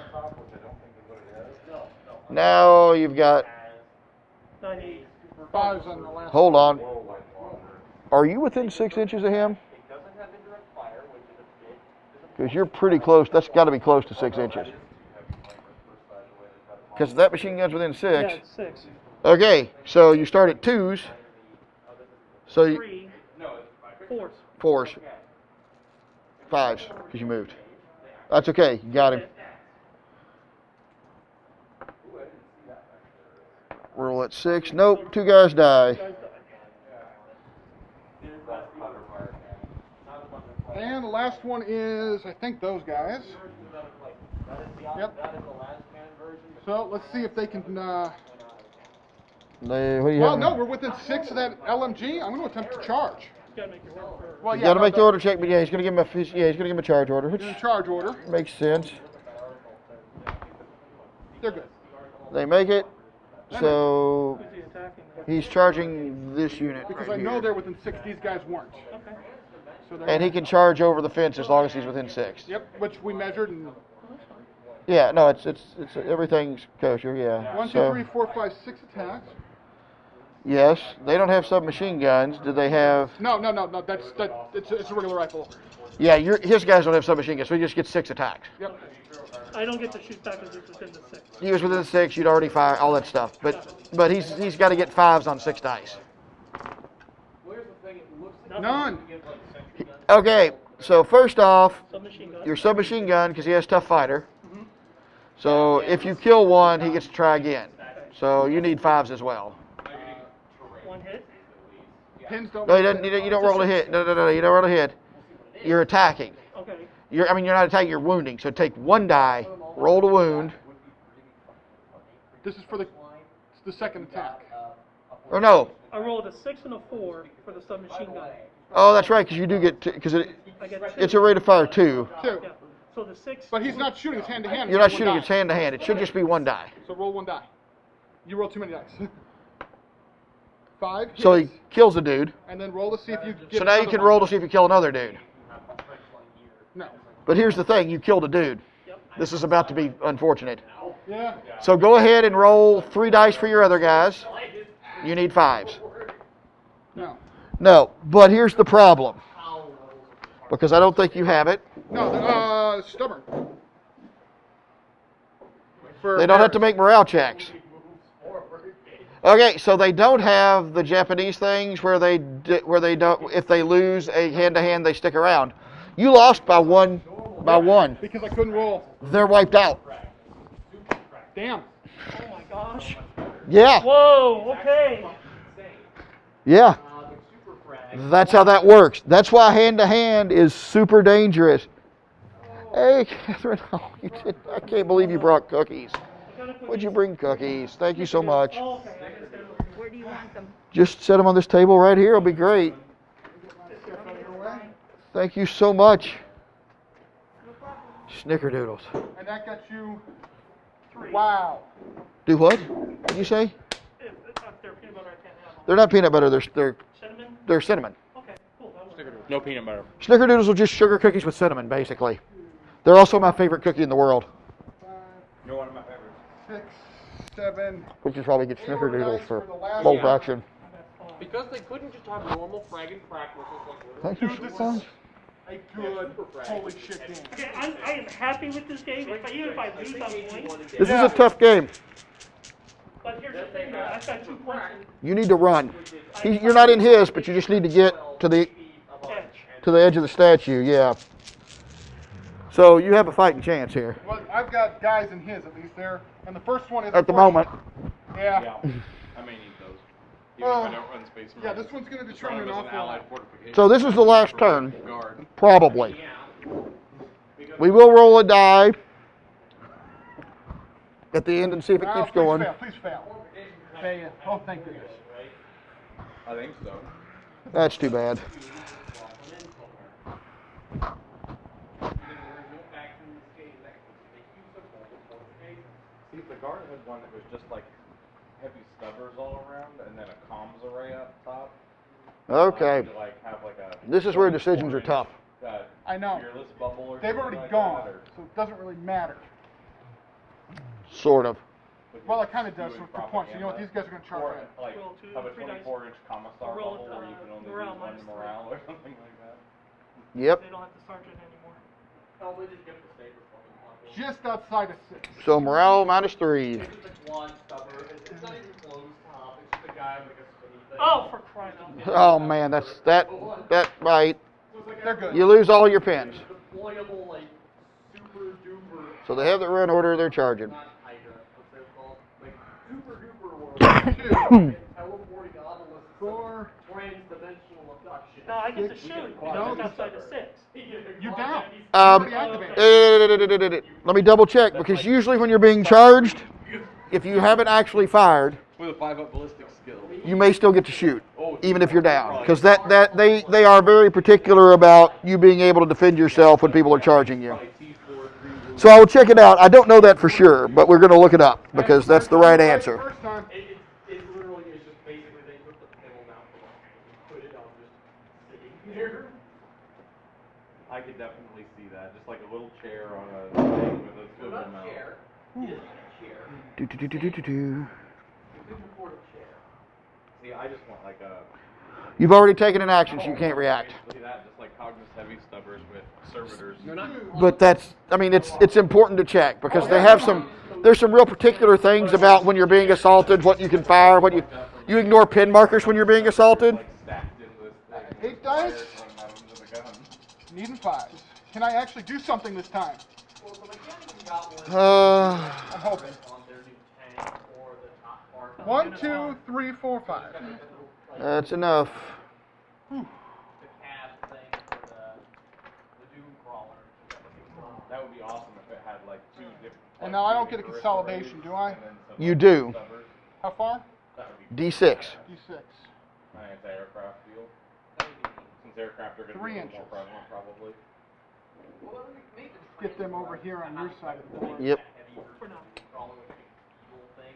Now you've got. 90. 5's on the last. Hold on. Are you within 6 inches of him? Because you're pretty close. That's got to be close to 6 inches. Because that machine gun's within 6. Yeah, it's 6. Okay, so you start at 2s. So you, 3. 4s. 4s. 5s, because you moved. That's okay. You got him. Roll at 6. Nope, 2 guys die. Guys die. And the last one is, I think, those guys. Yep. So let's see if they can. What do you Well, have? no, we're within 6 of that LMG. I'm going to attempt to charge. You gotta make your work for. Well, You yeah, got to make the but order check, but yeah, he's gonna give him a charge order, which in charge order. makes sense. They're good. They make it, so Who's he attacking? he's charging this unit Because right I know here. they're within 6. These guys weren't. Okay. So they're And he can charge over the fence as long as he's within 6. Yep, which we measured. And Yeah, no, it's everything's kosher. Yeah. 1, 2, So 3, 4, 5, 6 attacks. yes, they don't have submachine guns. Do they have? No. It's a regular rifle. Yeah, his guys don't have submachine guns, so he just gets 6 attacks. Yep. I don't get to shoot back because it's within the 6. He was within 6. You'd already fire all that stuff, but he's got to get 5s on 6 dice. None. Okay, so first off, Submachine gun. your submachine gun, because he has tough fighter. So if you kill one, he gets to try again. So you need 5s as well. One hit. Pins don't. No, you don't roll a hit. No, you don't roll a hit. You're attacking. Okay. You're not attacking, you're wounding. So take 1 die, roll to wound. This is for the second attack. Or no. I rolled a 6 and a 4 for the submachine gun. Oh, that's right, because you do get, because I get 2. it's a rate of fire 2. 2. Yeah. So the 6. But he's not shooting. It's hand to hand. You're not One shooting, die. it's hand to hand. It should just be 1 die. So roll 1 die. You roll too many dice. 5. So he hits, kills a dude. and then roll to see if you get. So now you another can one. roll to see if you kill another dude. No. But here's the thing, you killed a dude. Yep. This is about to be unfortunate. Yeah. So go ahead and roll 3 dice for your other guys. You need 5s. No. No, but here's the problem. Because I don't think you have it. No. Stubborn. For They don't have to Bears. make morale checks. Okay, so they don't have the Japanese things where they don't, if they lose a hand-to-hand, they stick around. You lost by one. Because I couldn't roll. They're wiped out. Damn. Oh my gosh. Yeah, Whoa. Okay. yeah. That's how that works. That's why hand-to-hand is super dangerous. Hey, Catherine, you did. I can't believe you brought cookies. Would you bring cookies? Thank you so much. Oh, okay. I understand. Where do you want them? Just set them on this table right here. It'll be great. Thank you so much. Snickerdoodles. And that got you, 3. wow. Do what? Did you say? If they're peanut butter, I can't have them. They're not peanut butter. Cinnamon? They're cinnamon. Okay, cool. No peanut butter. Snickerdoodles are just sugar cookies with cinnamon, basically. They're also my favorite cookie in the world. 5, You're one of my favorites. 6, 7. We should probably get They were Snickerdoodles nice for for the last full one. fraction. Because they couldn't just have normal fragging practices like Thank you Dude, so this much. is a good, holy shit game. Okay, I am happy with this game. Even if I lose, I'm winning. This is a tough game. But here's the thing, though. I've got 2 points. You need to run. You're not in his, but you just need to get to the edge of the statue. Yeah. So you have a fighting chance here Well, I've got guys in his, at least there. And the first one is at the moment. Yeah. I may need those. Even if I don't run space Yeah, this one's going to determine an awful lot. So this is the last turn, probably. We will roll a die at the end and see if it Now, keeps going. Please fail. Fail. Oh, thank goodness. I think so. That's too bad. See, the guard had one that was just like heavy stubbers all around, and then a comms array up top. Okay. To, like, have like a This is where decisions are tough. I know. fearless bubble or They've something already like gone, that, or so it doesn't really matter. Sort of. Well, it kind of does doing for points. You know what? These guys are going to charge or in. like Roll 2, have a 3 dice. 24-inch commissar Roll, bubble where you can only morale use one minus morale or something like that. Yep. They don't have the sergeant anymore. Probably just give the saber for me. Just outside of 6. So morale minus 3. It's just a quad stubber. It's not even closed top. It's just a guy with like a spinny thing. Oh, for crying out loud. Oh man, that right. They're good. You lose all your pins. Deployable, like, super duper. So they have the run order they're charging. Not Hydra, what's it called? Like, super duper world. Teleporting obelisk. 4. Trans-dimensional abduction. No, I get to shoot because it's outside of 6. You're down. Um, You already activated. let me double check because usually when you're being charged, if you haven't actually fired, With a 5-up ballistic skill. you may still get to shoot, even if you're down, because they are very particular about you being able to defend yourself when people are charging you. So I will check it out. I don't know that for sure, but we're going to look it up because that's the right answer. First time. It literally is just basically they put the pedal down and put it on just sitting there. I could definitely see that, just like a little chair on a thing with a swivel Not mount. chair. He doesn't need a chair. Do, do, do, do, do, do, do. You couldn't afford a chair. See, I just want like a You've already taken an action, so you can't react. basically that, just like Cognus heavy stubbers with servitors. But it's important to check because there's some real particular things about when you're being assaulted, what you can fire, you ignore pin markers when you're being assaulted. Like stacked into this thing. 8 dice. Coming out of the gun. Needing 5s. Can I actually do something this time? Well, the mechanic got one I'm hoping. on their new tank or the top part. 1, 2, 3, 4, 5. That's enough. The cab thing for the Doom Crawler. That would be awesome if it had like 2 different. And now I don't get a consolidation, do I? and then some You do. stubbers. How far? That would be D6. D6. my anti-aircraft deal. Since aircraft are going to 3 be a inches. little more prevalent, probably. Well, make the Get them over here on your side of the board. Yep. heavy For now. Doom Crawler with the evil thing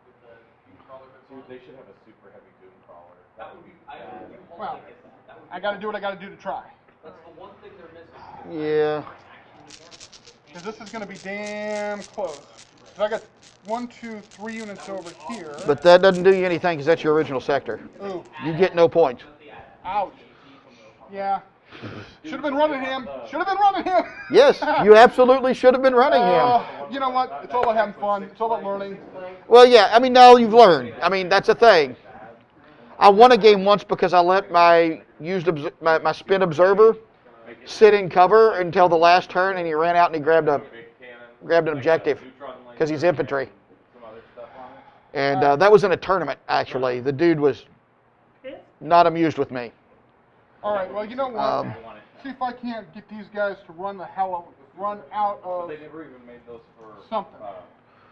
with the Doom Crawler that's Dude, on they it. should have a super heavy doom crawler. That would be. I bad. would be Well, that would I got to do what I got to do to try. That's the one thing they're missing. Yeah. Because this is going to be damn close. So I got 1, 2, 3 units over here. But that doesn't do you anything because that's your original sector. Ooh, You get no points. ouch. Yeah. Should have been running him. Should have been running him. Yes, you absolutely should have been running him. You know what? It's all about having fun. It's all about learning. Well, yeah, I mean, now you've learned. I mean, that's a thing. I won a game once because I let my my spin observer sit in cover until the last turn, and he ran out and he grabbed an objective because he's infantry. Some other stuff on it. And that was in a tournament, actually. The dude was not amused with me. All right. Well, you know what? Um, See if I can't get these guys to run out of They never even made those for something.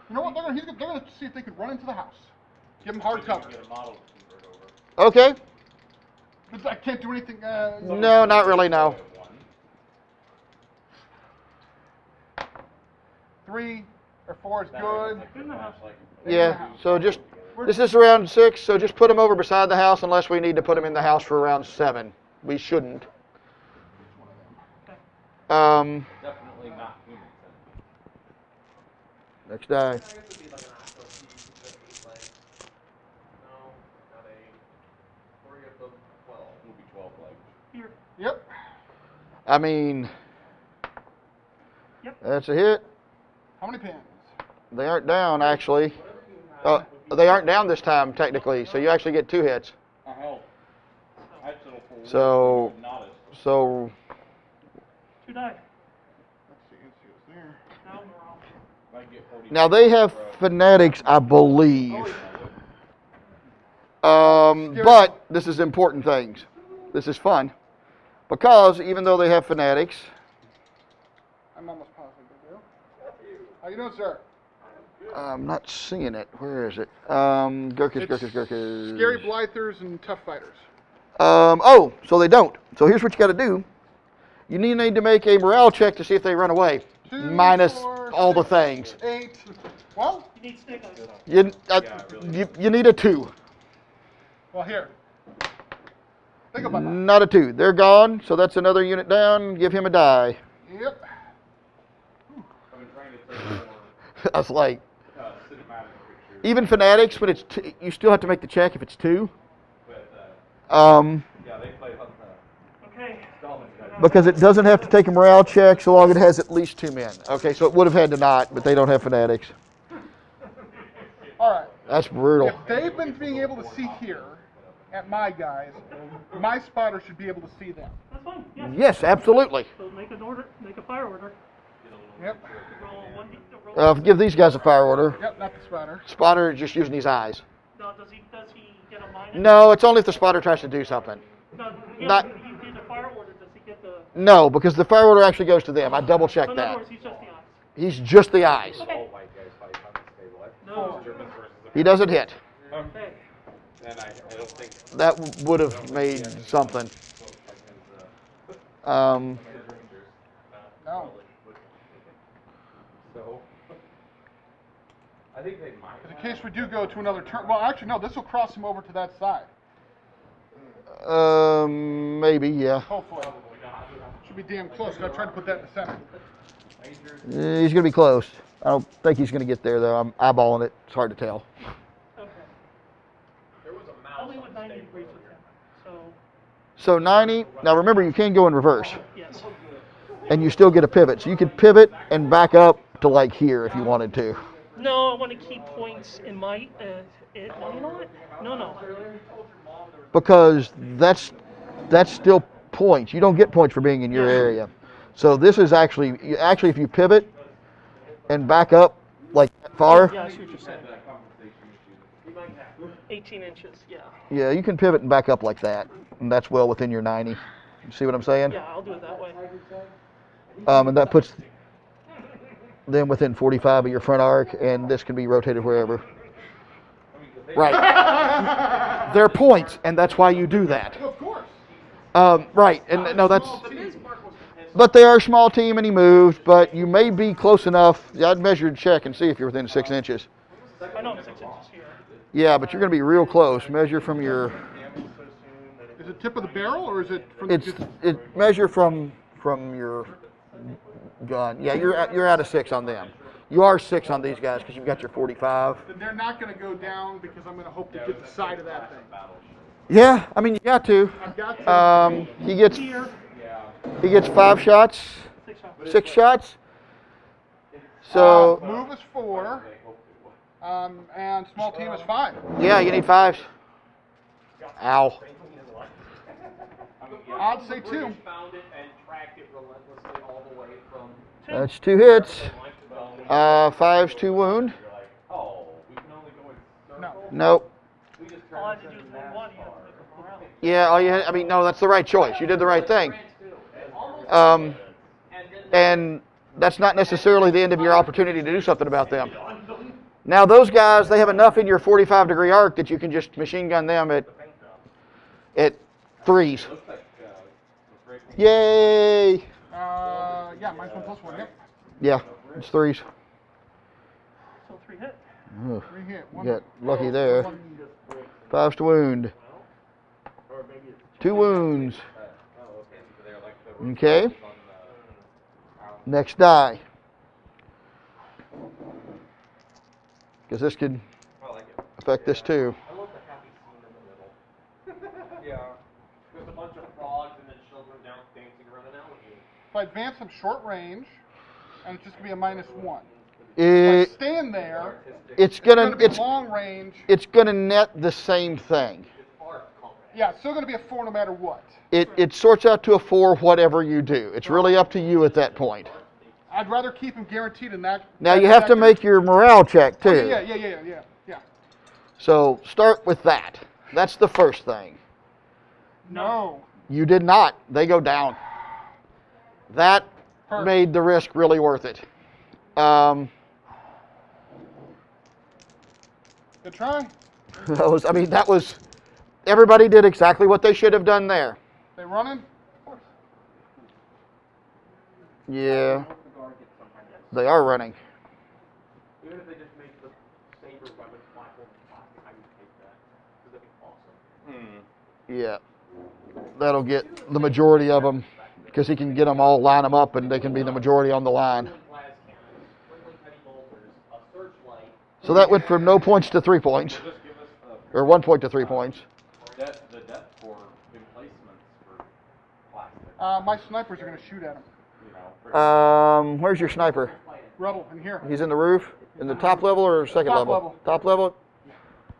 You know what? They're gonna see if they can run into the house. Give them hard cover. get a model to convert over. Okay. But I can't do anything. No, not really, no. 3 or 4 is good. In the house. Yeah, so just, this is around 6, so just put them over beside the house unless we need to put them in the house for around 7. We shouldn't. Definitely not human centipede. Next die. I guess it'd be like an octo piece that eat like, no, not 8. Or you have the 12. It'll be 12 legs. Here. Yep. I mean, Yep. that's a hit. How many pins? They aren't down, actually. They aren't down this time, technically, so you actually get 2 hits. Oh. That's a little full. So, Not as so 2 die. Let's see what's there. Now we're on. might get 40. now they have fanatics, I believe. But this is important things. This is fun. Because even though they have fanatics, I'm almost positive they do. How you doing, sir? I'm not seeing it. Where is it? Gurkhas. Scary Blythers and Tough Fighters. Oh, so they don't. So here's what you got to do. You need to make a morale check to see if they run away. 2, Minus 4, all the 6, things. 8. Well, You need snake eyes. You need a 2. well here. Think about that. Not a 2. They're gone, so that's another unit down. Give him a die. Yep. I've been trying to take more I was like, cinematic pictures. even fanatics, when it's you still have to make the check if it's 2. But, yeah, they play on the Okay. Dolphins guys. Because it doesn't have to take a morale check so long as it has at least 2 men. Okay, so it would have had to not, but they don't have fanatics. All right. That's brutal. If they've been being able to see here at my guys, my spotter should be able to see them. That's fine. Yeah. Yes, absolutely. So make an order. Make a fire order. Yep. Roll one. Roll. Give these guys a fire order. Yep, not the spotter. Spotter is just using his eyes. No, does he get a minus? No, it's only if the spotter tries to do something. No, yeah, Not- you did a fire order. Does he get the? No, because the fire order actually goes to them. I double So checked in other that. words, he's just the eyes. He's just the eyes. All Okay. white guys fight on the table. No. Germans versus He doesn't hit. Okay. And I don't think That would have made something. No. so. I think they might. In case we do go to another turn. Well, actually, no. This will cross him over to that side. Maybe, yeah. Hopefully. Should be damn close. I tried to put that in the center. He's going to be close. I don't think he's going to get there, though. I'm eyeballing it. It's hard to tell. Okay. There was a mouse Only on with the 90 table. degrees with him. So So 90. Now remember, you can go in reverse, yes. and you still get a pivot. So you could pivot and back up to like here if you wanted to. No, I want to keep points in my. You know what? No. Because that's still points. You don't get points for being in your area. So this is actually if you pivot and back up like that far, Yeah, I see what you're saying. 18 inches. Yeah. yeah, you can pivot and back up like that, and that's well within your 90. You see what I'm saying? Yeah, I'll do it that way. And that puts them within 45 of your front arc, and this can be rotated wherever. Right. They're points, and that's why you do that. Of course. Right, and no, that's. But they are a small team, and he moved. But you may be close enough. I'd measure and check and see if you're within 6 inches. I know I'm 6 inches here. Yeah, but you're going to be real close. Measure from your. Is it tip of the barrel or is it from It's measure from your gun. Yeah, you're out of 6 on them. You are 6 on these guys because you've got your 45. Then they're not going to go down because I'm going to hope to get the side of that thing. Yeah, I mean you got to. I've got to. He gets Here, 5 shots, 6 shots. 6 shots. So Move is 4. And small team is 5. yeah, you need 5s. Ow. I'd say 2. Found it and tracked it relentlessly all the way from. That's 2 hits. 5's 2 wound. Oh, we can only go in No. circles. Nope. We just All I turned have to do is into move one. You have to make a morale. Yeah, I mean, no, that's the right choice. You did the right thing. And that's not necessarily the end of your opportunity to do something about them. Now, those guys, they have enough in your 45-degree arc that you can just machine gun them at 3s. Yay! Yeah, mine's 1+1. Yep. Yeah, it's 3s. Ugh, Three hit. you One, got lucky there. one- 5 to wound. Or maybe it's 2 wounds. Oh, okay. So they're like the roof Okay. tiles on the house. Next die. Because this could I like it. affect this too. I love the happy scene in the middle. Yeah. There's a bunch of frogs and then children down dancing around an alligator. If I advance them short range, and it's just gonna be a -1. If I It, stand there, it's it's gonna gonna be it's long range. it's gonna net the same thing. Yeah, it's still gonna be a 4 no matter what. It sorts out to a 4 whatever you do. It's really up to you at that point. I'd rather keep him guaranteed in that. Now that you have to sector. make your morale check Oh, too. yeah. So start with that. That's the first thing. No. You did not. They go down. That Hurt. made the risk really worth it. Good try. that was, everybody did exactly what they should have done there. They running? Yeah, they are running. Even if they just make the saber weapon platform plastic, I would take that. Because that'd be awesome. Yeah, that'll get the majority of them because he can get them all, line them up, and they can be the majority on the line. Glass cannons, twinkling heavy bolters, a searchlight. So that went from no points to 3 points, Just give us or 1 point to 3 points. the depth for emplacements for plastic. My snipers are gonna shoot at him. You know, Where's your sniper? Rebel in here. He's in the roof, in the top level or second Top level? level. Top level.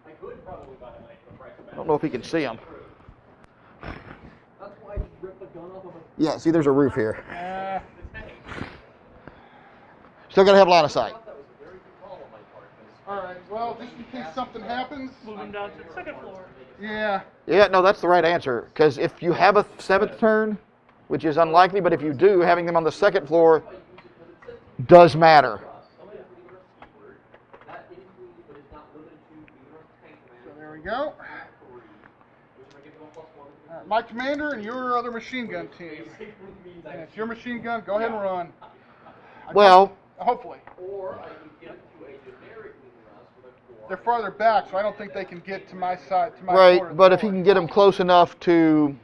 I could probably buy a knife for the price of I don't know if he can see him. That's why I just ripped the gun off of a Yeah, see, there's a roof here. tank. Still gotta have line of sight. That was a very good call on my part. 'Cause All right. Well, just in case something happens. Move him down to the second floor. Yeah. Yeah, no, that's the right answer. Because if you have a 7th turn, which is unlikely, but if you do, having them on the 2nd floor does matter. So there we go. My commander and your other machine gun team. And it's your machine gun. Go ahead and run. Well, Hopefully. Or I could get to a generic lean rust with a 4. They're farther back, so I don't think they can get to my side. To my right, quarter but if he forward. can get them close enough to,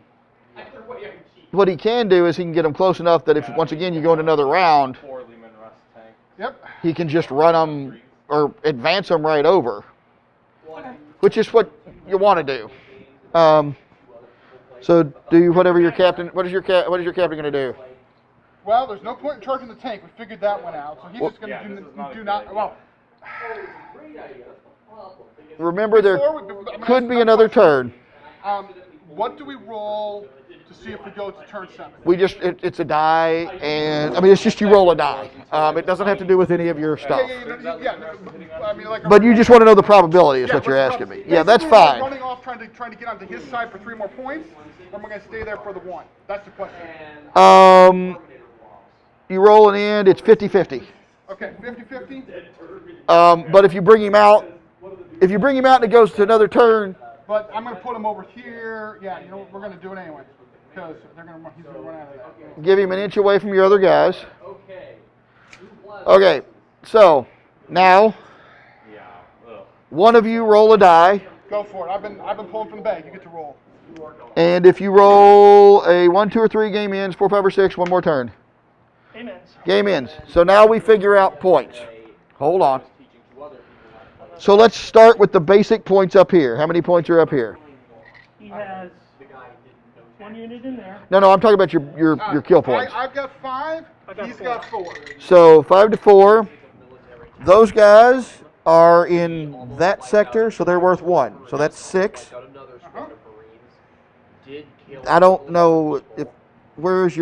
Either way, I can cheat. what he can do is he can get them close enough that if, once again, you go in another round, 4 Lehman Russ tank. Yep. he can just run them or advance them right over, which is what you want to do. So do whatever your captain. What is your captain going to do? Well, there's no point in charging the tank. We figured that one out. So he's just going Yeah, to this is not a do good not. idea. Well, Remember, there before we- I'm could asking be a another question. turn. What do we roll to see if we go to turn 7? We just it's a die, and I mean it's just you roll a die. It doesn't have to do with any of your stuff. Yeah. I mean, like. But you just want to know the probability is Yeah, what you're what's the asking me. problem? Yeah, that's Basically, we're fine. Running off, trying to get onto his side for 3 more points, or am I going to stay there for the 1? That's the question. You roll an end, it's 50-50. Okay, 50-50. But if you bring him out, and it goes to another turn, But I'm going to put him over here. Yeah, you know what? We're going to do it anyway because he's going to run out of that. give him an inch away from your other guys. Okay. Okay, so now Yeah. Ugh. one of you roll a die, Go for it. I've been pulling from the bag. You get to roll. and if you roll a 1, 2, or 3, game ends. 4, 5, or 6, one more turn. Amen. Game ends. So now we figure out points. Hold on. So let's start with the basic points up here. How many points are up here? He has 1 unit in there. No, I'm talking about your kill points. I've got 5. I got He's 4. got 4. So 5 to 4. Those guys are in that sector, so they're worth 1. So that's 6. I don't know if where's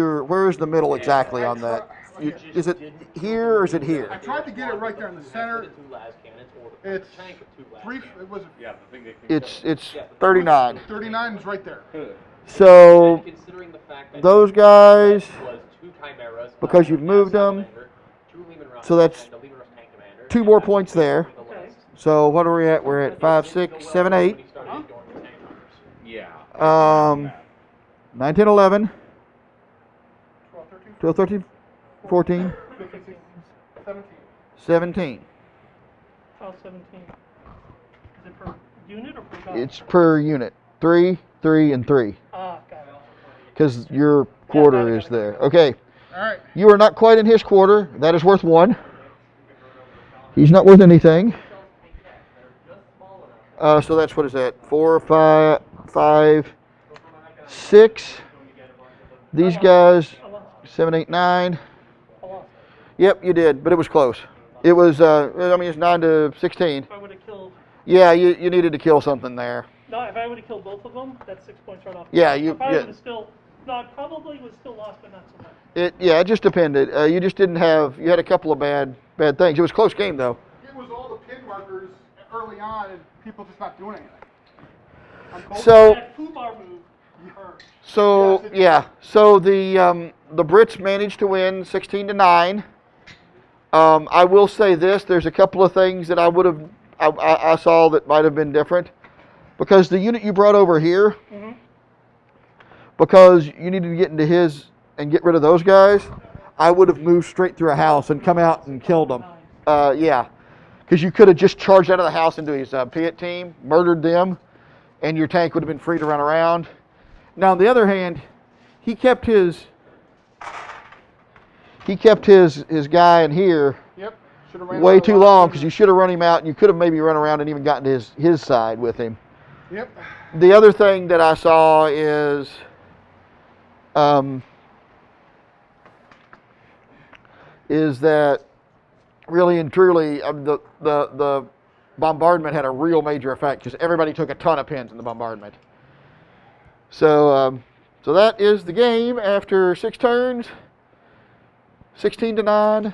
the middle exactly on that. Is it here or is it I here? tried to get it right there in the center. It's 3. It was Yeah, the thing they can It's 39. 39 is right there. So Considering the fact that those guys, was 2 chimeras, because you've moved them, 2 Lehman Russ, so that's and the Lehman Russ tank commander, 2 more points there. Okay. So what are we at? We're at 5, 6, 7, 8. when he started ignoring the tank numbers. Yeah. 9, 10, 11, 12, 13, 12, 13, 14, 15, 16, 17. 17. How's 17? Is it per unit or per guy? It's per unit. 3, 3, and 3. Ah, got it. Because your quarter got it, is got it. there. Okay. All right. You are not quite in his quarter. That is worth 1. He's not worth anything. So that's, what is that? 4, 5, 6. These guys, 7, 8, 9. I lost. Yep, you did, but it was close. It was, it's 9 to 16. If I would have killed, Yeah, you needed to kill something there. no, if I would have killed both of them, that's 6 points right off. Yeah, If I yeah. would have still, no, I probably would still lost, but not so much. It just depended. You just didn't have, you had a couple of bad things. It was a close game, though. It was all the pin markers early on and people just not doing anything. I'm cold. So, That foobar move hurt. so the Brits managed to win 16 to 9. I will say this: there's a couple of things that I saw that might have been different, because the unit you brought over here, because you needed to get into his and get rid of those guys, I would have moved straight through a house and come out and killed them. Because you could have just charged out of the house into his Piat team, murdered them, and your tank would have been free to run around. Now, on the other hand, he kept his guy in here Yep. Should've ran way out too of long, line. because you should have run him out, and you could have maybe run around and even gotten to his side with him. Yep. The other thing that I saw is that really and truly the bombardment had a real major effect, because everybody took a ton of pins in the bombardment. So that is the game after 6 turns, 16 to 9.